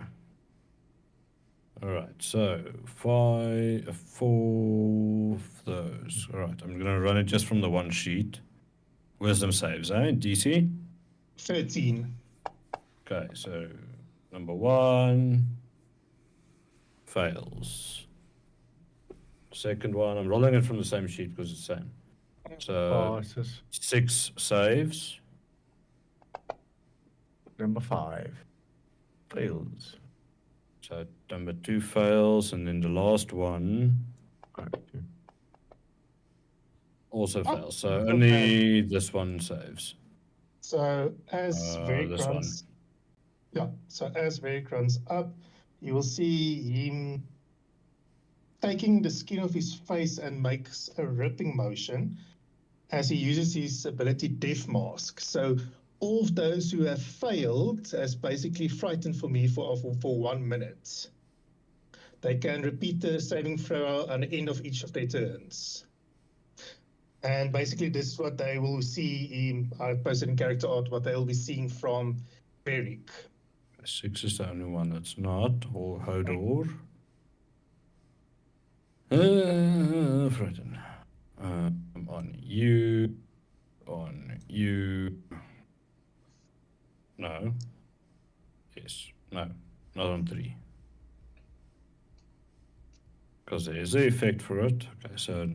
All right, so 4 of those. All right, I'm gonna run it just from the one sheet. Wisdom saves, eh? DC. 13. Okay, so number 1 fails. Second one, I'm rolling it from the same sheet because it's the same. So Passes. 6 saves. Number 5 fails. So number 2 fails, and then the last one Alright, also Oh, fails. So okay. only this one saves. So as Varric this one. runs, yeah. So as Varric runs up, you will see him taking the skin of his face and makes a ripping motion as he uses his ability Death Mask. So all of those who have failed as basically frightened for me for 1 minute. They can repeat the saving throw on the end of each of their turns. And basically this is what they will see in I posted in character art, what they will be seeing from Varric. 6 is the only one that's not, or Hodor. Frighten. On you. On you. No. Yes. No. Not on 3. Because there is an effect for it. Okay, so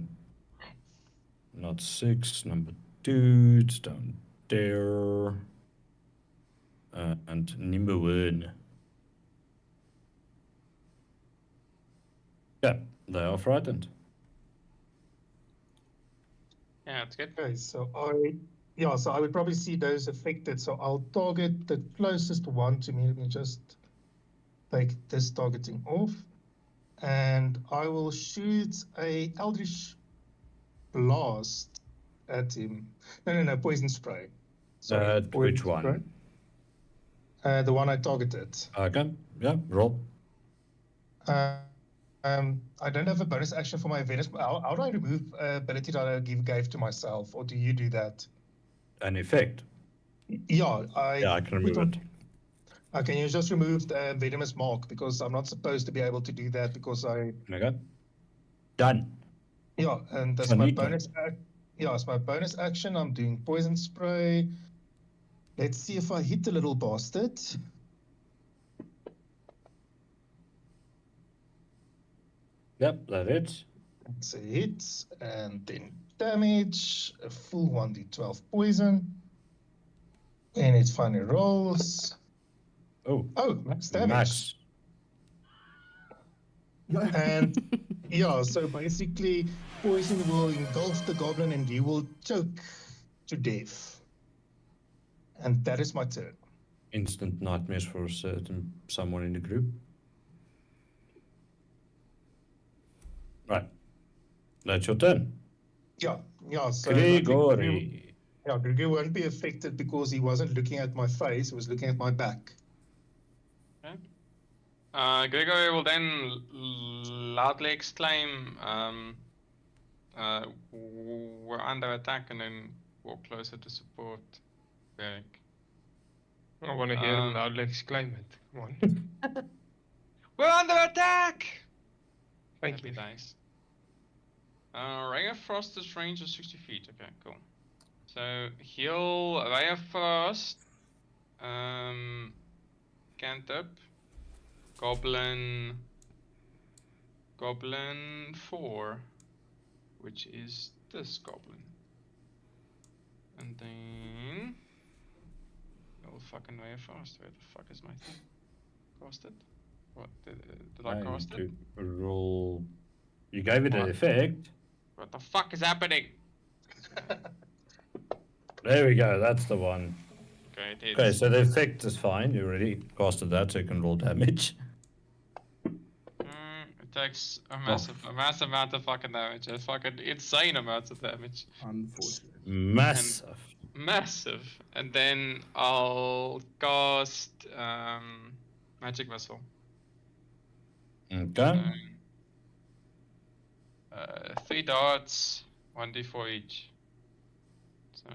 not 6. Number 2. It's down there. And number 1. Yeah, they are frightened. Yeah, it's good. Okay, so I would probably see those affected. So I'll target the closest one to me. Let me just take this targeting off. And I will shoot a Eldritch Blast at him. No, poison spray. Sorry, poison Which spray. one? The one I targeted. Okay, yeah, roll. I don't have a bonus action for my Venus. How do I remove ability that I gave to myself, or do you do that? An effect. Yeah, I can remove it. Can you just remove the venomous mark, because I'm not supposed to be able to do that because I. Okay. Done. Yeah, and that's my bonus. Yeah, it's my bonus action. I'm doing poison spray. Let's see if I hit the little bastard. Yep, that hits. It's a hit, and then damage, a full 1d12 poison. And it finally rolls. Oh, Max damage. max. And yeah, so basically, poison will engulf the goblin and you will choke to death. And that is my turn. Instant nightmares for someone in the group. Right. That's your turn. Yeah. So Grigori. Grigori won't be affected because he wasn't looking at my face; he was looking at my back. Okay. Gregory will then loudly exclaim, "We're under attack," and then walk closer to support Varric. I want to hear him loudly exclaim it. Come on. We're under attack! Thank you. Dice. Ray of Frost's range is 60 feet. Okay, cool. So he'll Ray of Frost, cantrip, Goblin 4, which is this goblin. And then he'll fucking Ray of Frost. Where the fuck is my thing? Cast it? What did I cast it? Roll. You gave it an effect. What the fuck is happening? There we go. That's the one. Okay, it is. Okay, so the effect is fine. You already casted that, so you can roll damage. It takes a massive amount of fucking damage. A fucking insane amount of damage. Unfortunately. Massive. Massive. And then I'll cast Magic Missile. Okay. 3 darts, 1d4 each. So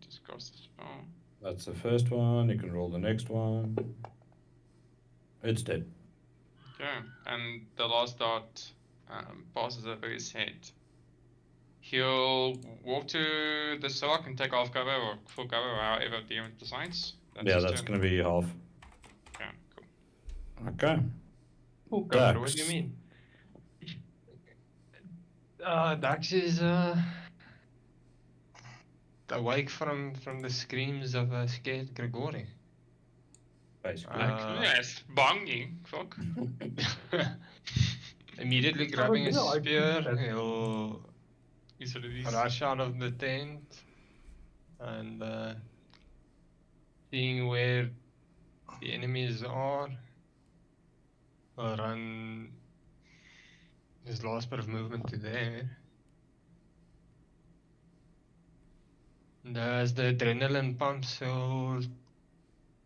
just cast the spell. That's the first one. You can roll the next one. It's dead. Okay. and the last dart passes over his head. He'll walk to the Silk and take half cover or full cover, or however DM decides. Yeah, his that's turn. going to be half. Yeah, cool. Okay. Full cover, what do you Dax. mean? Dax is awake from the screams of a scared Grigori. Basically. Yes, banging. Fuck. Immediately grabbing his yeah, I spear, think that- he'll Is what it is. rush out of the tent and seeing where the enemies are, will run his last bit of movement to there. And as the adrenaline pumps, he'll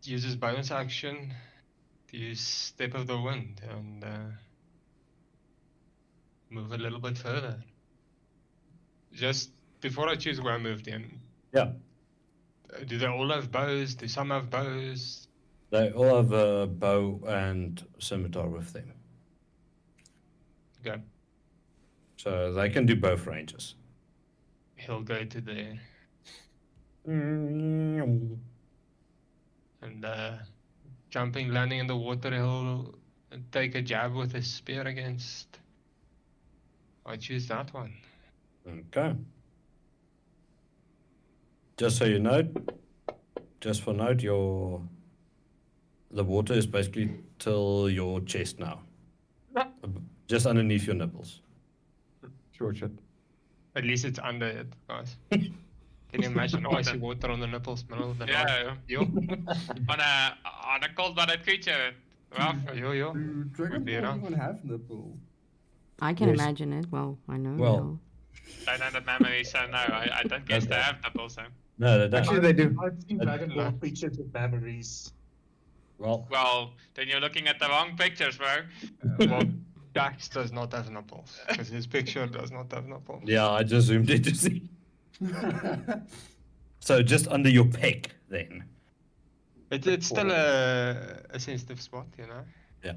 use his bonus action to use Step of the Wind and move a little bit further. Just before I choose where I moved in, Yeah. do they all have bows? Do some have bows? They all have a bow and scimitar with them. Okay, So they can do both ranges. he'll go to there Mm. and jumping, landing in the water, he'll take a jab with his spear against. I choose that one. Okay. Just so you know, just for note, the water is basically till your chest now. Just underneath your nipples. Short shit. At least it's under it, guys. Can you imagine icy water on the nipples, middle of the night? Yeah, Yo, on a cold-blooded creature. Rough. yo. Do dragon be around. even have nipple? I can Yes. imagine it. Well, I know. Well, now. Don't know the memory, so no, I don't guess they have nipples. So. No, they don't. Actually, they do. I've seen Uh, Dragonborn creatures with memories. Well, Well, then you're looking at the wrong pictures, bro. Well, Dax does not have nipples, because his picture does not have nipples. yeah, I just zoomed in to see. So just under your pec, then. It's still a sensitive spot, you know? Yeah.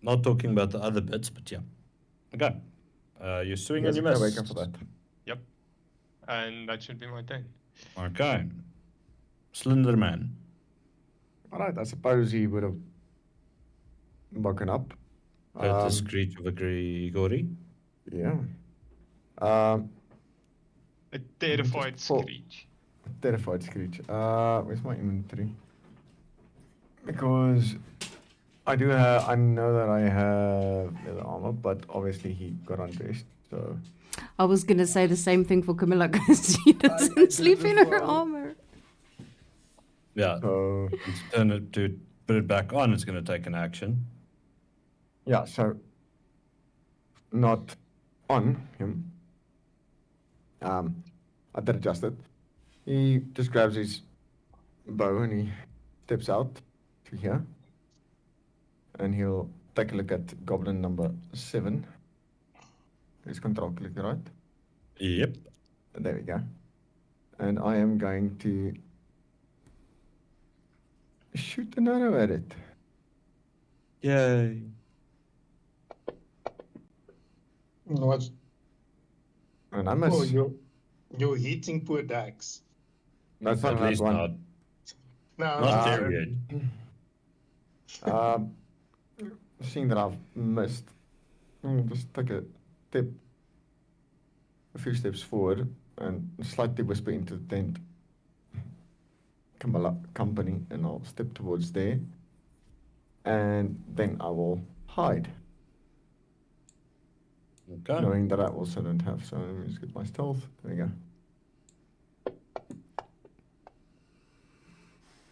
Not talking about the other bits, but yeah. Okay. You're swing and you miss. Wake up for that. Yep. And that should be my turn. Okay. Slenderman. Alright, I suppose he would have woken up. Heard the screech of a Grigori. Yeah. A terrified Just pull- screech. Terrified screech. Where's my inventory? Because I know that I have leather armor, but obviously he got undressed, so. I was gonna say the same thing for Camilla because she doesn't did sleep in as her well. armor. Yeah. So To put it back on, it's going to take an action. yeah, so not on him. I did adjust it. He just grabs his bow and he steps out to here. And he'll take a look at goblin number 7. His control click, right? Yep. There we go. And I am going to shoot an arrow at it. Yay. What's And I miss. oh, you're hitting poor Dax. That's At not that least one. not. No, Not Uh, there yet. Seeing that I've missed, I'll just take a few steps forward and slightly whisper into the tent. Camilla company, and I'll step towards there, and then I will hide, Okay. knowing that I also don't have. So let me just get my stealth. There we go.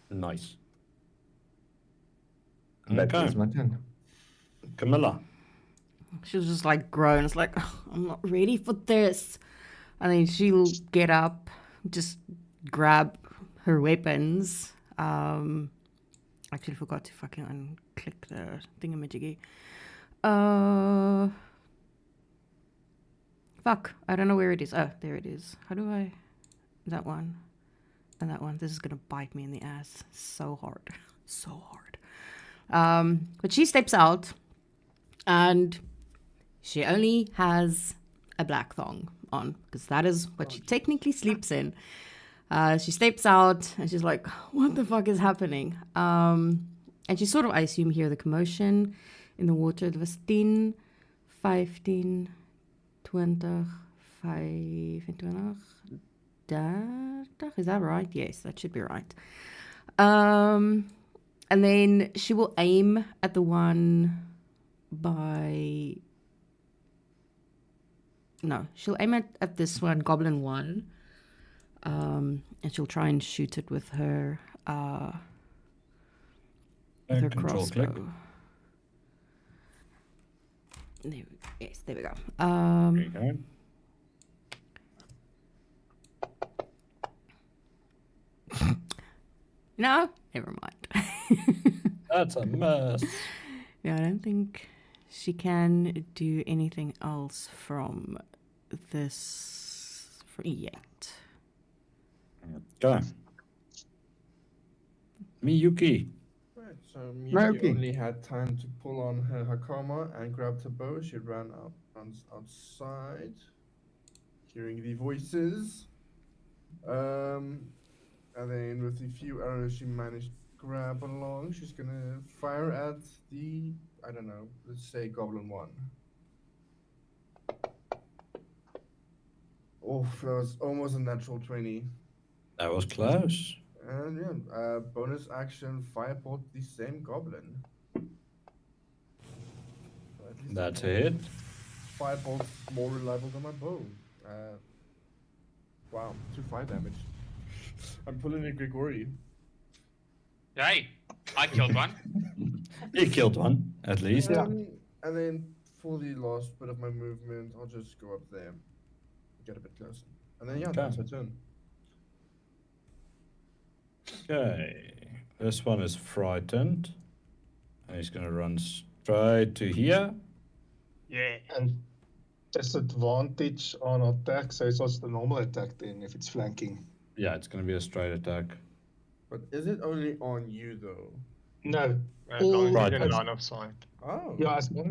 Nice. That Okay. is my turn. Camilla. She was just like groans, like, "Oh, I'm not ready for this. And then she'll get up, just grab her weapons. Actually forgot to fucking unclick the thingamajiggy. Fuck, I don't know where it is. Oh, there it is. How do I... That one. And that one. This is gonna bite me in the ass so hard. So hard. But she steps out, and she only has a black thong on, because that is what she technically sleeps in. She steps out, and she's like, what the fuck is happening? And she sort of, I assume, hear the commotion in the water. It was 10, 15, 20, 25, 30. Is that right? Yes, that should be right. And then she will aim at the one by... No, she'll aim at this one, Goblin 1. And she'll try and shoot it with her Control crossbow. click. Yes, there we go. There you go. No, never mind. That's a mess. Yeah, I don't think she can do anything else from this yet. Okay. Miyuki. Right, so Miyuki Naoki. only had time to pull on her Hakama and grabbed her bow. She ran outside, hearing the voices. And then with the few arrows she managed to grab along, she's gonna fire at the, I don't know, let's say Goblin 1. Oh, that was almost a natural 20. That was close. And yeah, bonus action firebolt the same goblin. So at least That's my a hit. Firebolt's more reliable than my bow. Wow, 2 damage. I'm pulling a Grigori. Hey, I killed one. He killed one, at least. Yeah. And then for the last bit of my movement, I'll just go up there, get a bit closer, and then yeah, Okay. that's her turn. Okay. This one is frightened. And he's going to run straight to here. Yeah. And disadvantage on attack, so it's also the normal attack then if it's flanking. Yeah, it's going to be a straight attack. But is it only on you though? No. As long as Right. you're in line of sight. Oh. Yeah, as long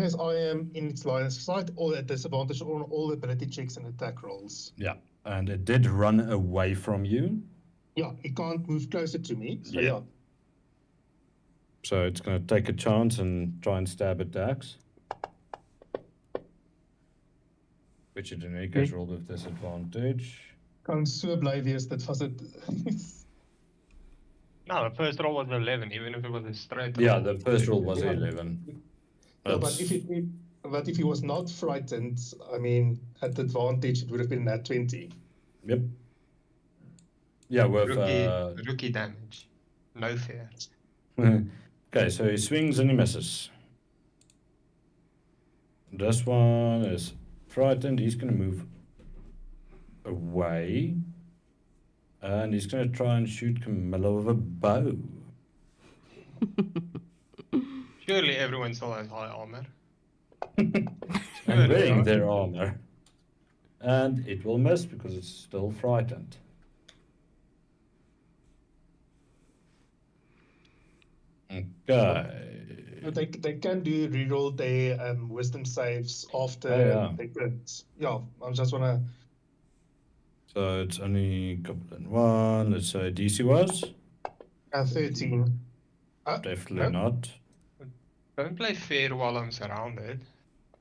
as I am in its line of sight, or at disadvantage on all ability checks and attack rolls. Yeah. And it did run away from you. Yeah, it can't move closer to me. So Yeah. yeah. So it's going to take a chance and try and stab at Dax. Which in any case rolled with disadvantage. Kan so bly wees, dit was dit. No, the first roll was 11, even if it was a straight Yeah, roll. the first roll was Yeah. 11. Yeah, That's- but if he was not frightened, I mean, at advantage, it would have been that 20. Yep. Yeah, with... Rookie damage. No fear. Okay, so he swings and he misses. This one is frightened. He's going to move away. And he's going to try and shoot Camilla with a bow. Surely everyone still has high armor. And wearing their armor. And it will miss because it's still frightened. Okay. But they can do reroll their wisdom saves after Oh, yeah. they crit. Yeah, I just wanna. So it's only Goblin 1. Let's say DC was? 13. Definitely no. not. Don't play fair while I'm surrounded.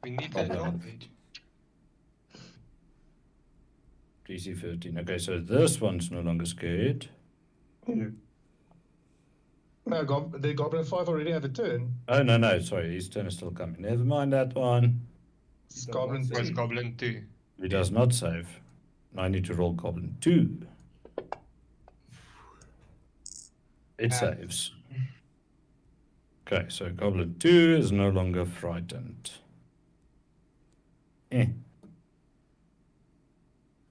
We need the Problem. advantage. DC 15. Okay, so this one's no longer scared. No, the Goblin 5 already have a turn. Oh, no, sorry. His turn is still coming. Never mind that one. It's Goblin It It was 3. Goblin 2. He does not save. I need to roll Goblin 2. It saves. Okay, so Goblin 2 is no longer frightened.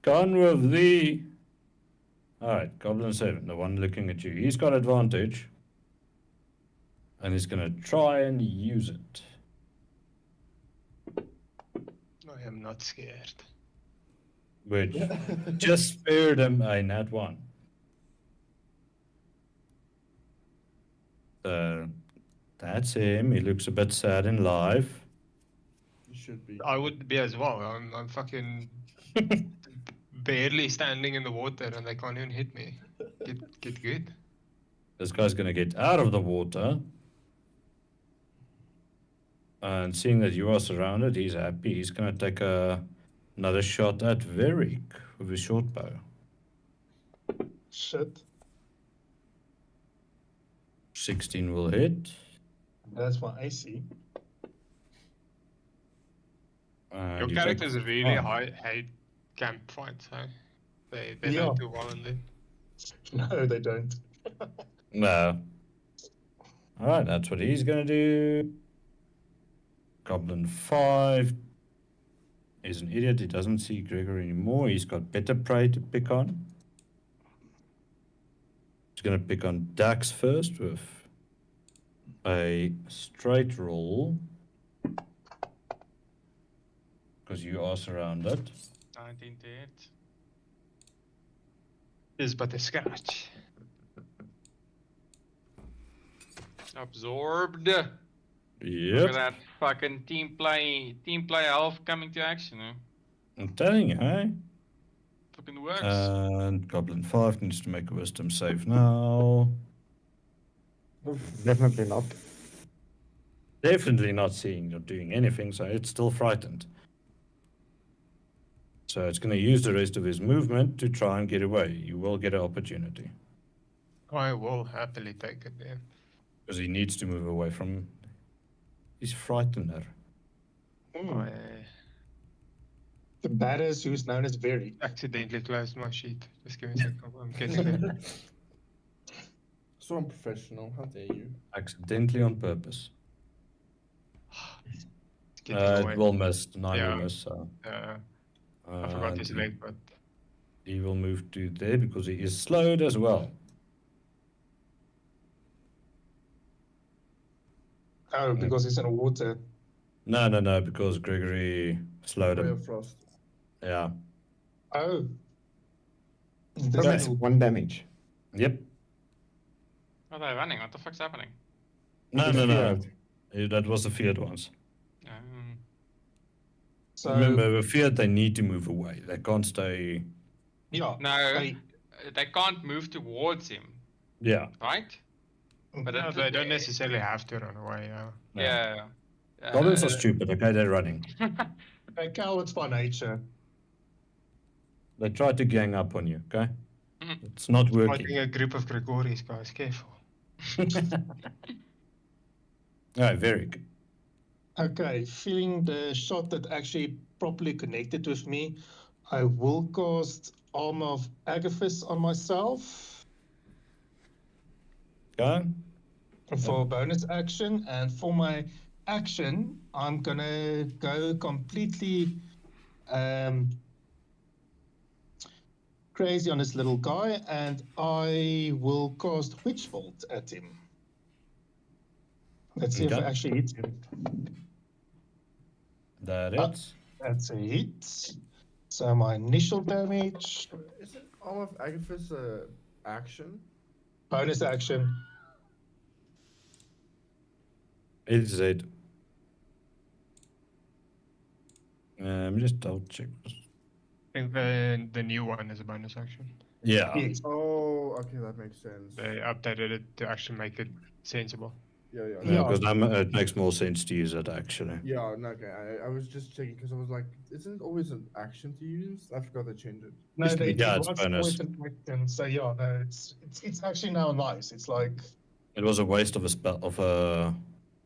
Gone with the... Alright, Goblin 7, the one looking at you. He's got advantage. And he's going to try and use it. I am not scared. Which just spared him a nat 1. That's him. He looks a bit sad in life. You should be. I would be as well. I'm fucking barely standing in the water and they can't even hit me. Get good. This guy's gonna get out of the water. And seeing that you are surrounded, he's happy. He's gonna take another shot at Varric with his short bow. Shit. 16 will hit. That's my AC. And Your you characters take really five. hate camp fights, huh? They Yeah. don't do well in them. No, they don't. No. Alright, that's what he's gonna do. Goblin 5 is an idiot. He doesn't see Gregor anymore. He's got better prey to pick on. He's gonna pick on Dax first with a straight roll. Because you are surrounded. 19 to hit. Is but a scratch. Absorbed. Look at Yep. that fucking team play health coming to action, huh? I'm telling you, hey? Fucking works. And Goblin 5 needs to make a wisdom save now. Definitely not. Definitely not seeing or doing anything, so it's still frightened. So it's going to use the rest of his movement to try and get away. You will get an opportunity. I will happily take it then. Because he needs to move away from his frightener. I The badass who's known as Very. accidentally closed my sheet. Just give me a second. I'm getting there. So unprofessional. How dare you? Accidentally on purpose. It's getting away. It will miss. 9 Yeah. will miss. So. I forgot his And leg, but he will move to there because he is slowed as well. Oh, because he's in the water. No, because Gregory slowed Ray him. of Frost. Yeah. Oh. That's 1 damage. Yep. What are they running? What the fuck's happening? No. Feared. That was the feared ones. So, Remember, with feared, they need to move away. They can't stay. yeah. No, they can't move towards him, Yeah. right? But no, it- they don't necessarily have to run away. Yeah. Goblins are stupid, okay? They're running. They're cowards by nature. They try to gang up on you, okay? Mhm. It's not Fighting working. a group of Gregoris, guys. Careful. Alright, very good. Okay, feeling the shot that actually properly connected with me, I will cast Armor of Agathis on myself Okay? for a bonus action, and for my action, I'm gonna go completely crazy on this little guy, and I will cast Witch Bolt at him. Let's see if Okay. I actually hit him. That Ah. is. That's a hit. So my initial damage, Isn't all of Agathis action? bonus action. It is it. Just double check. I think the new one is a bonus action. Yeah. Yes. Oh, okay, that makes sense. They updated it to actually make it sensible. Yeah. Yeah, because it makes more sense to use it actually. Yeah, no, okay. I was just checking because I was like, isn't it always an action to use? I forgot they changed it. No, Used to be- yeah, it it's was bonus. always an action. So yeah, no, it's actually now nice. It's like It was a waste of a spell of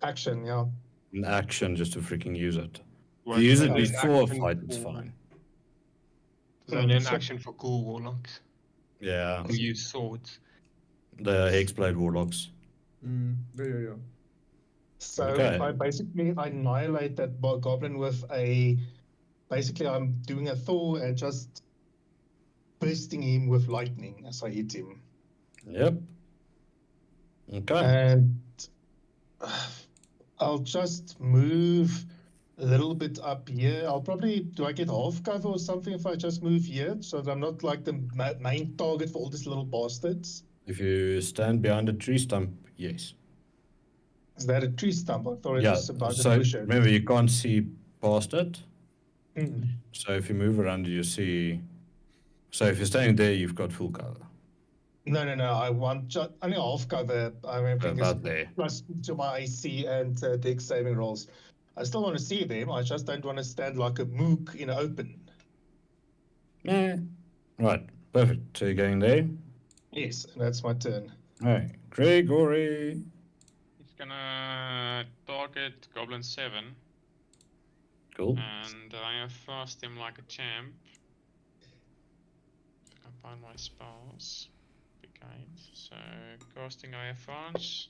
action, yeah. an action just to freaking use it. If Well, you use it it's before a action fight, it's for- fine. It's only an So- action for cool warlocks Yeah. who use swords. The Hexblade Warlocks. Yeah. So Okay. I basically annihilate that goblin with basically I'm doing a Thor and just bursting him with lightning as I hit him. Yep. Okay. And I'll just move a little bit up here. Do I get half cover or something if I just move here so that I'm not like the main target for all these little bastards? If you stand behind a tree stump, yes. Is that a tree stump? I thought it Yeah. was about So a bush. remember, you can't see past it. Hmm. So if you move around, you see. So if you're standing there, you've got full cover. No. I want just only half cover. I'm having About there. plus to my AC and dex saving rolls. I still want to see them. I just don't want to stand like a mook in open. Yeah. Right. Perfect. So you're going there. Yes, and that's my turn. All right. Gregory. He's gonna target Goblin 7, Cool. and I have fast him like a champ. I find my spells. Okay, so casting I have fast.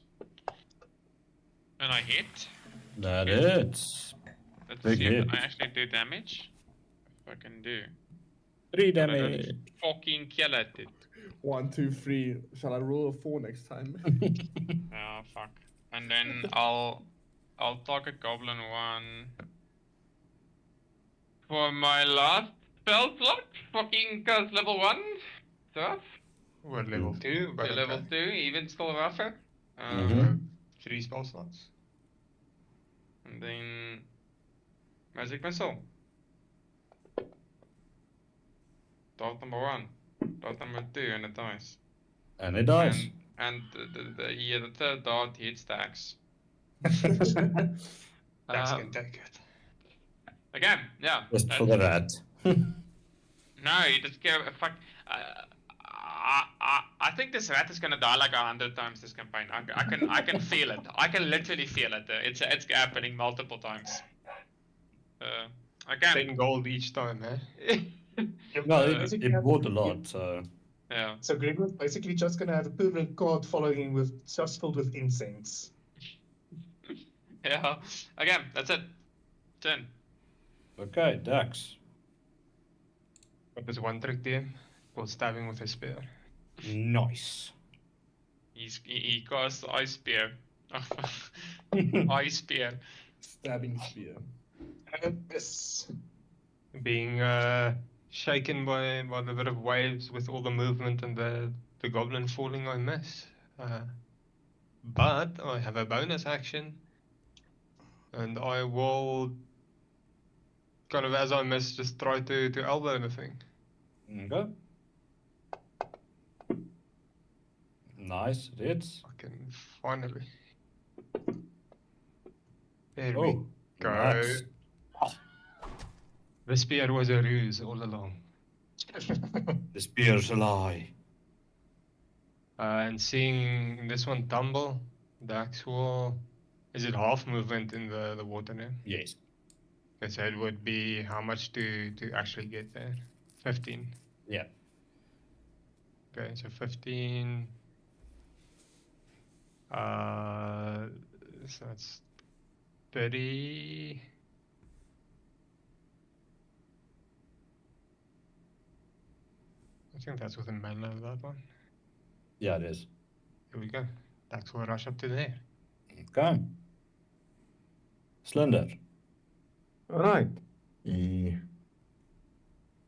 And I hit. That Good. hits. Let's Big see if hit. I actually do damage. If I can do. 3 But I don't damage. fucking kill it. 1, 2, 3. Shall I roll a 4 next time? Oh fuck. And then I'll target Goblin 1 for my last spell slot. Fucking cause level 1 stuff. We're level 2, but To level okay. 2, even still rougher. Mhm. 3 spell slots. And then Magic Missile. Dart number 1. Dart number 2, and it dies. And it dies. And the third dart hits the axe. That's Um, can take it. Again, yeah. Just for the rat. No, you just give a fuck. I think this rat is gonna die like 100 times this campaign. I can feel it. I can literally feel it. It's happening multiple times. Again. 10 gold each time, eh? No, Basically, it bought a lot, so. Yeah. So Greg was basically just going to have a permanent card following him with just filled with incense. Yeah. Again, that's it. 10. Okay, Dax. But there's one trick to him. Called stabbing with a spear. Nice. He casts Ice Spear. Ice Spear. Stabbing spear. Yes. Being shaken by the bit of waves with all the movement and the goblin falling, I miss. But I have a bonus action. And I will kind of, as I miss, just try to elbow the thing. Okay. Nice, it hits. I can finally. There we Oh, go. nice. The spear was a ruse all along. The spear's a lie. And seeing this one tumble, the actual. Is it half movement in the water now? Yes. Okay, so it would be how much to actually get there? 15. Yeah. Okay, so 15. So that's 30. I think that's within mana of that one. Yeah, it is. Here we go. Dax will rush up to there. Okay. Slender. All right. He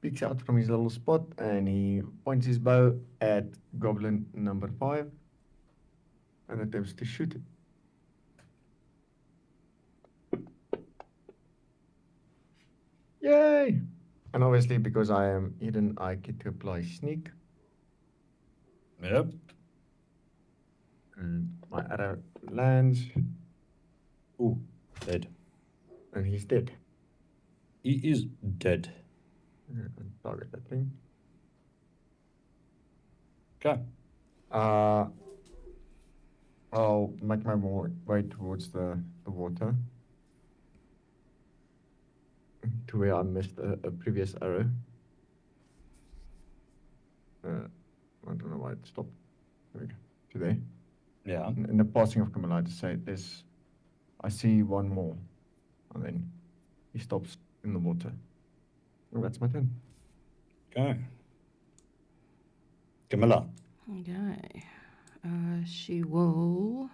peeks out from his little spot and he points his bow at goblin number 5 and attempts to shoot it. Yay! And obviously, because I am hidden, I get to apply sneak. Yep. And my arrow lands, Ooh, dead. and he's dead. He is dead. And target that thing. Okay. I'll make my way towards the water. To where I missed a previous arrow. I don't know why it stopped. There we go. To there. Yeah. In the passing of Kamala, to say I see one more. And then he stops in the water. Oh, that's my turn. Okay. Camilla. Okay. She will.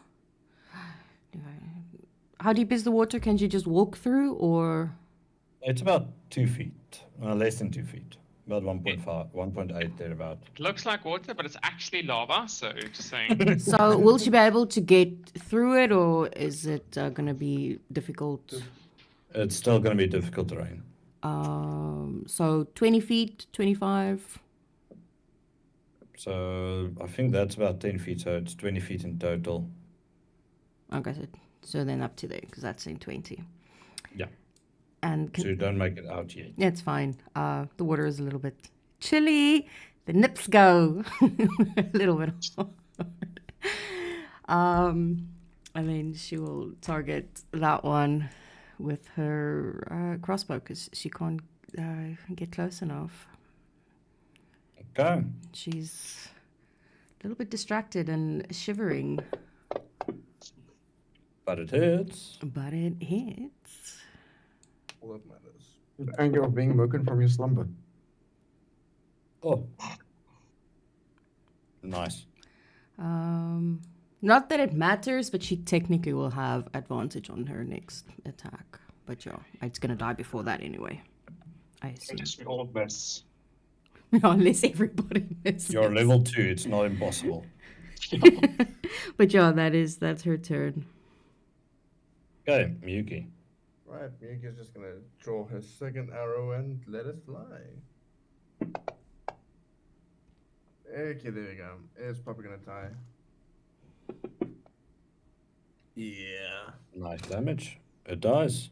How deep is the water? Can she just walk through, or? It's about 2 feet. Less than 2 feet. About 1.5, 1.8 thereabout. It looks like water, but it's actually lava. So just saying. So will she be able to get through it, or is it going to be difficult? It's still going to be difficult terrain. So 20 feet, 25. So I think that's about 10 feet, so it's 20 feet in total. Okay, so then up to there, because that's in 20. Yeah. And So you don't make it out yet. yeah, it's fine. The water is a little bit chilly. The nips go a little bit hard. And then she will target that one with her crossbow because she can't get close enough. Okay. She's a little bit distracted and shivering. But it hits. But it hits. All that matters. And you're being woken from your slumber. Oh. Nice. Not that it matters, but she technically will have advantage on her next attack. But yeah, it's gonna die before that anyway. I assume. Yes, we all miss. Unless everybody misses. You're level 2, it's not impossible. But yeah, that's her turn. Okay, Miyuki. Right, Miyuki's just gonna draw her second arrow and let it fly. Okay, there we go. It's probably gonna die. Yeah. Nice damage. It dies.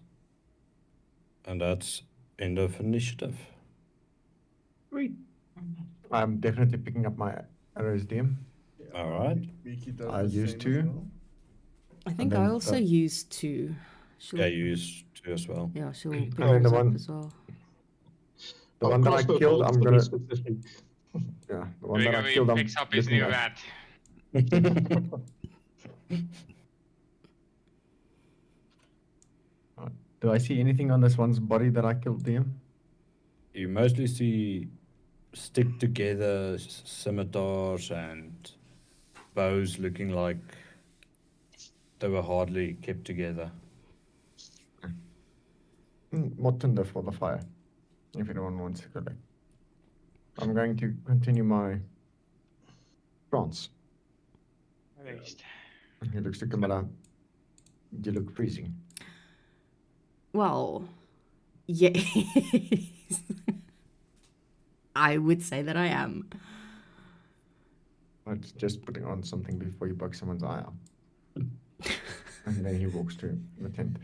And that's end of initiative. Sweet. I'm definitely picking up my arrows, DM. Yeah. Alright. Miyuki does I the used same as to. well. I think then I also the- used to. Yeah, you used 2 as well. Yeah, she'll pick then those the up one- as well. The Our one that I crossbow killed, bolts I'm to be gonna. specific. Yeah, the one that I Gregory killed, I'm picks up his looking new at. rat. Do I see anything on this one's body that I killed, DM? You mostly see stick together scimitars and bows looking like they were hardly kept together. More tinder for the fire, if anyone wants to collect. I'm going to continue my trance. Rest. He looks to Camilla. You look freezing. Well, yes. I would say that I am. It's just putting on something before you bug someone's eye out. And then he walks to the tent.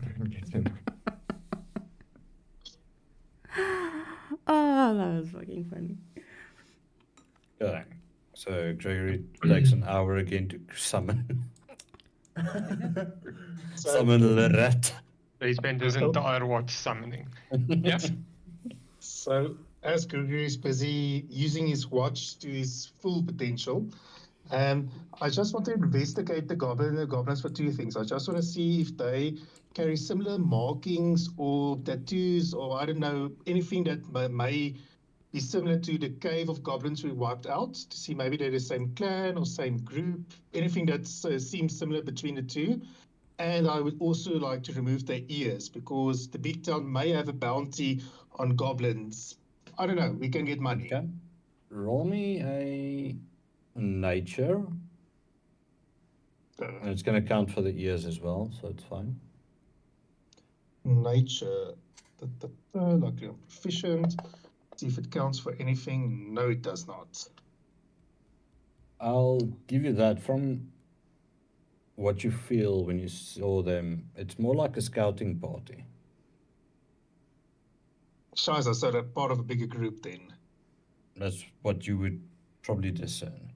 And gets in. Oh, that was fucking funny. Okay. So Gregory takes an hour again to summon summon the rat. He spent his entire watch summoning. Yep. So, as Gregory is busy using his watch to his full potential, I just want to investigate the goblins for 2 things. I just want to see if they carry similar markings or tattoos, or I don't know, anything that may be similar to the cave of goblins we wiped out, to see maybe they're the same clan or same group, anything that seems similar between the two. And I would also like to remove their ears, because the big town may have a bounty on goblins. I don't know, we can get money. Okay. Roll me a nature. And it's going to count for the ears as well, so it's fine. Nature, luckily I'm proficient. See if it counts for anything. No, it does not. I'll give you that. From what you feel when you saw them, it's more like a scouting party. Shiza, so they're part of a bigger group then. That's what you would probably discern.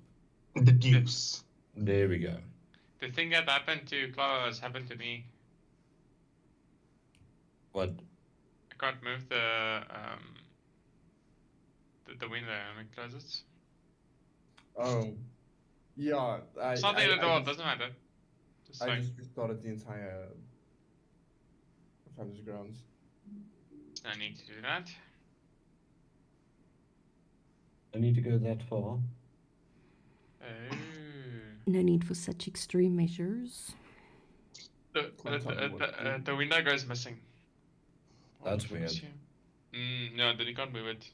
Deduce. There we go. The thing that happened to Clara has happened to me. What? I can't move the window. Let me close it. Oh. Yeah. It's not the end of the world. Doesn't matter. Just I like, just restarted the entire Founders Grounds. no need to do that. I need to go that far. Oh. No need for such extreme measures. The window goes missing. That's weird. No, then you can't move it.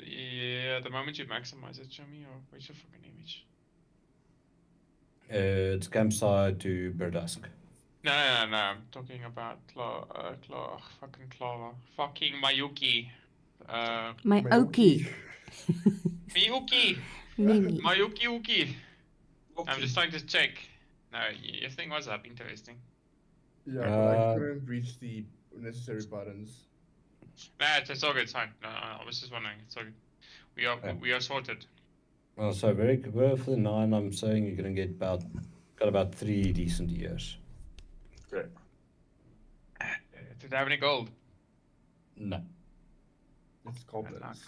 Yeah, the moment you maximize it, show me or where's your fucking image? It's campsite to Berdusk. No. I'm talking about fucking Clara. Fucking Mayuki. My Oki. Miyuki! Mimi. Mayuki Uki! I'm Okay. just trying to check. No, your thing was up. Interesting. Yeah, but I Uh, couldn't reach the necessary buttons. Nah, it's all good. It's fine. No, I was just wondering. It's all good. We are sorted. Well, so very well for the 9. I'm saying you're gonna get got about 3 decent years. Great. Did they have any gold? No. It's goblins.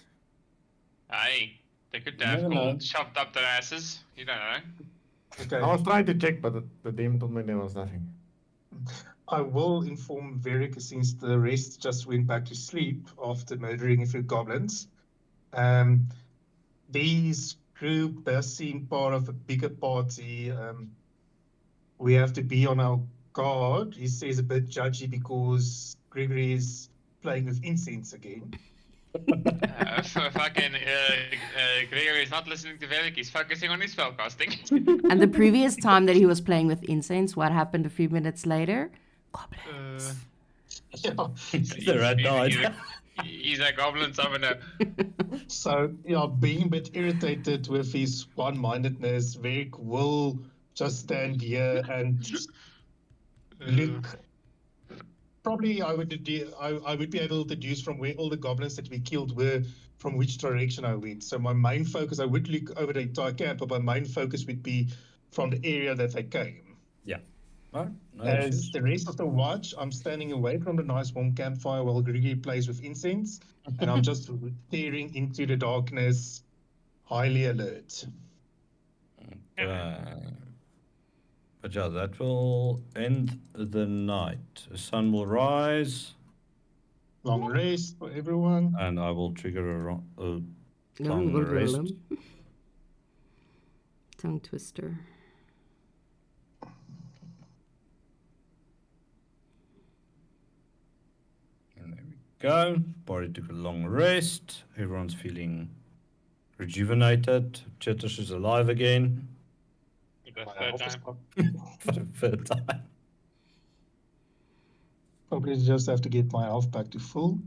Aye. They could You have never gold know. shoved up their asses. You don't know. Okay. I was trying to check, but the DM told me there was nothing. I will inform Verica since the rest just went back to sleep after murdering a few goblins. This group does seem part of a bigger party. We have to be on our guard. He says a bit judgy because Gregory is playing with incense again. Fucking Gregory is not listening to Velik. He's focusing on his spellcasting. And the previous time that he was playing with incense, what happened a few minutes later? Goblins. Yeah. The rat died. He's a goblin summoner. So, yeah, being a bit irritated with his one-mindedness, Veric will just stand here and look. Probably I would be able to deduce from where all the goblins that we killed were, from which direction I went. So my main focus, I would look over the entire camp, but my main focus would be from the area that they came. Yeah. All right. No As issues. the rest of the watch, I'm standing away from the nice warm campfire while Griggy plays with incense, and I'm just staring into the darkness, highly alert. But yeah, that will end the night. The sun will rise, Long rest for everyone. and I will trigger a No, long rest. Tongue twister. And there we go. Body took a long rest. Everyone's feeling rejuvenated. Chitters is alive again The My third health is time. up. for the 3rd time. Probably just have to get my health back to full.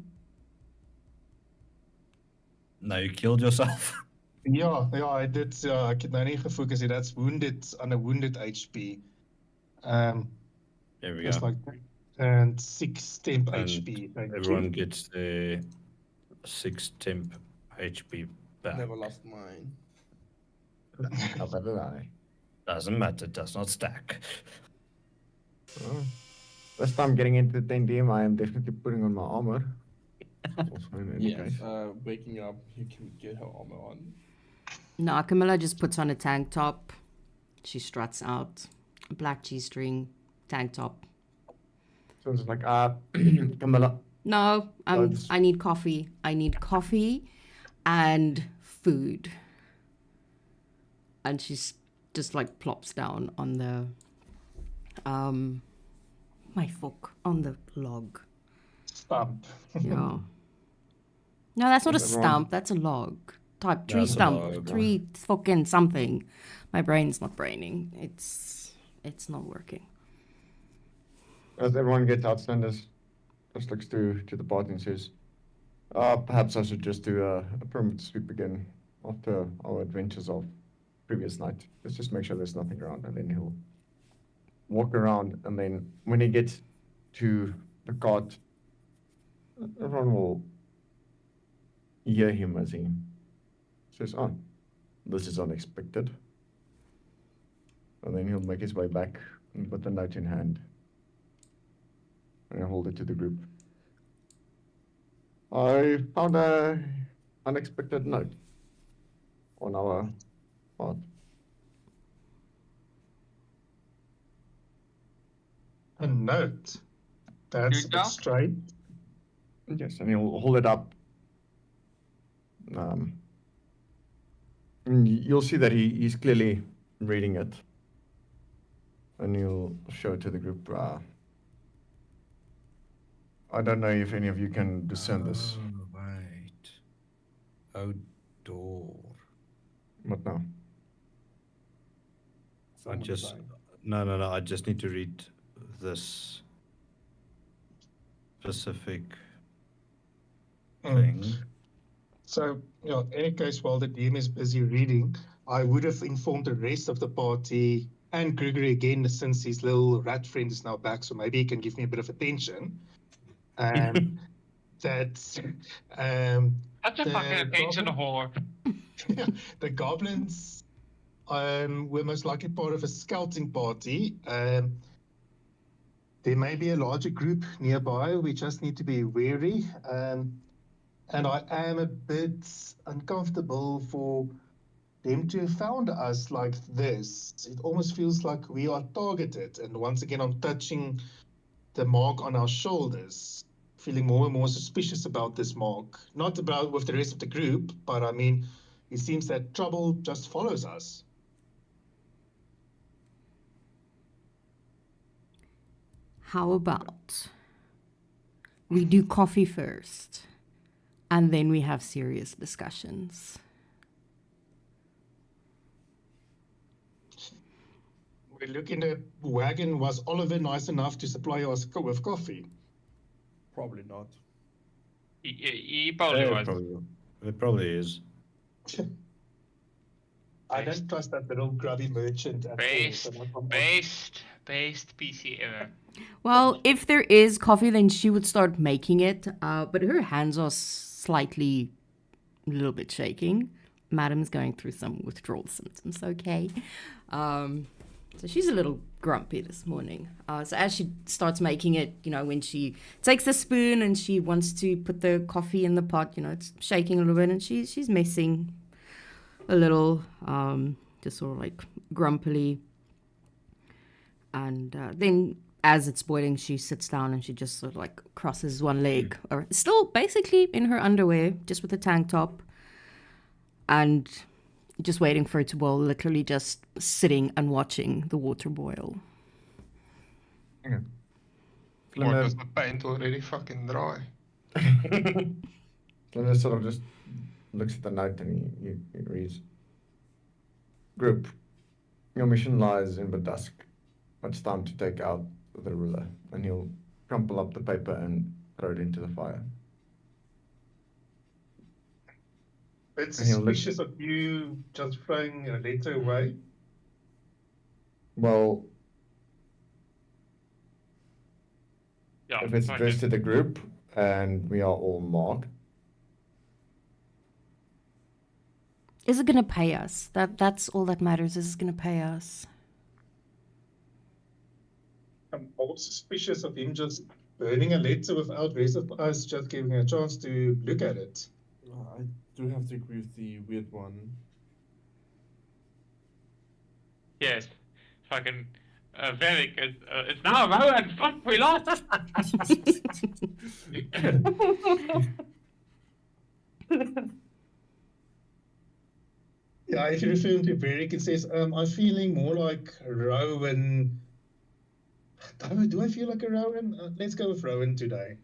Now you killed yourself. Yeah, I did. Ek het nou nie gefokus nie. That's wounded on a wounded HP. There we Just go. like that. And 6 temp And HP. Thank everyone you. gets their 6 temp HP back. Never lost mine. How better than I? Doesn't matter, does not stack. Oh. This time getting into 10 DM, I am definitely putting on my armor. Also in any Yes. case. Waking up, you can get her armor on. No, Camilla just puts on a tank top. She struts out. A black G-string tank top. So it's like, Camilla. No, That's- I need coffee. I need coffee and food. And she's just like plops down on the my fork on the log. Stump. Yeah. No, that's not a Is everyone- stump. That's a log. Type tree That's a stump. log. Tree fucking something. My brain's not braining. It's not working. As everyone gets outstanders, just looks to the party and says, perhaps I should just do a perimeter sweep again after our adventures of previous night. Let's just make sure there's nothing around, and then he'll walk around, and then when he gets to the cart, everyone will hear him as he says, "Oh, this is unexpected." And then he'll make his way back with the note in hand. And I hold it to the group. I found a unexpected note on our path. A note. That's a bit Tutor? strange. Yes, and he'll hold it up. And you'll see that he's clearly reading it. And he'll show it to the group. I don't know if any of you can discern this. Oh, wait. Outdoor. What now? Someone's just dying. no. I just need to read this specific thing. So, in any case, while the DM is busy reading, I would have informed the rest of the party and Gregory again, since his little rat friend is now back, so maybe he can give me a bit of attention. That Such a fucking attention whore. the goblins were most likely part of a scouting party. There may be a larger group nearby. We just need to be wary. And I am a bit uncomfortable for them to have found us like this. It almost feels like we are targeted. And once again, I'm touching the mark on our shoulders, feeling more and more suspicious about this mark. Not about with the rest of the group, but I mean, it seems that trouble just follows us. How about we do coffee first, and then we have serious discussions? We look in the wagon. Was Oliver nice enough to supply us with coffee? Probably not. He probably Yeah, was. it probably is. I don't trust that little grubby merchant at all. Best PC ever. Well, if there is coffee, then she would start making it. But her hands are slightly, a little bit shaking. Madam's going through some withdrawal symptoms. Okay, so she's a little grumpy this morning. So as she starts making it, when she takes the spoon and she wants to put the coffee in the pot, it's shaking a little bit, and she's messing a little, just sort of like grumpily. And then as it's boiling, she sits down and she just sort of like crosses one leg, or still basically in her underwear, just with a tank top, and just waiting for it to boil, literally just sitting and watching the water boil. Okay. What, was the paint already fucking dry? Flinda sort of just looks at the note and he reads, "Group, your mission lies in the dusk. It's time to take out the ruler." And he'll crumple up the paper and throw it into the fire. It's And he'll look- suspicious of you just throwing a letter away. Well, Yeah, if it's okay. addressed to the group and we are all marked, Is it going to pay us? That's all that matters. Is it going to pay us? I'm all suspicious of him just burning a letter without the rest of us just giving a chance to look at it. I do have to agree with the weird one. Yes. Fucking very good. It's now a moment. Fuck, we lost. Yeah, if you refer to Beric, it says, I'm feeling more like Rowan. Do I feel like a Rowan? Let's go with Rowan today.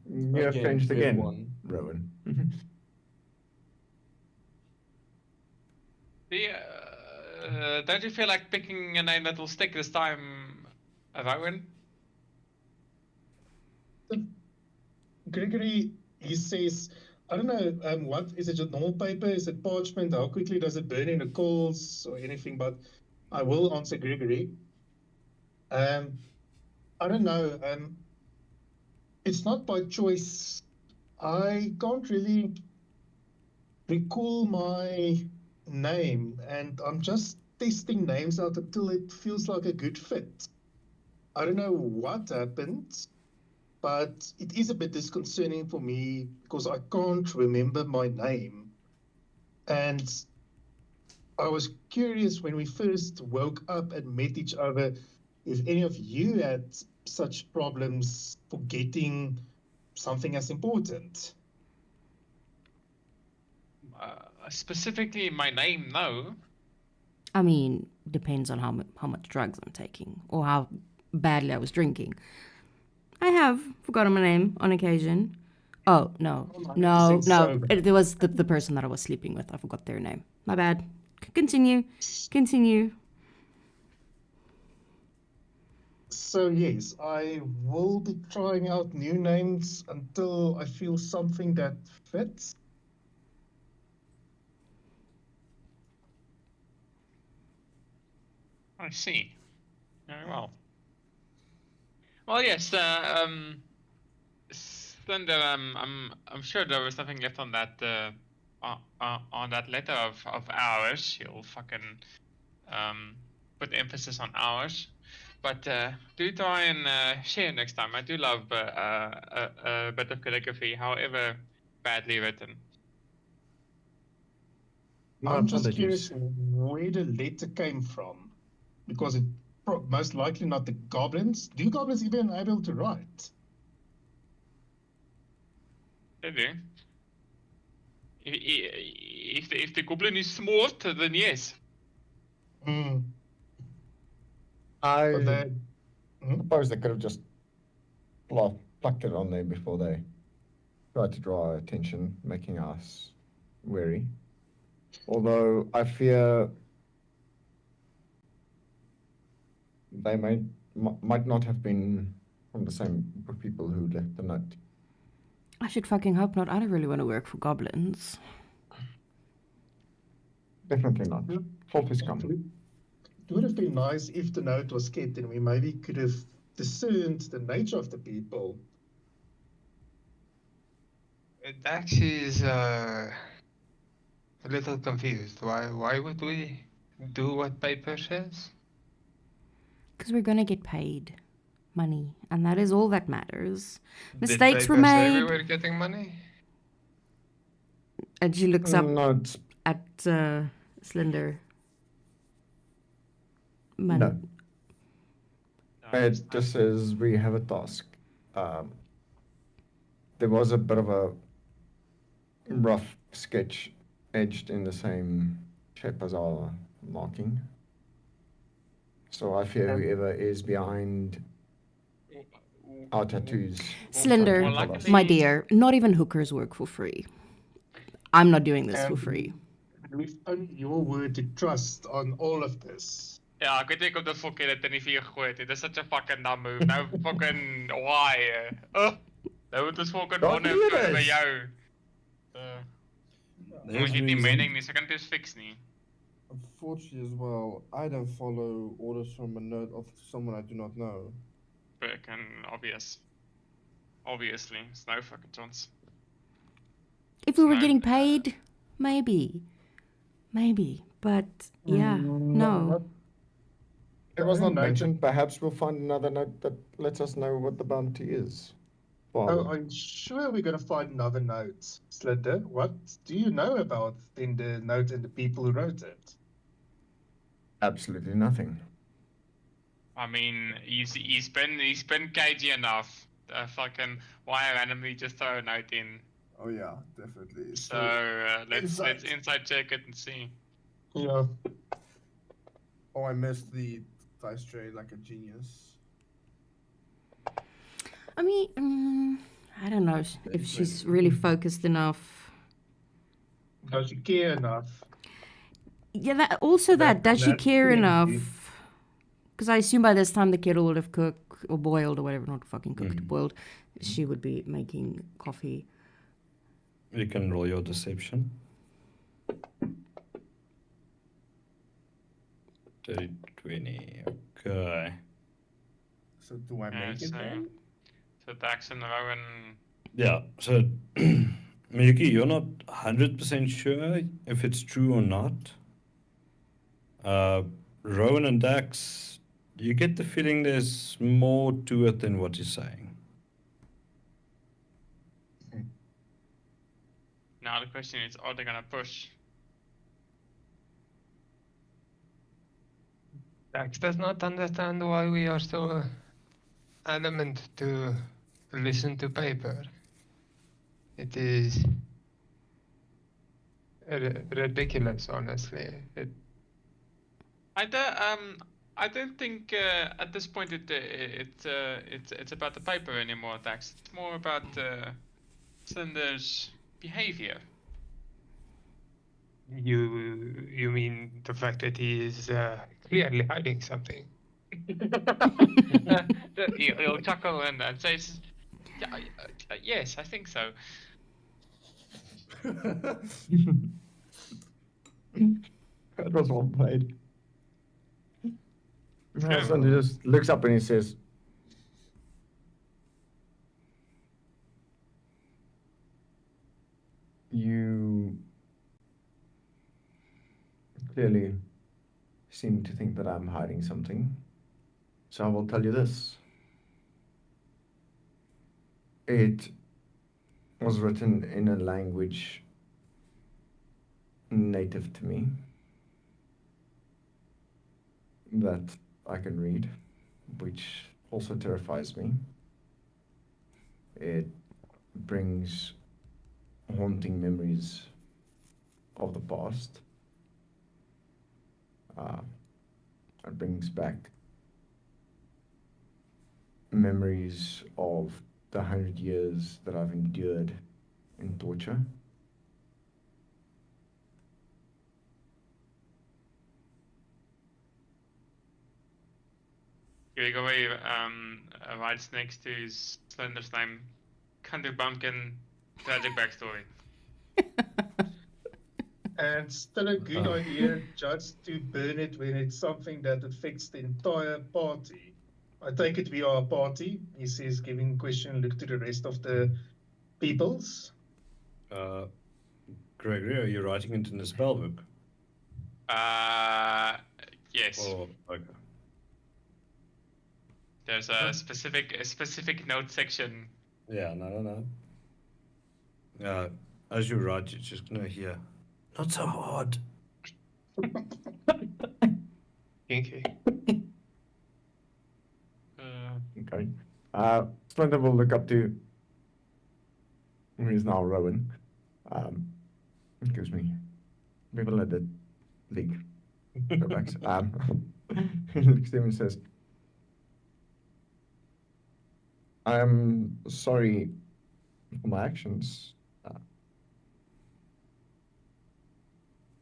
you have Again, changed weird again, one. Rowan. Don't you feel like picking a name that will stick this time, Rowan? Gregory, he says, I don't know, what is it, just normal paper? Is it parchment? How quickly does it burn in the coals or anything? But I will answer Gregory. I don't know. It's not by choice. I can't really recall my name, and I'm just testing names out until it feels like a good fit. I don't know what happened, but it is a bit disconcerting for me because I can't remember my name. And I was curious when we first woke up and met each other if any of you had such problems forgetting something as important. Specifically, my name, no. I mean, depends on how much drugs I'm taking or how badly I was drinking. I have forgotten my name on occasion. Oh, no. I'm No, just no. so- There was the person that I was sleeping with. I forgot their name. My bad. Continue. Continue. So yes, I will be trying out new names until I feel something that fits. I see. Very well. Well, yes. Slender. I'm sure there was nothing left on that. On that letter of ours. You'll fucking put emphasis on ours. But do try and share next time. I do love a bit of calligraphy, however badly written. My I'm just apologies. curious where the letter came from, because it most likely not the goblins. Do goblins even able to write? They do. If the goblin is smart, then yes. Hmm. I But they, suppose they could have just plucked it on there before they tried to draw our attention, making us wary. Although I fear they might not have been from the same group of people who left the note. I should fucking hope not. I don't really want to work for goblins. Definitely not. Fault is come. it would have been nice if the note was kept and we maybe could have discerned the nature of the people. Dax is a little confused. Why would we do what paper says? Because we're going to get paid money. And that is all that matters. Did Mistakes were paper say we made. were getting money? And she looks up No, it's, at Slender. no. It just says we have a task. There was a bit of a rough sketch edged in the same shape as our marking. So I fear whoever is behind our tattoos. Slender, Well, told us. luckily- my dear, not even hookers work for free. I'm not doing this for And free. We've only your word to trust on all of this. Ja, ek weet nie of dit fucking dit in die vuur gegooi het nie. Dis such a fucking dumb move. Nou fucking why? Nou moet ons fucking Daar wonder gebeur by is. jou. There's Ons het nie reason. mening nie, so kan dit fix nie. Unfortunately, as well, I don't follow orders from a note of someone I do not know. Fucking obvious. Obviously, it's no fucking chance. If we were No. getting paid, maybe. Maybe. But yeah, no. It was I not know mentioned. Perhaps we'll find another note that lets us know what the bounty is. Oh, Well, I'm sure we're going to find another note. Slender, what do you know about in the note and the people who wrote it? absolutely nothing. I mean, he's been cagey enough. Fucking why randomly just throw a note in? Oh yeah, definitely. So let's inside check it and see. Yeah. Oh, I missed the dice tray like a genius. I mean, I don't know if she's really focused enough. Does she care enough? Yeah, that also that. Does she That care could be. enough? Because I assume by this time the kettle would have cooked or boiled or whatever, not fucking cooked, boiled. She would be making coffee. You can roll your deception. 20. Okay. So do I make it so, then? so Dax and Rowan. Yeah, so Miyuki, you're not 100% sure if it's true or not. Rowan and Dax, you get the feeling there's more to it than what you're saying. Now the question is, are they gonna push? Dax does not understand why we are so adamant to listen to paper. It is ridiculous, honestly. I I don't think at this point it's about the paper anymore, Dax. It's more about Slender's behavior. You mean the fact that he is clearly hiding something? He'll chuckle and says, "Yeah, yes, I think so." That was well played. good. And he just looks up and he says, "You clearly seem to think that I'm hiding something. So I will tell you this. It was written in a language native to me that I can read, which also terrifies me. It brings haunting memories of the past. It brings back memories of the 100 years that I've endured in torture. Gregory writes next to his Slender's name, Country Bumpkin, tragic backstory. And still a good Oh. idea just to burn it when it's something that affects the entire party. I take it we are a party, he says, giving question look to the rest of the peoples. Gregory, are you writing it in the spell book? Yes. Or okay. There's a specific note section. Yeah, no. As you write, you're just gonna hear, not so hard. Kinky. Okay. Splinter will look up to who is now Rowan. Excuse me. People at the league. Go back. He looks at him and says, I am sorry for my actions.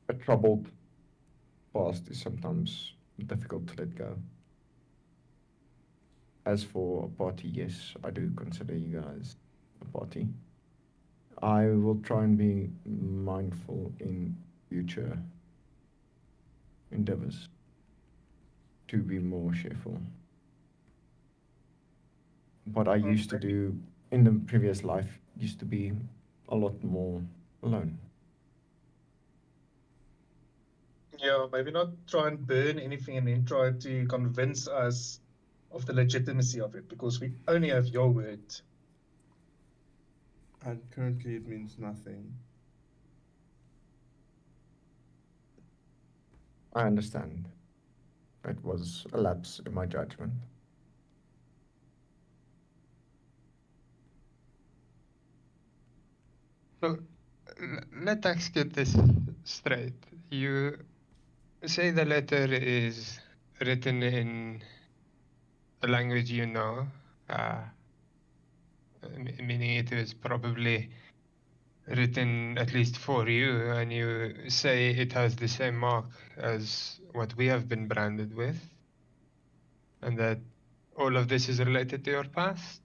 A troubled past is sometimes difficult to let go. As for a party, yes, I do consider you guys a party. I will try and be mindful in future endeavors to be more cheerful. What I used to do in the previous life used to be a lot more alone. Yeah, maybe not try and burn anything and then try to convince us of the legitimacy of it, because we only have your word. And currently it means nothing. I understand. It was a lapse in my judgment. So, let us get this straight. You say the letter is written in a language you know, meaning it was probably written at least for you, and you say it has the same mark as what we have been branded with, and that all of this is related to your past?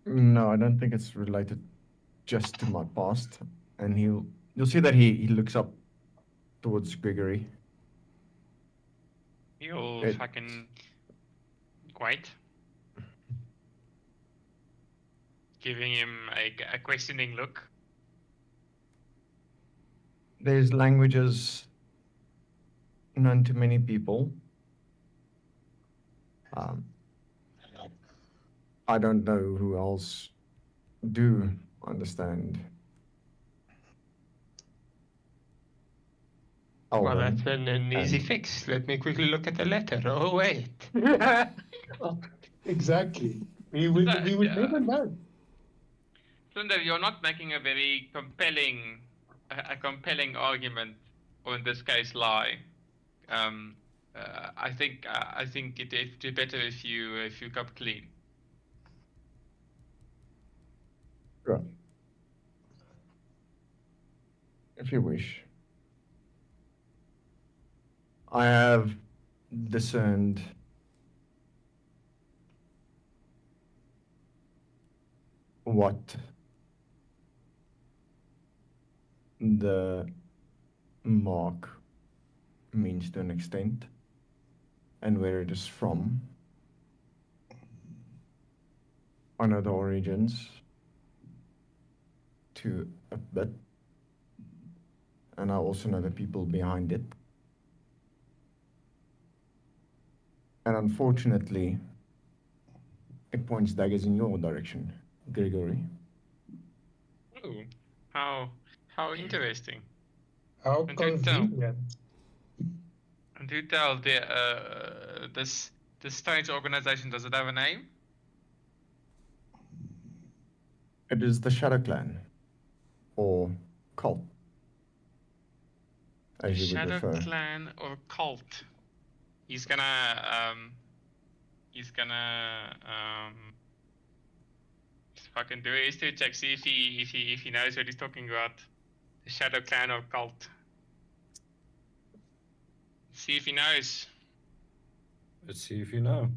No, I don't think it's related just to my past. And you'll see that he looks up towards Gregory. You'll It- fucking wait. Giving him a questioning look. There's languages known to many people. I don't know who else do understand. Well, Elven, that's an easy and- fix. Let me quickly look at the letter. Oh, wait. Exactly. We would Yeah. never know. Slender, you're not making a very compelling argument, or in this case, lie, I think it'd be better if you come clean. Sure. If you wish. I have discerned what the mark means to an extent and where it is from. I know the origins to a bit, and I also know the people behind it. And unfortunately, it points daggers in your direction, Gregory. Oh, how interesting. How And do tell. convenient. And do tell this strange organization, does it have a name? It is the Shadow Clan, or cult, as you would Shadow prefer. Clan or cult? He's gonna fucking do a history check, see if he knows what he's talking about. The Shadow Clan or cult. See if he knows. Let's see if you know.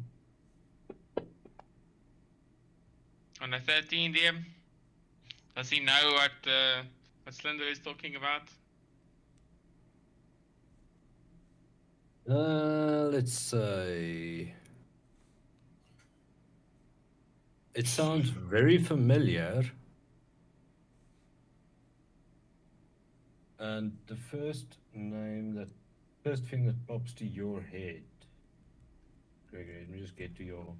On a 13 DM. Does he know what Slender is talking about? Let's say. It sounds very familiar. And the first thing that pops to your head. Gregory, let me just get to your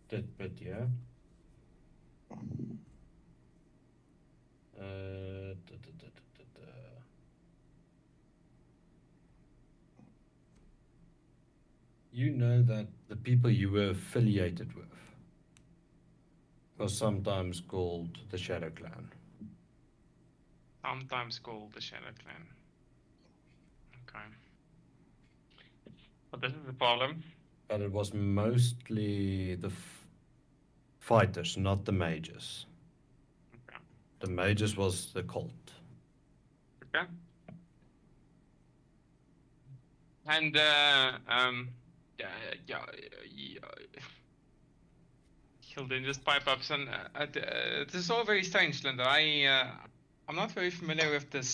that bit, yeah? You know that the people you were affiliated with are sometimes called the Shadow Clan. Sometimes called the Shadow Clan. Okay. But this is the problem. But it was mostly the fighters, not the mages. Okay. The mages was the cult. Okay. And he'll then just pipe up. Son, this is all very strange, Linda. I'm not very familiar with the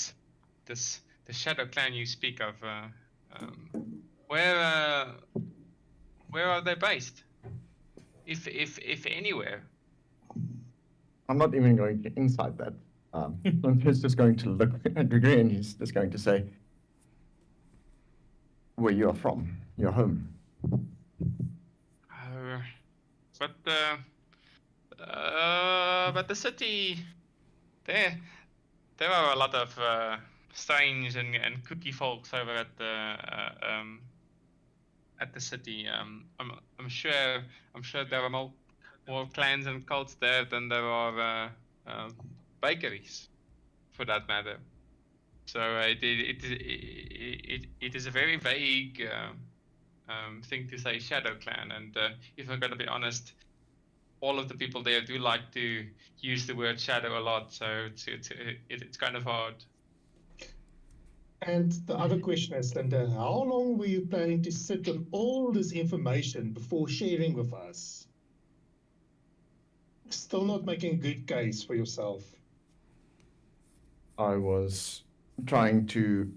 Shadow Clan you speak of. Where are they based? If anywhere. I'm not even going to insight that. He's just going to look at Gregory and he's just going to say, where you are from, your home. But the city, there are a lot of strange and kooky folks over at the city. I'm sure there are more clans and cults there than there are bakeries, for that matter. So it is a very vague thing to say Shadow Clan, and if I'm gonna be honest, all of the people there do like to use the word shadow a lot, so it's kind of hard. And the other question is, Linda, how long were you planning to sit on all this information before sharing with us? Still not making a good case for yourself. I was trying to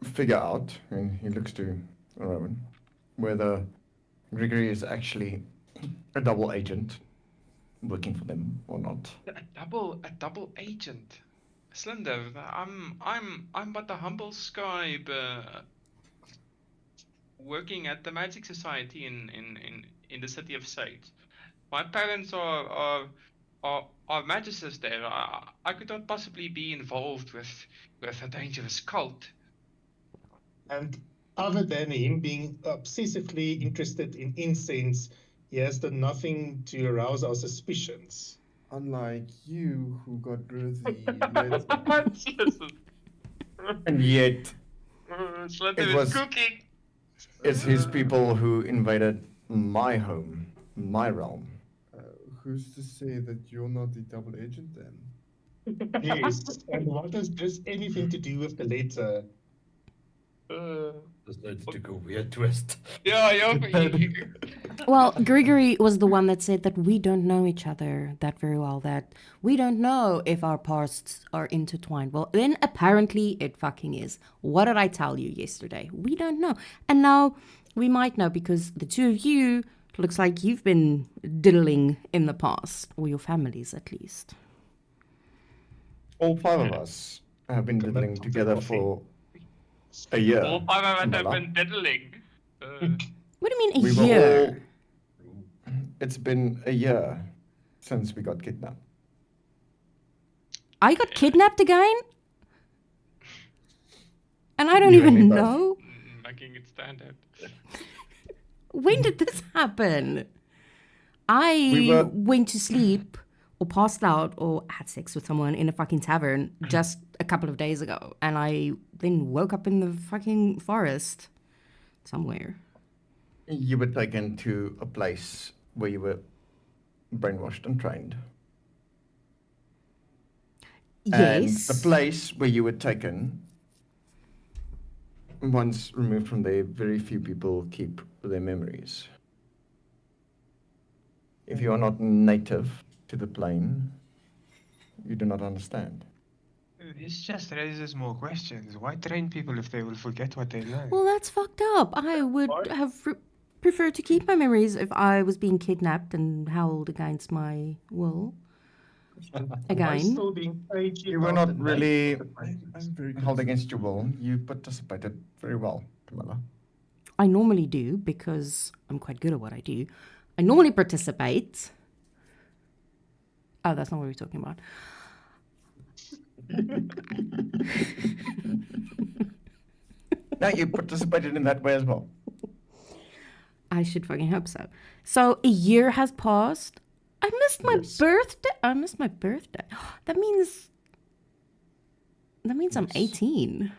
figure out, and he looks to Rowan, whether Gregory is actually a double agent working for them or not. A double agent. Slender, I'm but a humble scribe working at the Magic Society in the city of Sage. My parents are magicians there. I could not possibly be involved with a dangerous cult. And other than him being obsessively interested in incense, he has done nothing to arouse our suspicions. Unlike you, who got rid of the letter. And yet, Slytherin It is was- cooking. It's his people who invaded my home, my realm. Who's to say that you're not the double agent then? Yes. And what has this anything to do with the letter? This took a weird twist. Yeah. Well, Gregory was the one that said that we don't know each other that very well, that we don't know if our pasts are intertwined. Well, then apparently it fucking is. What did I tell you yesterday? We don't know. And now we might know because the two of you looks like you've been diddling in the past, or your families at least. All 5 of us have been Commit diddling to together coffee. for a year. All 5 of us have Camilla. been diddling. What do you mean a We were year? It's been a year since we got kidnapped. I got kidnapped again? And I don't You and even me both. know? Making it standard. When did this happen? I We were- went to sleep or passed out or had sex with someone in a fucking tavern just a couple of days ago. And I then woke up in the fucking forest somewhere. You were taken to a place where you were brainwashed and trained. Yes. And the place where you were taken, once removed from there, very few people keep their memories. If you are not native to the plane, you do not understand. This just raises more questions. Why train people if they will forget what they learn? Well, that's fucked up. I would have preferred to keep my memories if I was being kidnapped and held against my will. Am I Again. still being paid You were about not the night really of the plane? I'm very held against your will. You participated very well, Camilla. I normally do because I'm quite good at what I do. I normally participate. Oh, that's not what we're talking about. Now you participated in that way as well. I should fucking hope so. So a year has passed. I missed my Yes. birthday. I missed my birthday. That means I'm 18.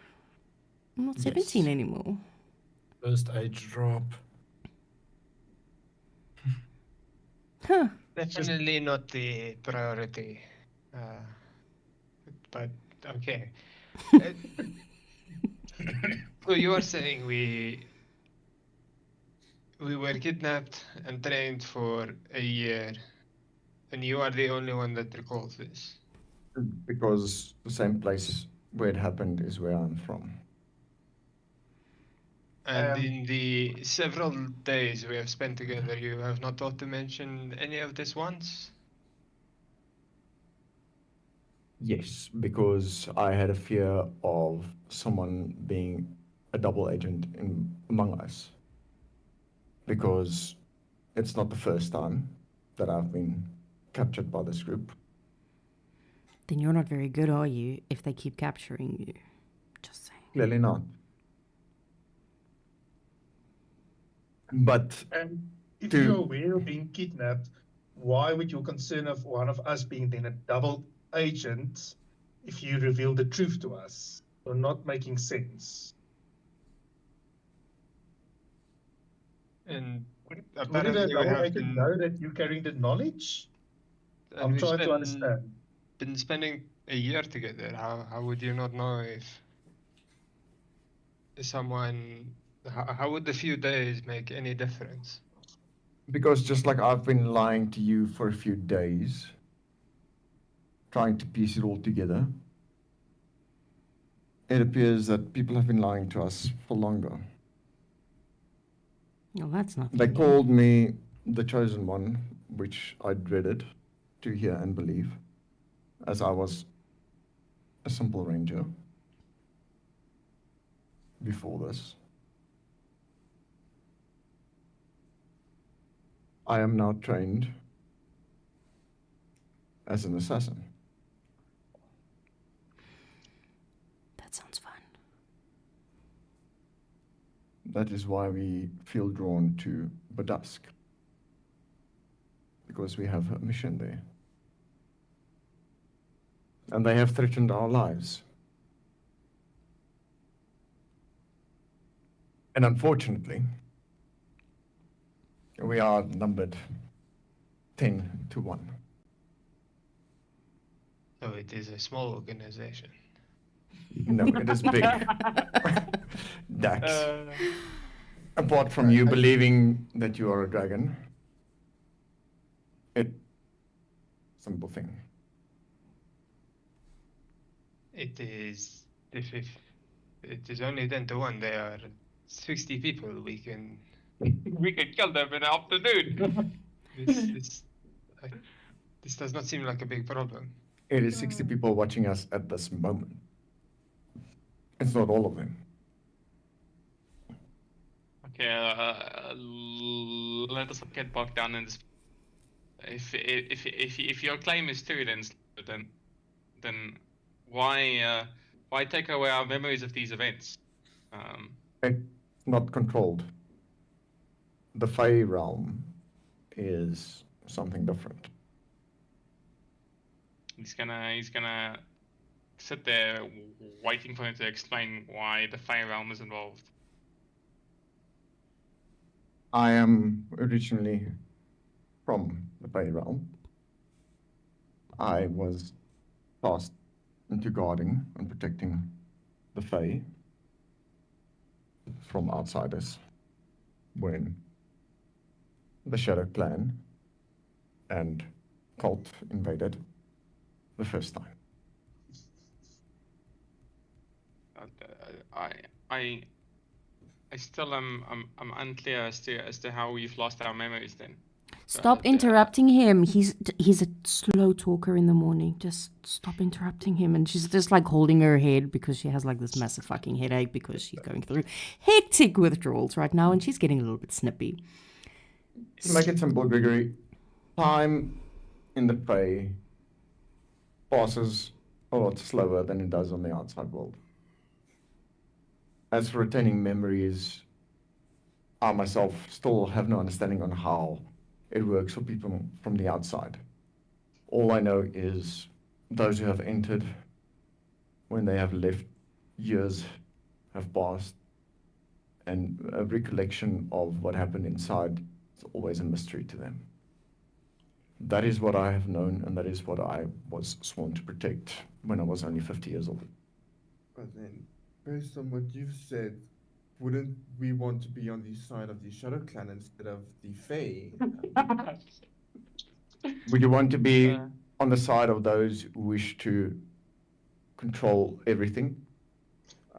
I'm not 17 Yes. anymore. First age drop. Huh. Definitely not the priority. But okay. Uh, So you are saying we were kidnapped and trained for a year, and you are the only one that recalls this. Because the same place where it happened is where I'm from. And Um, in the several days we have spent together, you have not thought to mention any of this once? Yes, because I had a fear of someone being a double agent among us. Because it's not the first time that I've been captured by this group. Then you're not very good, are you, if they keep capturing you? Just saying. Clearly not. But And if To- you're aware of being kidnapped, why would your concern of one of us being then a double agent if you reveal the truth to us? Or not making sense. And Wouldn't apparently a we double have agent know that you're carrying the knowledge? and I'm we've trying to understand. been spending a year together. How would you not know if someone? How would the few days make any difference? because just like I've been lying to you for a few days, trying to piece it all together, it appears that people have been lying to us for longer. No, that's not They funny. called me the chosen one, which I dreaded to hear and believe, as I was a simple ranger before this. I am now trained as an assassin. That sounds fun. That is why we feel drawn to Badask, because we have a mission there. And they have threatened our lives. And unfortunately, we are numbered 10 to 1. So it is a small organization. No, it is big. Dax. Uh, Apart from you believing that you are a dragon, simple thing. It is if it is only 10 to 1. There are 60 people. We can we could kill them in an afternoon. this does not seem like a big problem. It is 60 people watching us at this moment. It's not all of them. Okay, let us not get bogged down in this. If your claim is true, then why take away our memories of these events? It's not controlled. The Fey realm is something different. He's gonna sit there waiting for him to explain why the Fey realm is involved. I am originally from the Fey realm. I was tasked into guarding and protecting the Fey from outsiders when the Shadow Clan and cult invaded the first time. I still am I'm unclear as to how we've lost our memories then. Stop interrupting him. He's a slow talker in the morning. Just stop interrupting him. And she's just like holding her head because she has like this massive fucking headache because she's going through hectic withdrawals right now and she's getting a little bit snippy. To make it simple, Gregory, time in the Fey passes a lot slower than it does on the outside world. As for retaining memories, I myself still have no understanding on how it works for people from the outside. All I know is those who have entered, when they have left, years have passed, and a recollection of what happened inside is always a mystery to them. That is what I have known, and that is what I was sworn to protect when I was only 50 years old. But then, based on what you've said, wouldn't we want to be on the side of the Shadow Clan instead of the Fae? Would you want to be on the side of those who wish to control everything?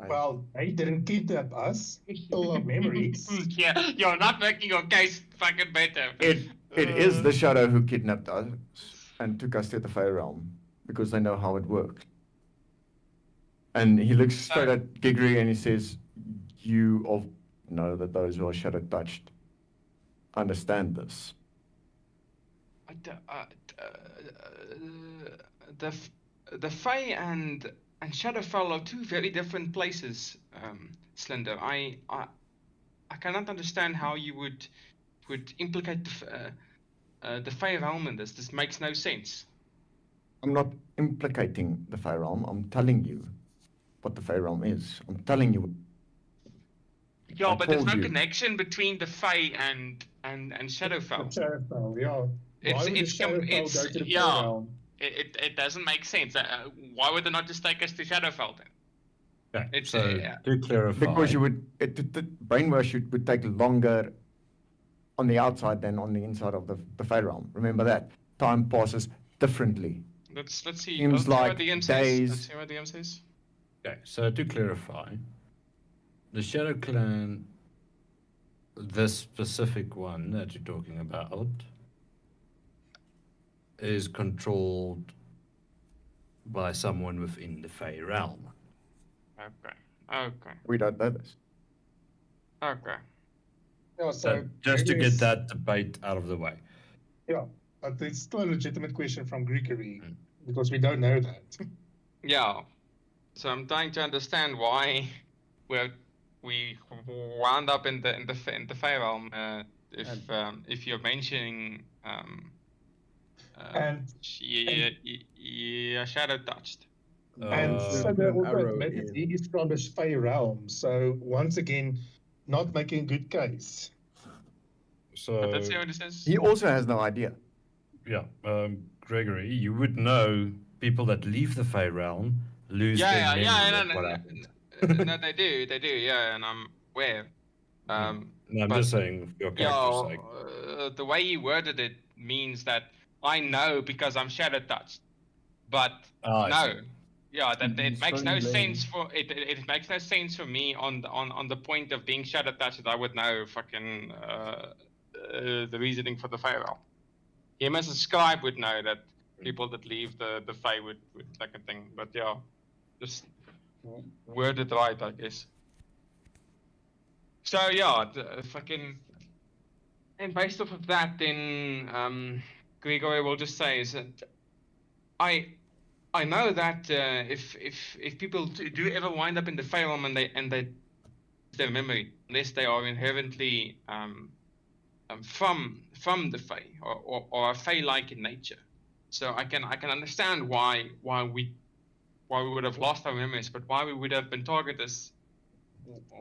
Well, they didn't kidnap us. Still our memories. Yeah, you're not making your case fucking better. It is the Shadow who kidnapped us and took us to the Fey realm because they know how it works. And he looks straight at Gigri and he says, "You all know that those who are shadow touched understand this." The Fae and Shadowfell are two very different places, Slender. I cannot understand how you would implicate the Fae realm in this. This makes no sense. I'm not implicating the Fey realm. I'm telling you what the Fey realm is. I'm telling you. Yeah, but there's no you. connection between the Fae and Shadowfell. Shadowfell, yeah. Why would the Shadowfell go to the Fey realm? It doesn't make sense. Why would they not just take us to Shadowfell then? Okay, to clarify. Because you would, the brainwash would take longer on the outside than on the inside of the Fey realm. Remember that. Time passes differently. Let's see. Seems like DM days. Let's see what DM says. Okay, so to clarify, the Shadow Clan, this specific one that you're talking about, is controlled by someone within the Fey realm. Okay. We don't know this. Okay. Yeah, so just to get that debate out of the way. Yeah, but it's still a legitimate question from Greekery because we don't know that. Yeah. So I'm trying to understand why we wound up in the Fey realm. If you're mentioning shadow touched. And Slender also admitted he is from the Fey realm. So once again, not making a good case. So But that's what it says. He also has no idea. yeah, Gregory, you would know people that leave the Fey realm lose their Yeah, memory yeah, of no, what no, happened. no, they do, yeah, and I'm aware. No, I'm but just saying for your yeah, character's sake. the way you worded it means that I know because I'm shadow touched, but Ah, I no, see. yeah, that You it makes strongly no blame- sense for it. It makes no sense for me on the point of being shadow touched that I would know fucking the reasoning for the Fey realm. Him as a scribe would know that people that leave the Fey would like a thing, but yeah, just word it right, I guess. So yeah, fucking, and based off of that, then Grigori will just say is that I know that if people do ever wind up in the Fey realm and they lose their memory, unless they are inherently from the Fey or are Fey-like in nature. So I can understand why we would have lost our memories, but why we would have been targeted,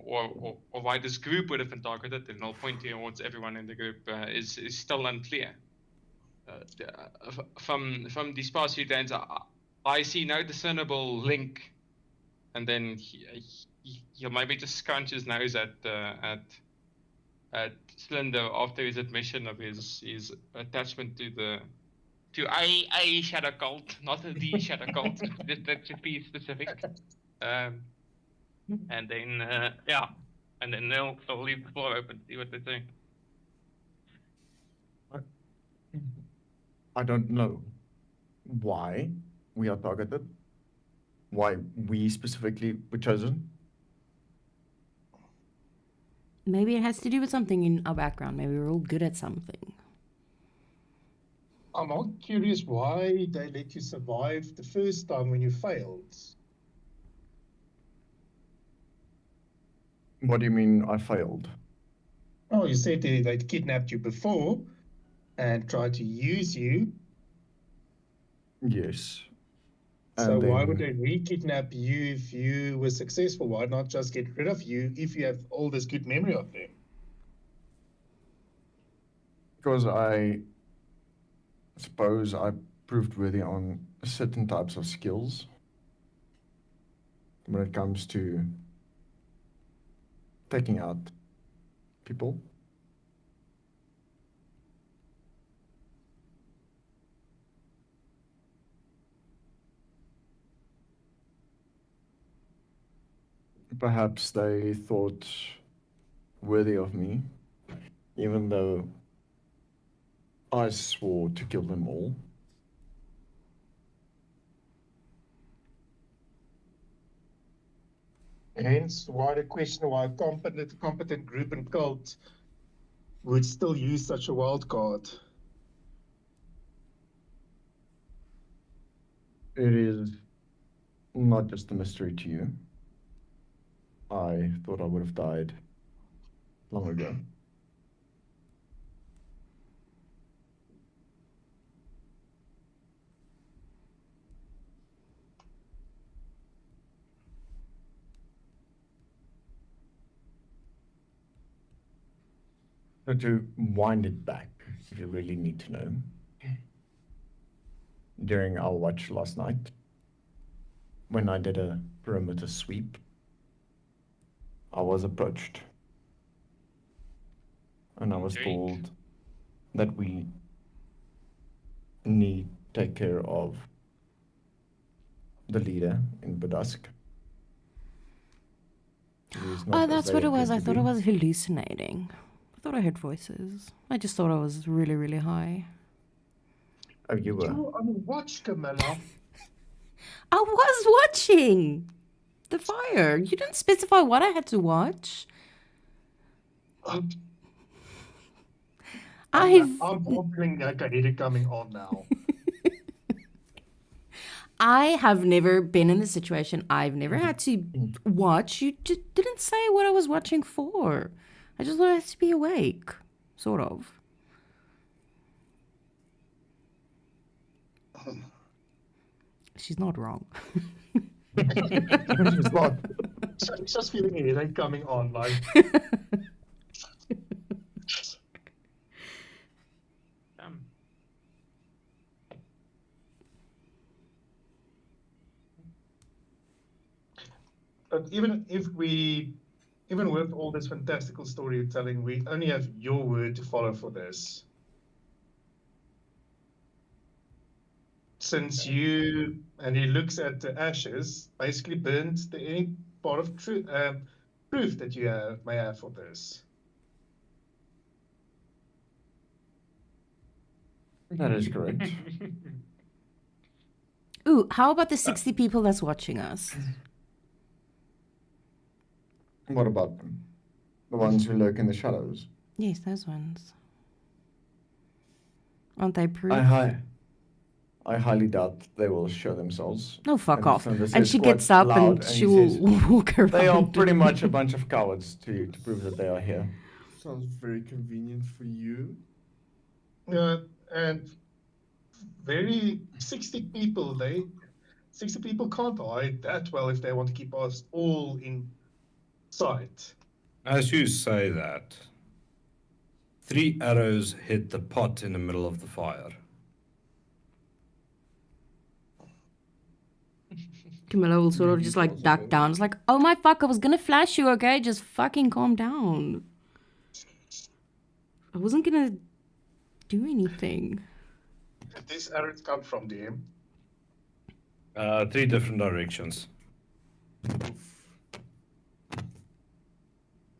or why this group would have been targeted, and I'll point towards everyone in the group, is still unclear. From these past few days, I see no discernible link, and then he'll maybe just scrunch his nose at Slender after his admission of his attachment to a shadow cult, not the shadow cult. that should be specific. And then yeah, and then they'll leave the floor open, see what they think. I don't know why we are targeted, why we specifically were chosen. Maybe it has to do with something in our background. Maybe we're all good at something. I'm all curious why they let you survive the first time when you failed. What do you mean I failed? Oh, you said they'd kidnapped you before and tried to use you. Yes. So And why would then- they re-kidnap you if you were successful? Why not just get rid of you if you have all this good memory of them? Because I suppose I proved worthy on certain types of skills when it comes to taking out people. Perhaps they thought worthy of me, even though I swore to kill them all. Hence why the question why a competent group and cult would still use such a wild card. It is not just a mystery to you. I thought I would have died long ago. So to wind it back, if you really need to know, during our watch last night, when I did a perimeter sweep, I was approached. And I was Indeed. told that we need to take care of the leader in Badask. Oh, that's what it was. I thought I was hallucinating. I thought I heard voices. I just thought I was really, really high. Oh, you were. You're on watch, Camilla. I was watching the fire. You didn't specify what I had to watch. I'm wondering like I need it coming on now. I have never been in this situation. I've never had to watch. You didn't say what I was watching for. I just wanted to be awake, sort of. She's not wrong. It's not. Just feeling a headache coming on, like But even with all this fantastical storytelling, we only have your word to follow for this. Since you, and he looks at the ashes, basically burnt any part of proof that you may have for this. That is correct. Ooh, how about the 60 people that's watching us? What about them? The ones who lurk in the shadows? Yes, those ones. Aren't they proof? I highly doubt they will show themselves. No, fuck And off. Flinders And says she quite gets up loud, and he she will says, walk around. They are pretty much a bunch of cowards to prove that they are here. Sounds very convenient for you. And 60 people, 60 people can't hide that well if they want to keep us all in sight. As you say that, 3 arrows hit the pot in the middle of the fire. Camilla will sort of just like duck down. It's like, oh my fuck, I was gonna flash you, okay? Just fucking calm down. I wasn't gonna do anything. Did these arrows come from, DM? 3 different directions.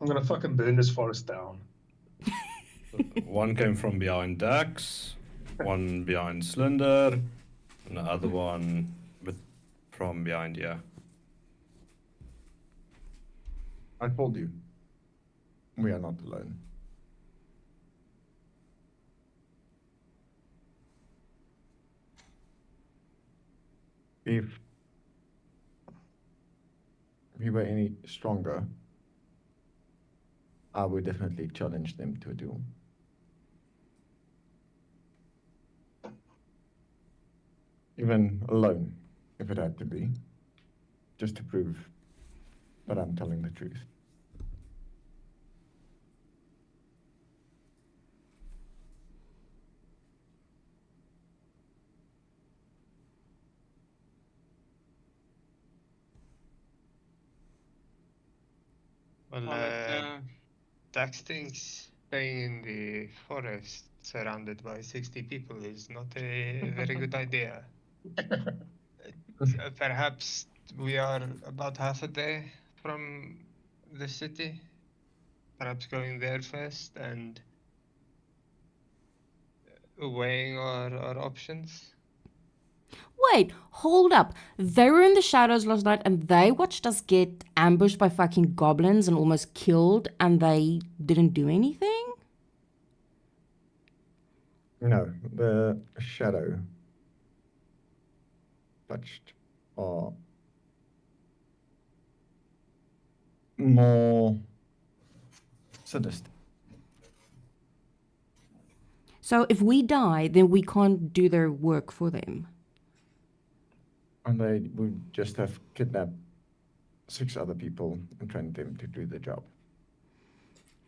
I'm gonna fucking burn this forest down. One came from behind Dax, one behind Slender, and the other one from behind here. I told you. We are not alone. If we were any stronger, I would definitely challenge them to a duel. Even alone, if it had to be, just to prove that I'm telling the truth. Well, Dax thinks staying in the forest surrounded by 60 people is not a very good idea. Perhaps we are about half a day from the city. Perhaps going there first and weighing our options. Wait, hold up. They were in the shadows last night and they watched us get ambushed by fucking goblins and almost killed and they didn't do anything? No, the shadow touched are more sadistic. So if we die, then we can't do their work for them. And they would just have kidnapped 6 other people and trained them to do the job.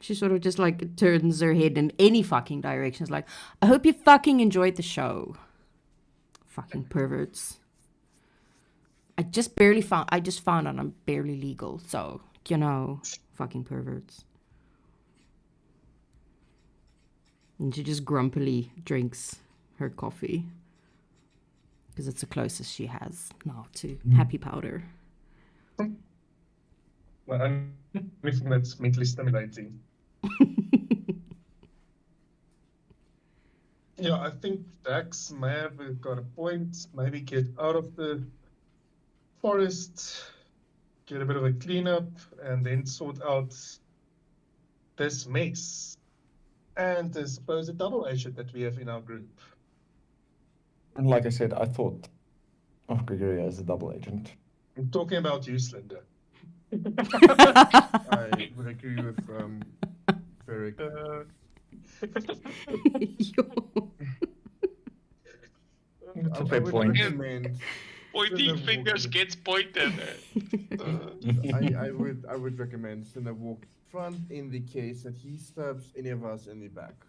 She sort of just like turns her head in any fucking direction. It's like, I hope you fucking enjoyed the show. Fucking perverts. I just found out I'm barely legal. So, you know, fucking perverts. And she just grumpily drinks her coffee. Because it's the closest she has now to happy powder. Well, anything that's mentally stimulating. Yeah, I think Dax may have got a point. Maybe get out of the forest, get a bit of a cleanup, and then sort out this mess. And I suppose a double agent that we have in our group. And like I said, I thought of Gregoria as a double agent. I'm talking about you, Slender. I would agree with Varric. It's a I fair would point. recommend. Pointing Cinna fingers walking- gets pointed. I would recommend Cinna walk front in the case that he stabs any of us in the back.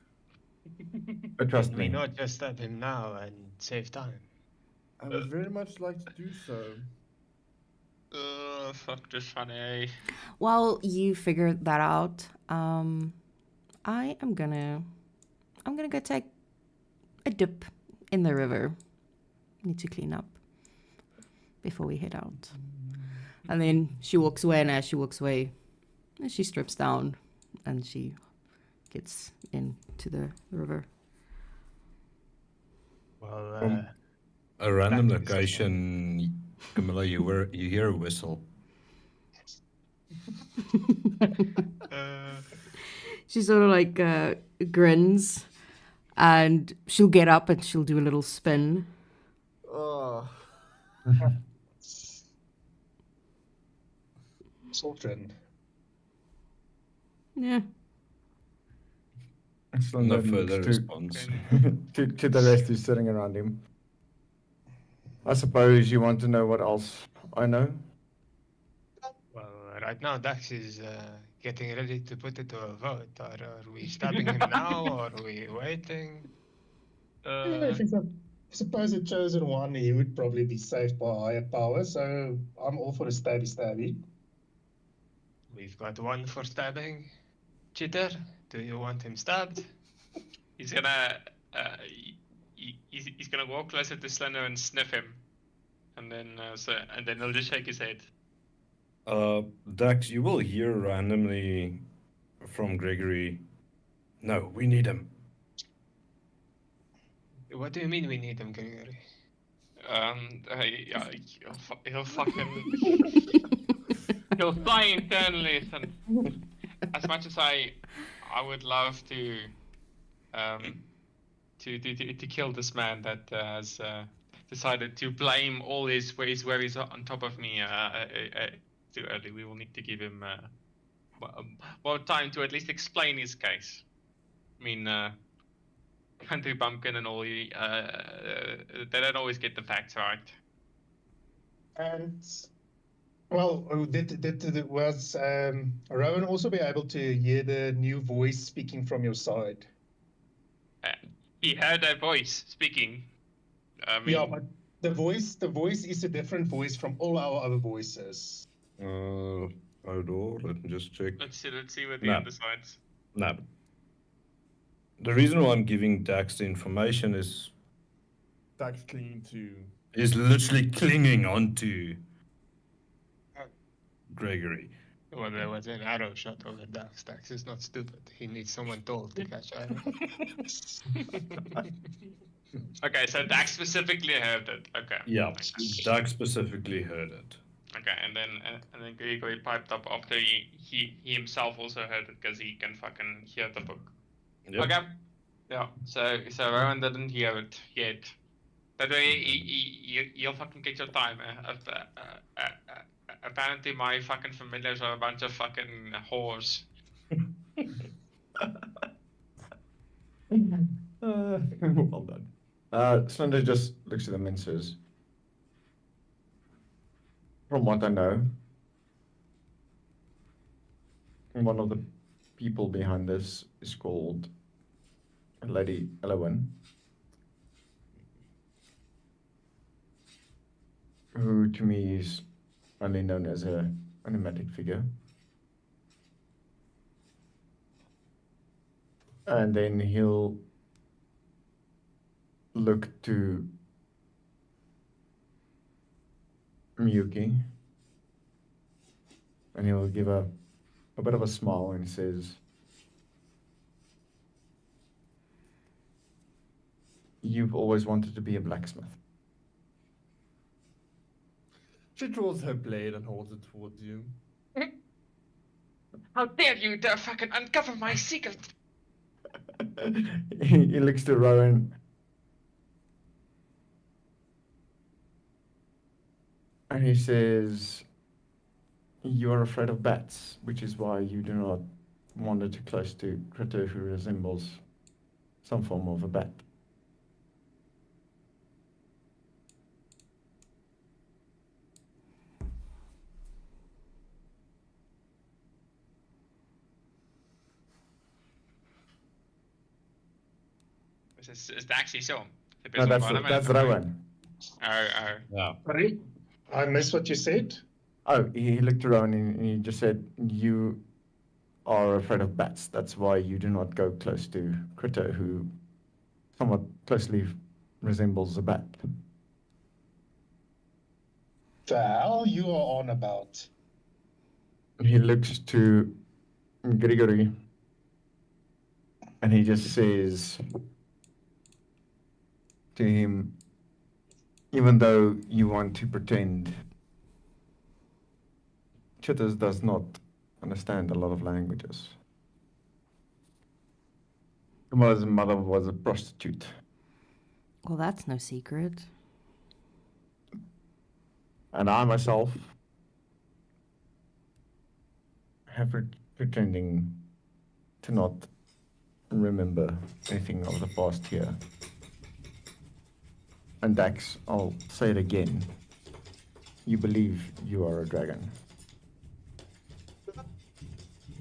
But trust Can we me, not just stab him now and save time? I would very much like to do so. Fuck this funny. While you figure that out, I am gonna go take a dip in the river. Need to clean up before we head out. And then she walks away, and as she walks away, she strips down and she gets into the river. Well, From a random that is a location, Camilla, you hear a whistle. She sort of like grins, and she'll get up and she'll do a little spin. Oh. Children. Yeah. No Slender further looks response. to the rest who's sitting around him. I suppose you want to know what else I know? Well, right now Dax is getting ready to put it to a vote. Are we stabbing him now, or are we waiting? If he's a supposed chosen one, he would probably be saved by higher power, so I'm all for a stabby. We've got one for stabbing. Cheater, do you want him stabbed? He's gonna he's gonna walk closer to Slender and sniff him, and then he'll just shake his head. Dax, you will hear randomly from Gregory. No, we need him. What do you mean we need him, Gregory? He'll fucking he'll fly internally. And as much as I would love to kill this man that has decided to blame all his worries on top of me too early. We will need to give him more time to at least explain his case. I mean, Country Bumpkin and all, they don't always get the facts right. And well, was Rowan also be able to hear the new voice speaking from your side? He heard a voice speaking. I mean, Yeah, but the voice is a different voice from all our other voices. Hold on, let me just check. let's see what the No. other sides. No. The reason why I'm giving Dax the information is Dax clinging to. he's literally clinging onto Gregory. Well, there was an arrow shot over Dax. Dax is not stupid. He needs someone tall to catch arrow. Okay, so Dax specifically heard it. Okay. Yeah, Okay. Dax specifically heard it. Okay, and then Gregory piped up after he himself also heard it because he can fucking hear the book. Yep. Okay. Yeah. So Rowan didn't hear it yet. That way you'll fucking get your time. Apparently my fucking familiars are a bunch of fucking whores. Well done. Slender just looks at them and says, from what I know, one of the people behind this is called Lady Elowen, who to me is only known as a enigmatic figure. And then he'll look to Miyuki, and he'll give a bit of a smile and he says, "You've always wanted to be a blacksmith." She draws her blade and holds it towards you. How dare you dare fucking uncover my secret? He looks to Rowan and he says, "You are afraid of bats, which is why you do not wander too close to critter who resembles some form of a bat." Is actually so. No, that's Rowan. Oh. Yeah. Sorry, I missed what you said. Oh, he looked around and he just said, "You are afraid of bats. That's why you do not go close to Critter, who somewhat closely resembles a bat." The hell you are on about? He looks to Grigory and he just says to him, "Even though you want to pretend, Chitters does not understand a lot of languages. Kamala's mother was a prostitute. Well, that's no secret. And I myself have pretending to not remember anything of the past year. And Dax, I'll say it again. You believe you are a dragon.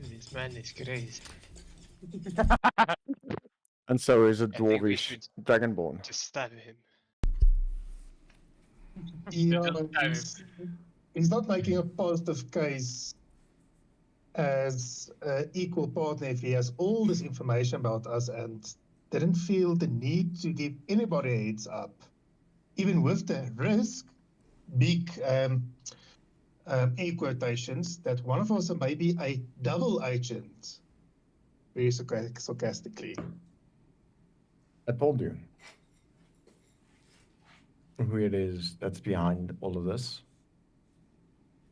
This man is crazy. And so is a I think we dwarvish should dragonborn. just stab him. Yeah, Just he's not making a positive case as an equal partner if he has all this information about us and didn't feel the need to give anybody a heads up, even with the risk, big air quotations, that one of us may be a double agent, very sarcastically. I told you who it is that's behind all of this.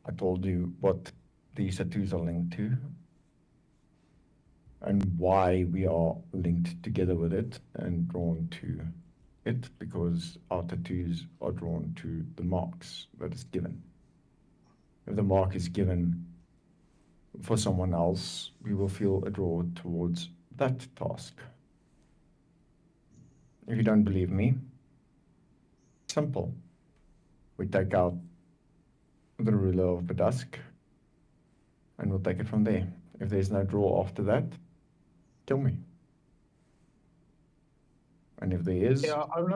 I told you what these tattoos are linked to and why we are linked together with it and drawn to it, because our tattoos are drawn to the marks that is given. If the mark is given for someone else, we will feel a draw towards that task. If you don't believe me, simple. We take out the ruler of the dusk and we'll take it from there. If there's no draw after that, kill me. And if there is, Yeah, I'm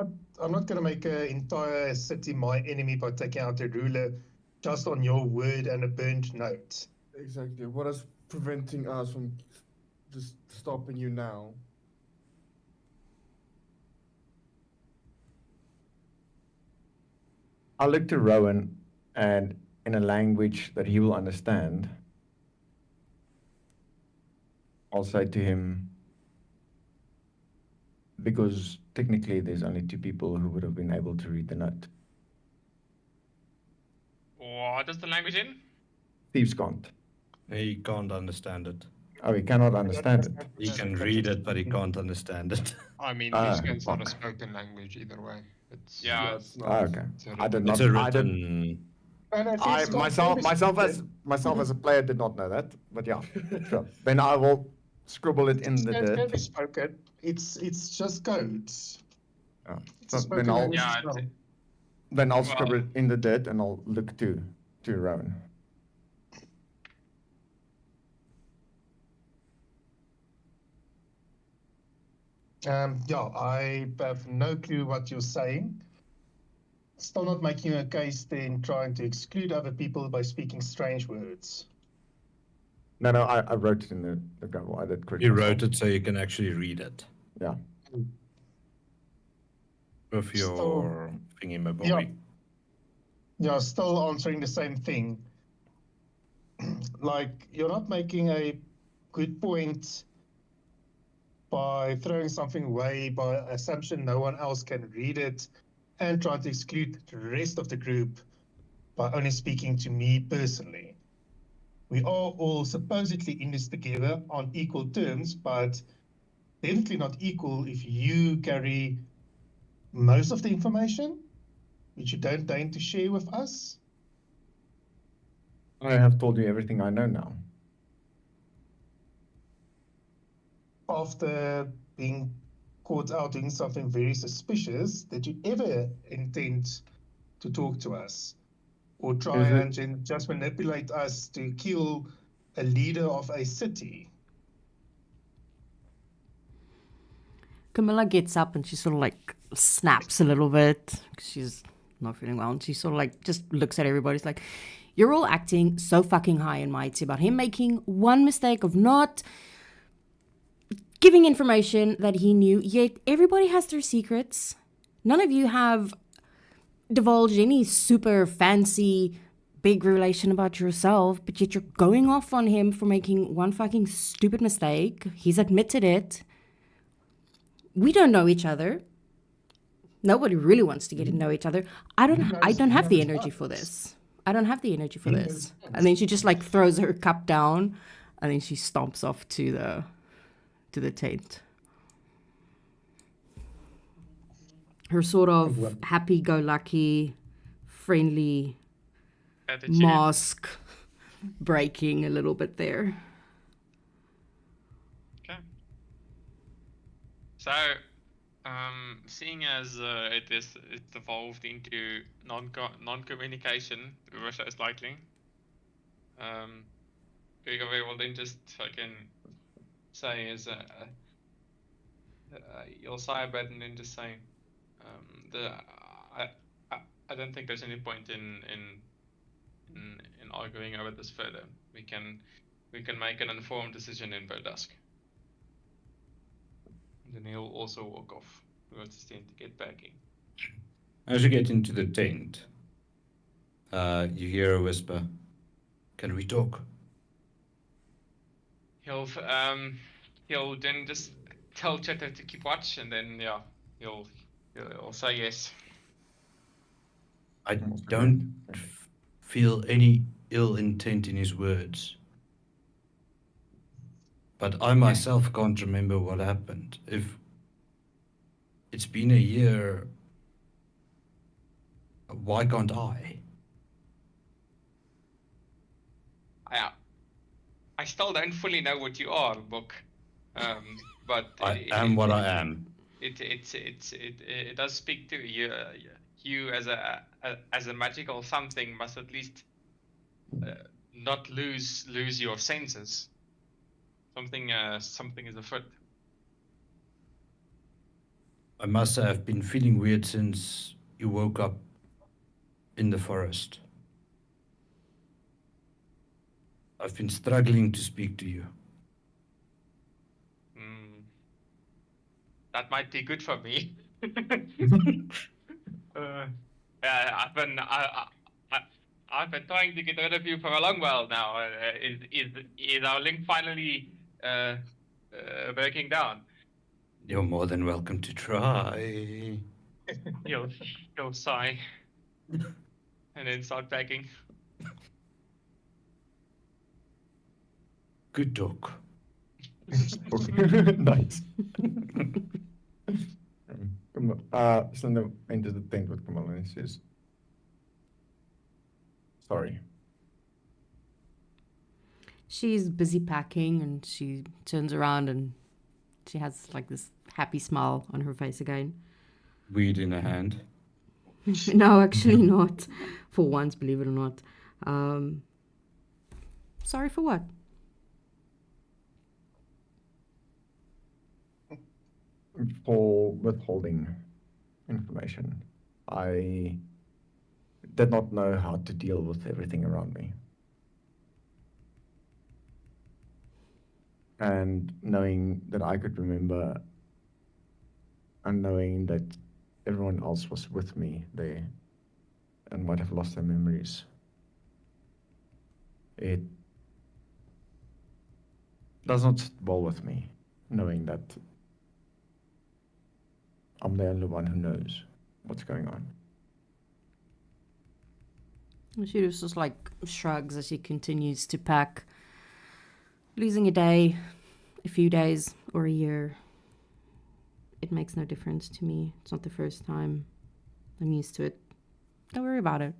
not going to make an entire city my enemy by taking out a ruler just on your word and a burnt note. Exactly. What is preventing us from just stopping you now? I'll look to Rowan and in a language that he will understand, I'll say to him, because technically there's only 2 people who would have been able to read the note. What is the language in? Thieves can't. He can't understand it. Oh, he cannot understand it. He can read it, but he can't understand it. I mean, Ah, Luskan's not a fuck. spoken language either way. It's Yeah. It's not. Ah, okay. It's a I did written- not. It's a I did. written. And at I least God myself can be myself as a player did not know that, but yeah, sure. Then I will scribble it in the It can dirt. be spoken. It's just codes. Oh, It's a so spoken then I'll language Yeah, as well. then I'll Well- scribble it in the dirt and I'll look to Rowan. Yeah, I have no clue what you're saying. Still not making a case then trying to exclude other people by speaking strange words. No, I wrote it in the gravel. I did correct He myself. wrote it so you can actually read it Yeah. with your thingy, my boy. Yeah. Yeah, still answering the same thing. Like, you're not making a good point by throwing something away by assumption no one else can read it and trying to exclude the rest of the group by only speaking to me personally. We are all supposedly in this together on equal terms, but definitely not equal if you carry most of the information, which you don't deign to share with us. I have told you everything I know now. After being caught out doing something very suspicious, did you ever intend to talk to us or try Is it- and just manipulate us to kill a leader of a city? Camilla gets up and she sort of like snaps a little bit 'cause she's not feeling well. And she sort of like just looks at everybody. She's like, You're all acting so fucking high and mighty about him making one mistake of not giving information that he knew, yet everybody has their secrets. None of you have divulged any super fancy big revelation about yourself, but yet you're going off on him for making one fucking stupid mistake. He's admitted it. We don't know each other. Nobody really wants to get to know each other. I don't have the energy for this. I don't have the energy for this. And then she just like throws her cup down and then she stomps off to the tent. Her sort of happy-go-lucky, friendly Attitude. mask breaking a little bit there. Okay. So, seeing as it evolved into non-communication, most likely, Gregor will then just fucking say is you'll sigh a bit and then just say, I don't think there's any point in arguing over this further. We can make an informed decision in Verdusk. And then he'll also walk off towards the tent to get packing. As you get into the tent, you hear a whisper. Can we talk? He'll then just tell Chitter to keep watch, and then he'll say yes. I don't feel any ill intent in his words. But I myself can't remember what happened. If it's been a year, why can't I? I still don't fully know what you are, Book. But I am what I am. It does speak to you. You as a magical something must at least not lose your senses. Something is afoot. I must have been feeling weird since you woke up in the forest. I've been struggling to speak to you. That might be good for me. I've been trying to get rid of you for a long while now. Is our link finally breaking down? You're more than welcome to try. He'll sigh and then start packing. Good talk. Nice. Slender enters the tent with Kamal and he says, sorry. She's busy packing and she turns around and she has like this happy smile on her face again. Weed in her hand. No, actually not. For once, believe it or not. Sorry for what? For withholding information. I did not know how to deal with everything around me. And knowing that I could remember and knowing that everyone else was with me there and might have lost their memories, it does not sit well with me, knowing that I'm the only one who knows what's going on. She just like shrugs as she continues to pack. Losing a day, a few days, or a year, it makes no difference to me. It's not the first time. I'm used to it. Don't worry about it.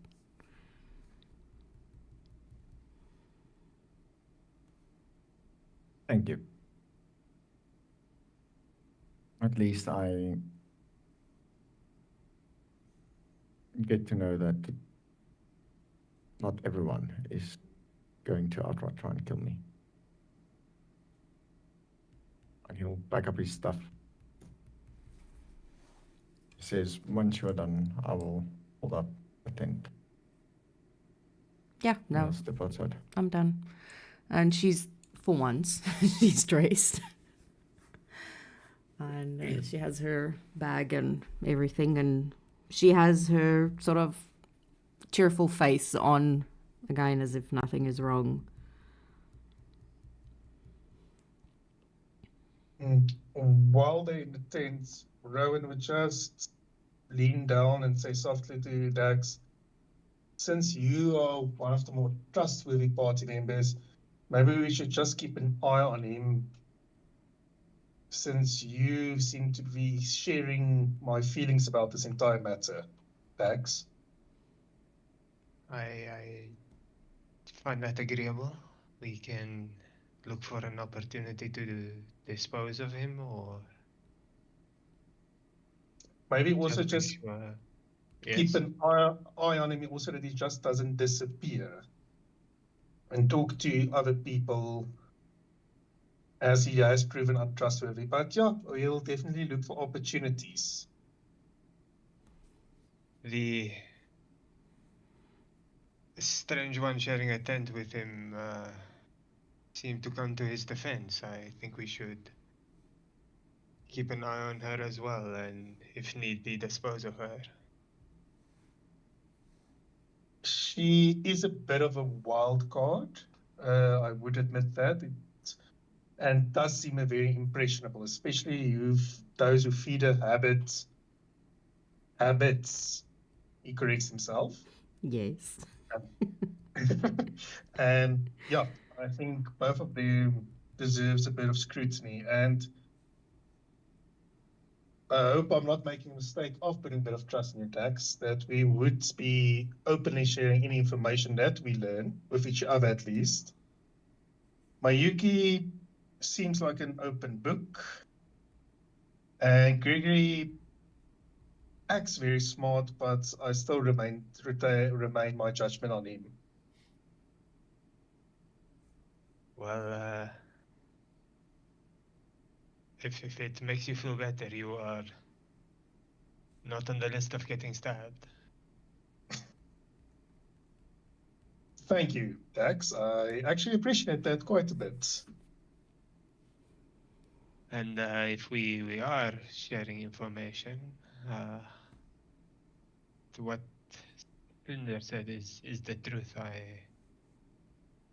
Thank you. At least I get to know that not everyone is going to outright try and kill me. And he'll pack up his stuff. He says, once you're done, I will hold up the tent. Yeah, And I'll no, step outside. I'm done. And she's, for once, she's dressed. And she has her bag and everything, and she has her sort of cheerful face on again as if nothing is wrong. While they're in the tent, Rowan would just lean down and say softly to Dax, since you are one of the more trustworthy party members, maybe we should just keep an eye on him, since you seem to be sharing my feelings about this entire matter, Dax. I find that agreeable. We can look for an opportunity to dispose of him, or Maybe also just make just sure. keep Yes. an eye on him also, that he just doesn't disappear, and talk to other people, as he has proven untrustworthy. But yeah, we'll definitely look for opportunities. The strange one sharing a tent with him seemed to come to his defense. I think we should keep an eye on her as well, and if need be, dispose of her. She is a bit of a wild card. I would admit that. And does seem a very impressionable, especially those who feed her habits. He corrects himself. Yes. And yeah, I think both of them deserves a bit of scrutiny. And I hope I'm not making a mistake of putting a bit of trust in your Dax, that we would be openly sharing any information that we learn with each other at least. Mayuki seems like an open book, and Gregory acts very smart, but I still remain my judgment on him. Well, if it makes you feel better, you are not on the list of getting stabbed. Thank you, Dax. I actually appreciate that quite a bit. And if we are sharing information, what Tinder said is the truth. I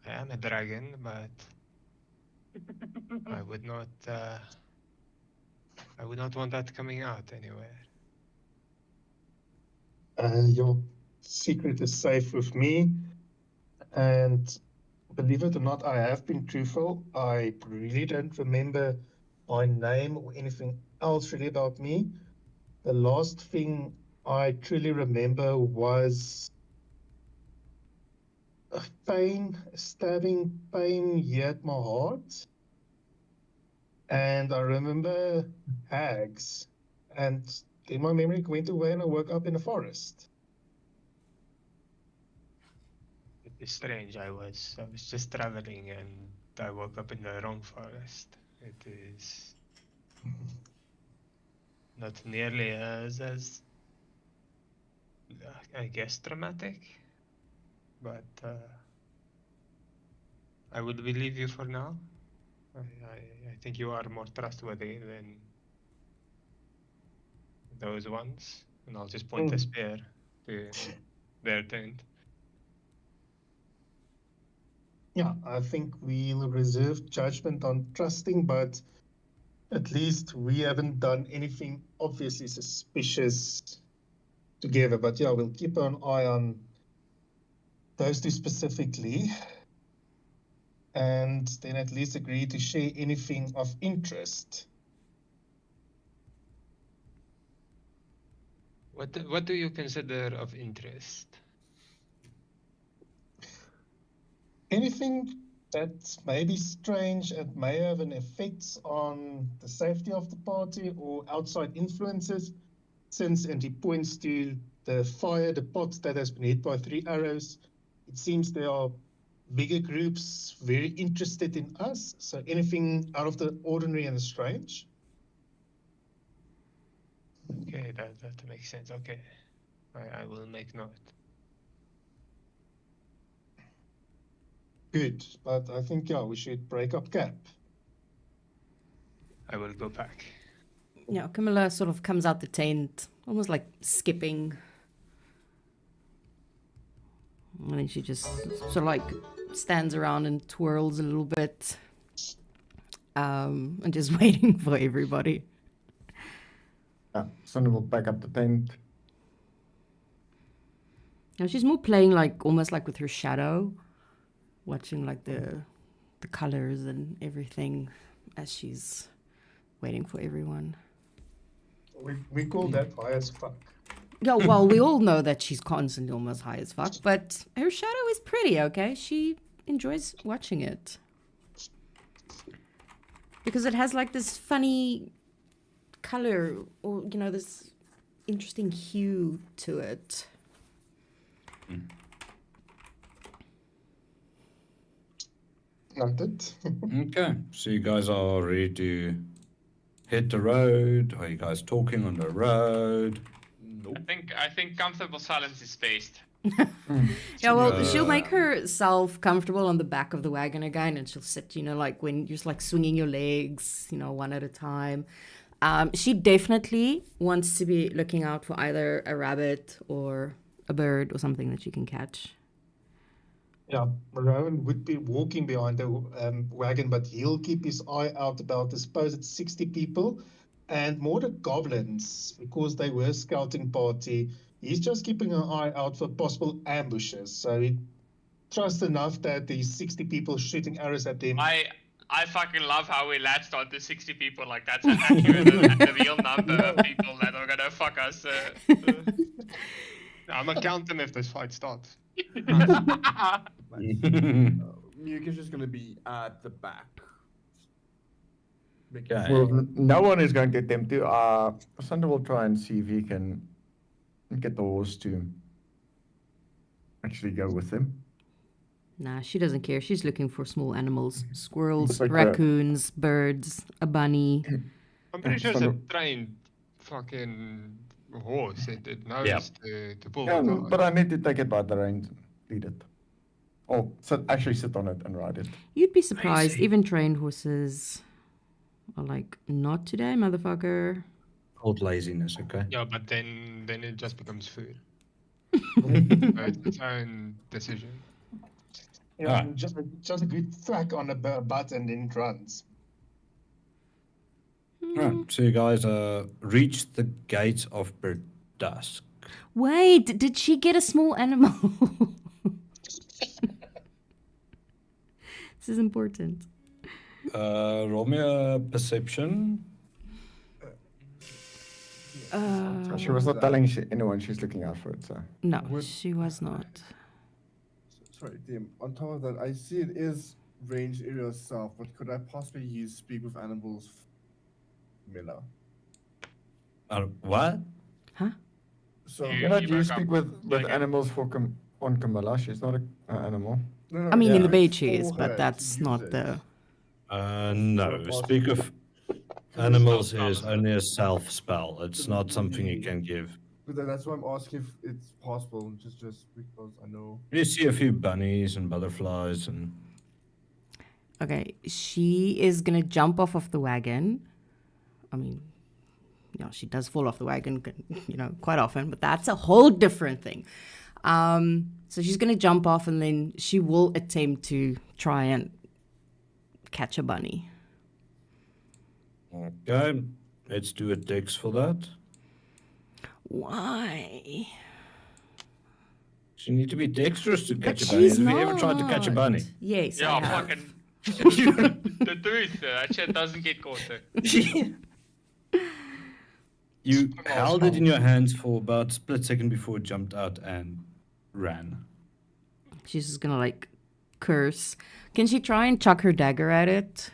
am a dragon, but I would not want that coming out anywhere. Your secret is safe with me, and believe it or not, I have been truthful. I really don't remember my name or anything else really about me. The last thing I truly remember was a pain, a stabbing pain here at my heart. And I remember hags. And then my memory went away and I woke up in a forest. It is strange. I was just traveling and I woke up in the wrong forest. It is not nearly as I guess dramatic, but I would believe you for now. I think you are more trustworthy than those ones, and I'll just point a spear to their tent. Yeah, I think we'll reserve judgment on trusting, but at least we haven't done anything obviously suspicious together. But yeah, we'll keep an eye on those two specifically, and then at least agree to share anything of interest. What do you consider of interest? Anything that may be strange and may have an effect on the safety of the party or outside influences, and he points to the fire, the pot that has been hit by 3 arrows. It seems there are bigger groups very interested in us. So anything out of the ordinary and strange. Okay, that makes sense. Okay, I will make note. Good, but I think we should break up camp. I will go back. Yeah, Camilla sort of comes out the tent, almost like skipping. And then she just sort of like stands around and twirls a little bit. And just waiting for everybody. Sunny will back up the tent. Now she's more playing like almost like with her shadow, watching like the colors and everything as she's waiting for everyone. We call that high as fuck. Yeah, well, we all know that she's constantly almost high as fuck, but her shadow is pretty, okay? She enjoys watching it. Because it has like this funny color or, you know, this interesting hue to it. Noted. Okay, so you guys are ready to hit the road? Are you guys talking on the road? I think comfortable silence is spaced. Yeah, well, she'll make herself comfortable on the back of the wagon again, and she'll sit, you know, like when you're just like swinging your legs, you know, one at a time. She definitely wants to be looking out for either a rabbit or a bird or something that she can catch. Yeah, Rowan would be walking behind the wagon, but he'll keep his eye out about, I suppose it's 60 people, and more the goblins, because they were a scouting party. He's just keeping an eye out for possible ambushes. So he trusts enough that these 60 people shooting arrows at him. I fucking love how we latched on to 60 people. Like, that's an accurate and a real number of people that are gonna fuck us. I'm gonna count them if this fight starts. Muke is just gonna be at the back. Okay. Well, no one is going to attempt to. Sander will try and see if he can get the horse to actually go with him. Nah, she doesn't care. She's looking for small animals, squirrels, It's like a- raccoons, birds, a bunny. I'm pretty sure it's a Sander- trained fucking horse. It knows Yeah. to pull Yeah, it out. but I need to take it by the reins and lead it. Or actually sit on it and ride it. You'd be surprised. Crazy. Even trained horses are like, not today, motherfucker. Old laziness, okay? Yeah, but then it just becomes food. So it's its own decision. Yeah, Alright. just a good thwack on the butt and then it runs. Right, so you guys reach the gates of Berdusk. Wait, did she get a small animal? This is important. Roll me a perception. She was not telling anyone she's looking out for it, so. No, Would- she was not. Sorry, Tim. On top of that, I see it is range area itself, but could I possibly use speak with animals, Miller? What? So You- Cannot you you back speak up. with Back up. animals for on Camilla? She's not an animal. no, I mean, in yeah, the bed it's she is, for her but to that's use not it. the. No. Speak of animals is only a self spell. It's not something you can give. But that's why I'm asking if it's possible, just because I know. You see a few bunnies and butterflies and Okay, she is gonna jump off of the wagon. I mean, you know, she does fall off the wagon, you know, quite often, but that's a whole different thing. So she's gonna jump off, and then she will attempt to try and catch a bunny. okay. Let's do a dex for that. Why? So you need to be dexterous to But catch a bunny. she's Have not. you ever tried to catch a bunny? Yes, Yeah, I have. fucking. The truth, that shit doesn't get caught. You held it in your hands for about a split second before it jumped out and ran. She's just gonna like curse. Can she try and chuck her dagger at it?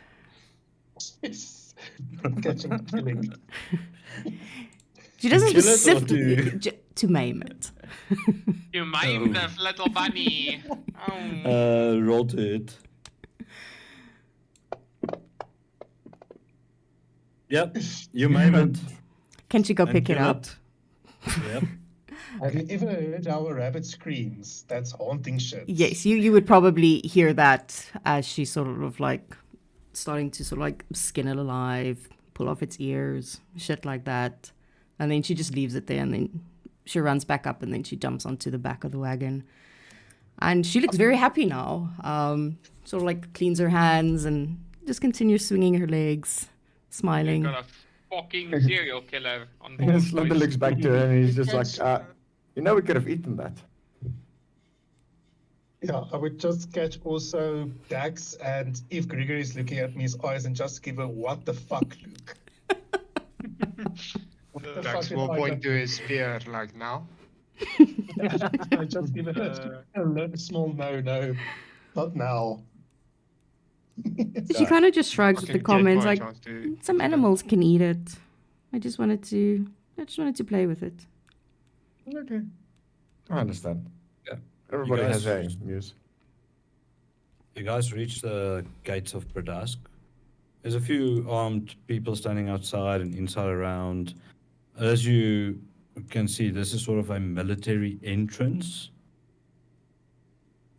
Yes. Catching killing. She doesn't kill it or specifically to maim it. You maimed the little bunny. Oh. Roll to hit. Yep, you maim it. Can she go and pick it kill up? Yep. Have you ever heard how a rabbit screams? That's haunting shit. Yes, you would probably hear that as she's sort of like starting to sort of like skin it alive, pull off its ears, shit like that. And then she just leaves it there and then she runs back up and then she jumps onto the back of the wagon. And she looks very happy now. Sort of like cleans her hands and just continues swinging her legs, We've smiling. got a fucking serial killer on board. And Slender boys. looks back to her and he's just like, you know, we could have eaten that. Yeah, I would just catch also Dax, and if Gregory's looking at me, his eyes, and just give a what the fuck, Luke. What the Dax fuck will did I point do? to his spear like now. I just give a small no, not now. She kind of just shrugs with Fucking the kid comments by like, chance to some eat it. animals can eat it. I just wanted to play with it. Okay. I understand. Yeah. Everybody You has a guys- muse. You guys reach the gates of Berdask. There's a few armed people standing outside and inside around. As you can see, this is sort of a military entrance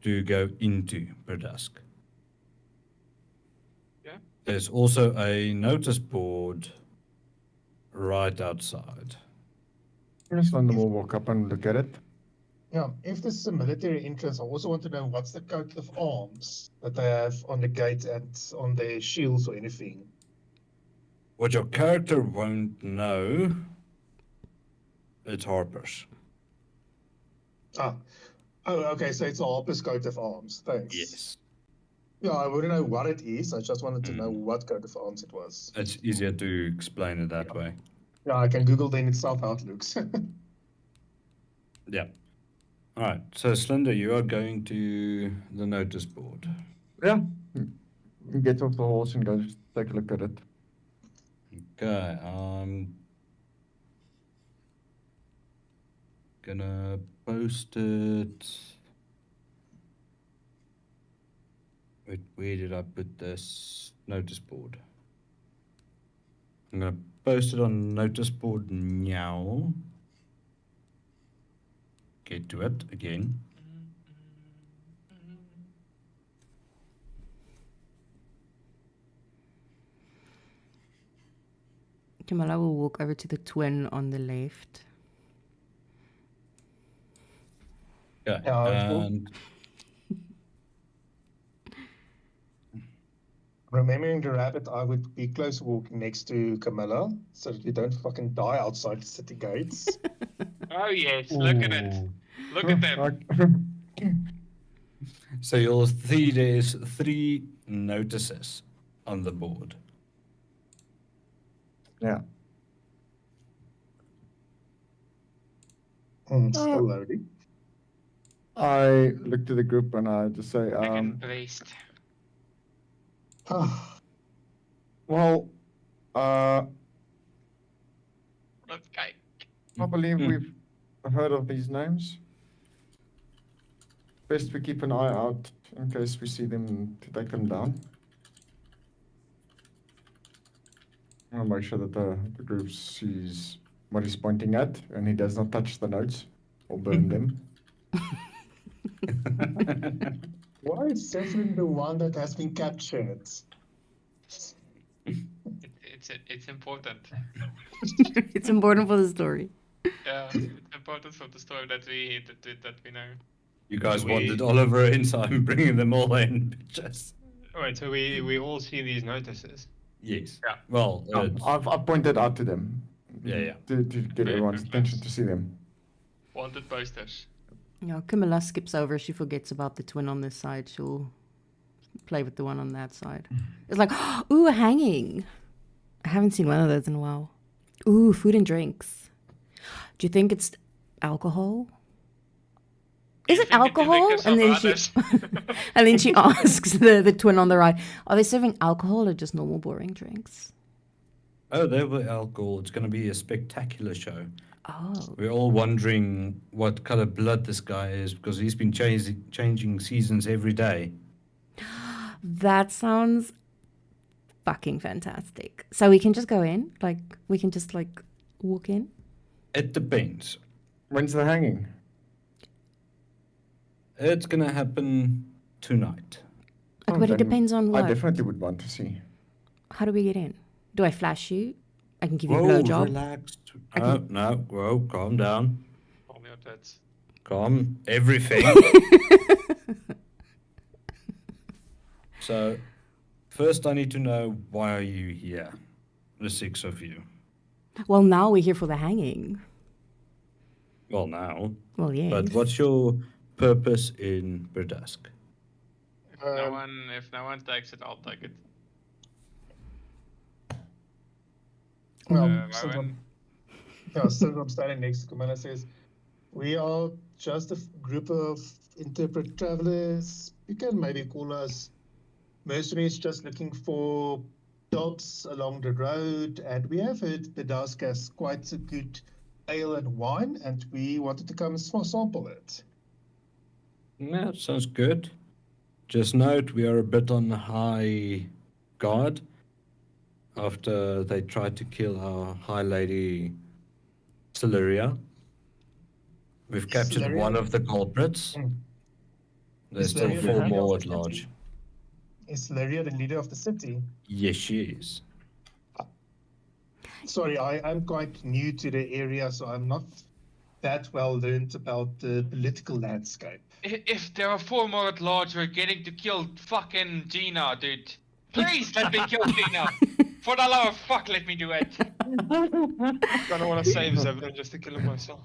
to go into Berdask. Yeah. There's also a notice board right outside. Slender will walk up and look at it. Yeah, if this is a military entrance, I also want to know what's the coat of arms that they have on the gate and on their shields or anything. What your character won't know, it's Harper's. Oh, okay, so it's a Harper's coat of arms. Thanks. Yes. Yeah, I wouldn't know what it is. I just wanted to know what coat of arms it was. It's easier to explain it that way. Yeah, I can Google then itself how it looks. Yeah. All right. So, Slender, you are going to the notice board. Yeah. Get off the horse and go take a look at it. Okay. Gonna post it. Wait, where did I put this notice board? I'm gonna post it on notice board now. Get to it again. Camilla will walk over to the twin on the left. Okay. Yeah, it's all- And Remembering the rabbit, I would be close walking next to Camilla so that you don't fucking die outside the city gates. Oh yes, look at it. Ooh. Look at them. so you'll see there's 3 notices on the board. Yeah. Still loading. I look to the group and I just say, Second placed. well, Let's go. I believe we've heard of these names. Best we keep an eye out in case we see them to take them down. I'll make sure that the group sees what he's pointing at and he does not touch the notes or burn them. Why is Zephyrin the one that has been captured? It's important. It's important for the story. Yeah, it's important for the story that we know. You guys We- wanted Oliver in, so I'm bringing them all in. Just Alright, so we all see these notices. yes. Yeah. Well, I've pointed out to them. Yeah. To get Okay, everyone's okay. attention to see them. Wanted posters. Yeah, Camilla skips over. She forgets about the twin on this side. She'll play with the one on that side. It's like, ooh, a hanging. I haven't seen one of those in a while. Ooh, food and drinks. Do you think it's alcohol? Is You it think the alcohol? liquors And of then she others? and then she asks the twin on the right, are they serving alcohol or just normal boring drinks? Oh, there were alcohol. It's going to be a spectacular show. Oh. We're all wondering what color blood this guy is because he's been changing seasons every day. That sounds fucking fantastic. So we can just go in? Like, we can just, like, walk in? It depends. When's the hanging? It's gonna happen tonight. Okay, Oh, but it then depends on what. I definitely would want to see. How do we get in? Do I flash you? I can give you a Whoa, blowjob. relax. No, whoa, calm down. Call me your tits. Calm, everything. So, first I need to know, why are you here? The 6 of you. Well, now we're here for the hanging. Well, now. Well, yes. But what's your purpose in Berdusk? If no one takes it, I'll take it. Well, Rowan? since I'm standing next to Camilla, says, we are just a group of interpret travelers. You can maybe call us mercenaries just looking for jobs along the road. And we have heard the Dusk has quite a good ale and wine, and we wanted to come and sample it. Yeah, sounds good. Just note, we are a bit on the high guard after they tried to kill our High Lady Celeria. We've captured Celeria? one of the culprits. Mm. There's Is still Celeria the 4 leader more of at the large. city? Is Laria the leader of the city? Yes, she is. Sorry, I'm quite new to the area, so I'm not that well learned about the political landscape. If there are 4 more at large, we're getting to kill fucking Gina, dude. Please let me kill Gina. For the love of fuck, let me do it. I don't want to save Zevran just to kill him myself.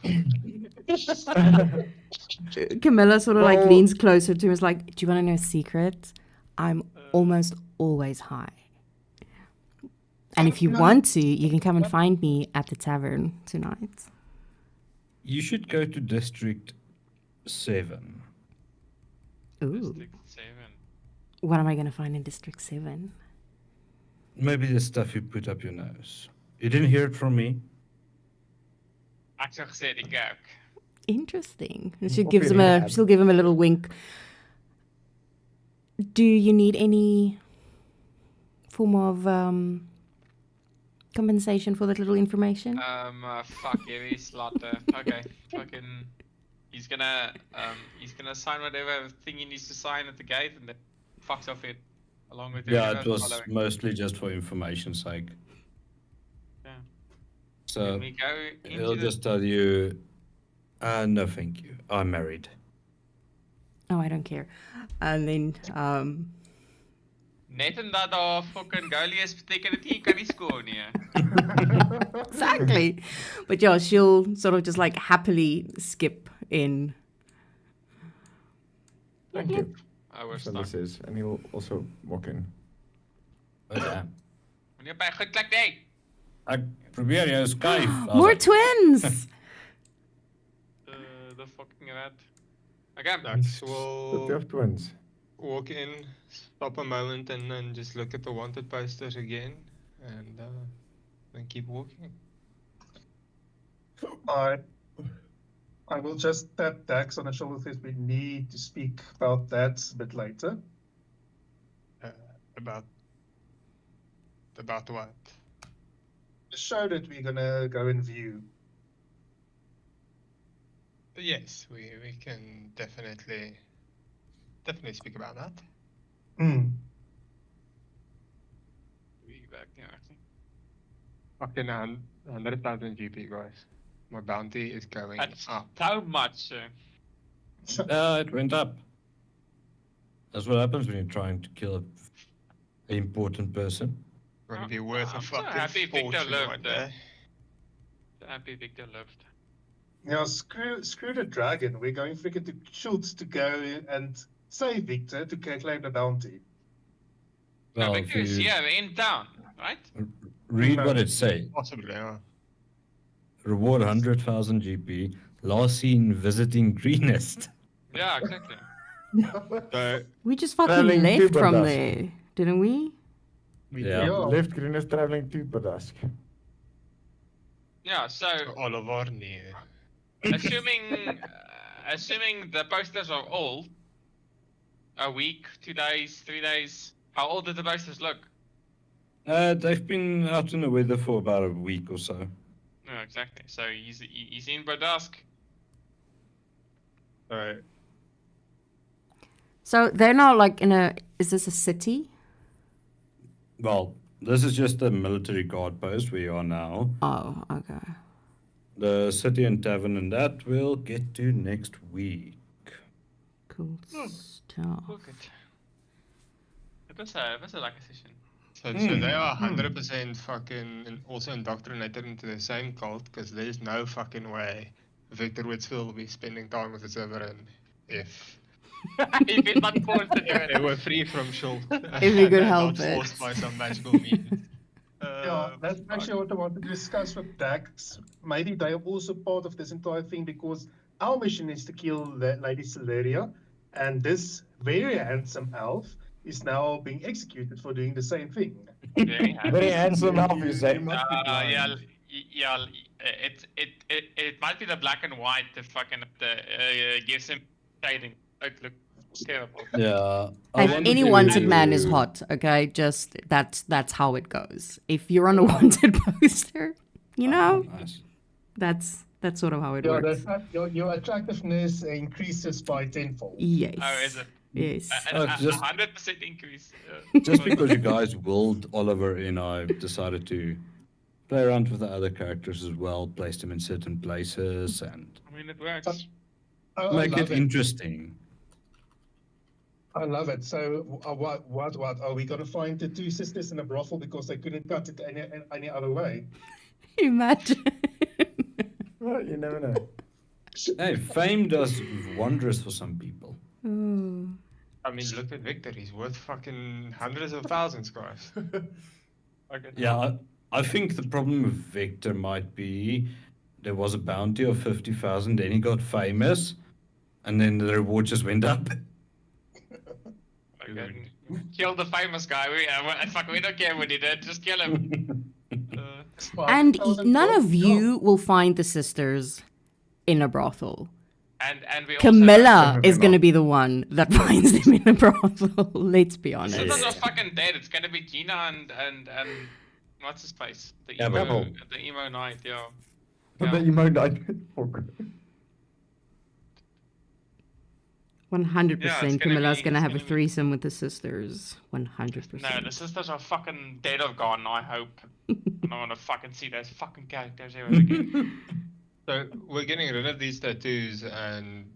Camilla sort of like Well- leans closer to him. Is like, do you want to know a secret? I'm almost always high. And if you want to, you can come and find me at the tavern tonight. You should go to District 7. Ooh. District 7. What am I going to find in District 7? Maybe the stuff you put up your nose. You didn't hear it from me? Ek sou gesê die kerk. Interesting. And she Op gives him hierdie a, lab. she'll give him a little wink. Do you need any form of compensation for that little information? Fuck heavy slaughter. Okay, fucking. He's gonna sign whatever thing he needs to sign at the gate and then fucks off it. Along with Yeah, whoever it was following. mostly just for information's sake. Yeah. So Can we go he'll into the just tell you, no thank you, I'm married. Oh, I don't care. And then, net omdat daar fucking goalie is beteken dit nie jy kan nie skoor nie. exactly. But yeah, she'll sort of just like happily skip in. Thank you. I was So stuck. this is, and he'll also walk in. Oh, damn. Wanneer by goed klik jy? Ek probeer jou skuif. More twins! The fucking rat. Okay. Dax But they will have twins. walk in, stop a moment, and then just look at the wanted posters again, and then keep walking. I will just tap Dax on the shoulder. Says we need to speak about that a bit later. About what? The show that we're gonna go and view. Yes, we can definitely speak about that. Hmm. We back here, I think. Fucking 100,000 GP, guys. My bounty is going That's up. so much. It went up. That's what happens when you're trying to kill an important person. Gonna be worth a I'm so fucking happy Victor fortune lived one there. day. Happy Victor lived. Now screw the dragon. We're going freaking to Schultz to go and save Victor to claim the bounty. No, Well, Victor if is you here in town, right? read what it says. Possibly, yeah. Reward 100,000 GP. Last seen visiting Greenest. Yeah, exactly. So, We just fucking Traveling to left from Bardas. there, didn't we? Yeah. Yeah. Left Green is traveling to Berdusk. Yeah, so Oliver, nee. assuming the posters are old, a week, 2 days, 3 days. How old did the posters look? They've been out in the weather for about a week or so. No, exactly. So he's in Berdusk. Alright. So they're not like in a. Is this a city? Well, this is just the military guard post we are now. Oh, okay. The city and tavern and that we'll get to next week. Cool stuff. Look it. It was a lucky session. So they are 100% fucking also indoctrinated into the same cult because there's no fucking way Victor would still be spending time with his Severin if If it's not forced to do they it. were free from Schultz. If we could and help not it. forced by some magical means. Yeah, that's actually what I want to discuss with Dax. Maybe they are also part of this entire thing because our mission is to kill Lady Celeria, and this very handsome elf is now being executed for doing the same thing. Very handsome elf, you say. must be blind. Yeah. It might be the black and white that fucking gives him shading. It looks terrible. Yeah. And wanted any to- wanted man is hot, okay? Just that's how it goes. If you're on a wanted poster, you know, Nice. that's sort of how it Yeah, works. your attractiveness increases by tenfold. Yes. Oh, is it? Yes. Just- 100% increase. Just because you guys willed Oliver in, I decided to play around with the other characters as well, place them in certain places, and I mean, it works. I make love it interesting. I love it. So, what? Are we gonna find the two sisters in a brothel because they couldn't cut it any other way? Imagine. Well, you never know. Hey, fame does wonders for some people. Oh. I mean, look at Victor. He's worth fucking hundreds of thousands, guys. Okay. Yeah, I think the problem with Victor might be there was a bounty of 50,000, then he got famous, and then the reward just went up. Okay. Kill the famous guy. We don't care what he did. Just kill him. And none of you will find the sisters in a brothel. And we also Camilla is going to be the one that finds them in a brothel. Let's be The honest. sisters are fucking dead. It's gonna be Gina and what's his face? The Yeah, emo, Purple. the emo knight. Yeah. But Yeah. then you might die. 100%. Yeah, it's Camilla's gonna going to be- have a it's gonna be- threesome with the sisters. 100%. No, the sisters are fucking dead or gone. I hope. I don't want to fucking see those fucking characters ever again. So we're getting rid of these tattoos and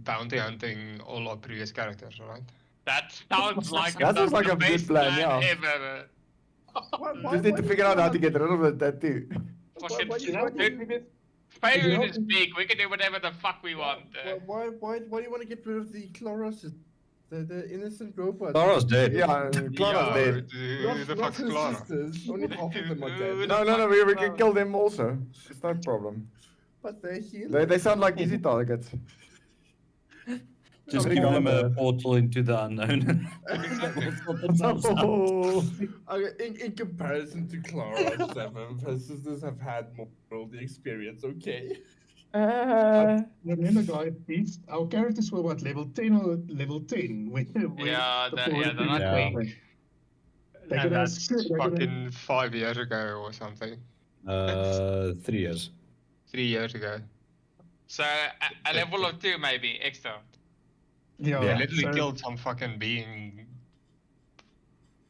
bounty hunting all our previous characters, right? That sounds like That sounds like the a good best plan, yeah. ever. Just need to figure out how to get rid of the tattoo. Fucking What- You know, dude, you Faerun know- is big. We can do whatever the fuck we want. Why do you want to get rid of the Chloros? The innocent robot? Clara's dead. Yeah, Clara's dead. Who the fuck's her Clara? sisters. Only half of them are dead. No, we can kill them also. It's no problem. But they're healing. They sound like easy targets. Just Pretty give them a bad. portal into the unknown. Oh. Okay, in comparison to Clara 7, her sisters have had more worldly experience, okay? Remember, guys, our characters were what, level 10 or level 10? Yeah, they're not Yeah. weak. They're And gonna that's screw- they're gonna- fucking 5 years ago or something. 3 years. 3 years ago. So a level of 2 maybe extra. Yeah, They literally so- killed some fucking being.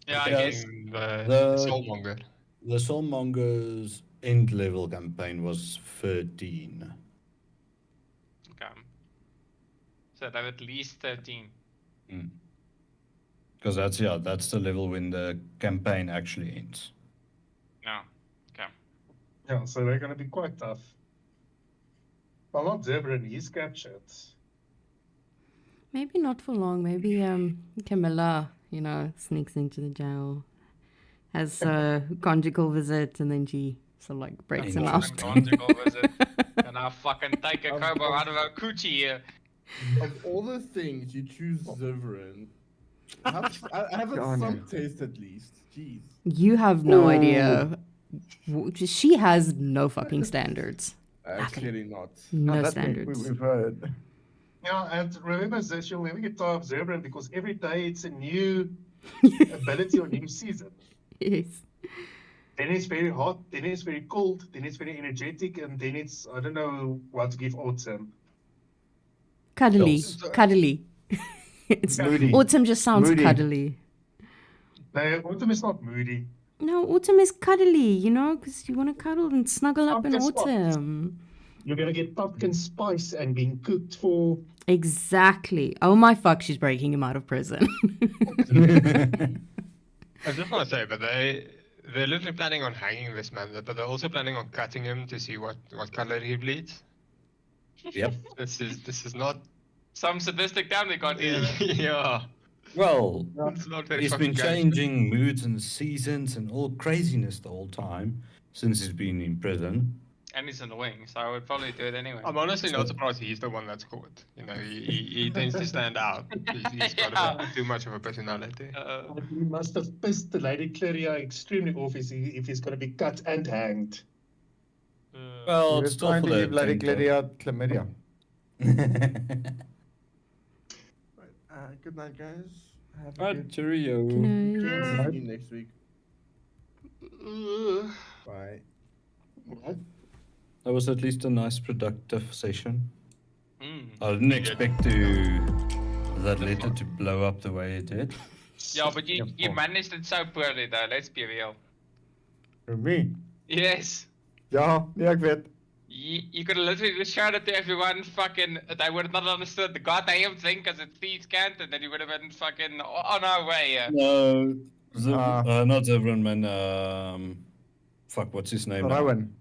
Yeah, I Yeah, guess. The soulmonger. The Soulmonger's end level campaign was 13. Okay. So they're at least 13. Because that's the level when the campaign actually ends. No. Okay. Yeah, so they're gonna be quite tough. Well, not Zebrin, he's captured. Maybe not for long. Maybe Camilla, sneaks into the jail, has a conjugal visit, and then she sort of like breaks him out. Fucking conjugal visit. And I fucking take a cobra out of a coochie here. Of all the things, you choose Zivrin. I have God, some yeah. taste at least. Jeez. You have no idea. She has no fucking standards. Actually not. No That standards. we've heard. Yeah, and remember, Zish, you'll never get tired of Zebrin because every day it's a new ability or new season. Yes. Then it's very hot, then it's very cold, then it's very energetic, and then it's, I don't know what to give autumn. Cuddly. Pills. Cuddly. It's Moody. autumn just sounds Moody. cuddly. No, autumn is not moody. No, autumn is cuddly, you know, because you want to cuddle and snuggle up in Pumpkin spice. autumn. You're gonna get pumpkin spice and being cooked for. Exactly. Oh my fuck, she's breaking him out of prison. I just want to say, but they're literally planning on hanging this man, but they're also planning on cutting him to see what color he bleeds. Yep. This is not. Some sadistic damn they got here. Yeah. Well, It's not very he's been fucking gangster. changing moods and seasons and all craziness the whole time since he's been in prison. And he's annoying, so I would probably do it anyway. I'm honestly not surprised he's the one that's caught. You know, he tends to stand out. He's got a bit too much of a personality. He must have pissed the Lady Claria extremely off if he's gonna be cut and hanged. Well, He it's was still trying for to the give Lady attempt, Claria chlamydia. Right, good night, guys. Have a though. good Cheerio. No. see you next week. Bye. That was at least a nice productive session. Mm. I didn't expect that letter to blow up the way it did. Yeah, but you managed it so poorly though, let's be real. For me? Yes. Ja, nee, ek weet. You could have literally just shouted to everyone, fucking, they would have not understood the goddamn thing because it's thieves can't, and then you would have been fucking on our way. No, Ah. not Zevran, man. Fuck, what's his name? now? Rowan.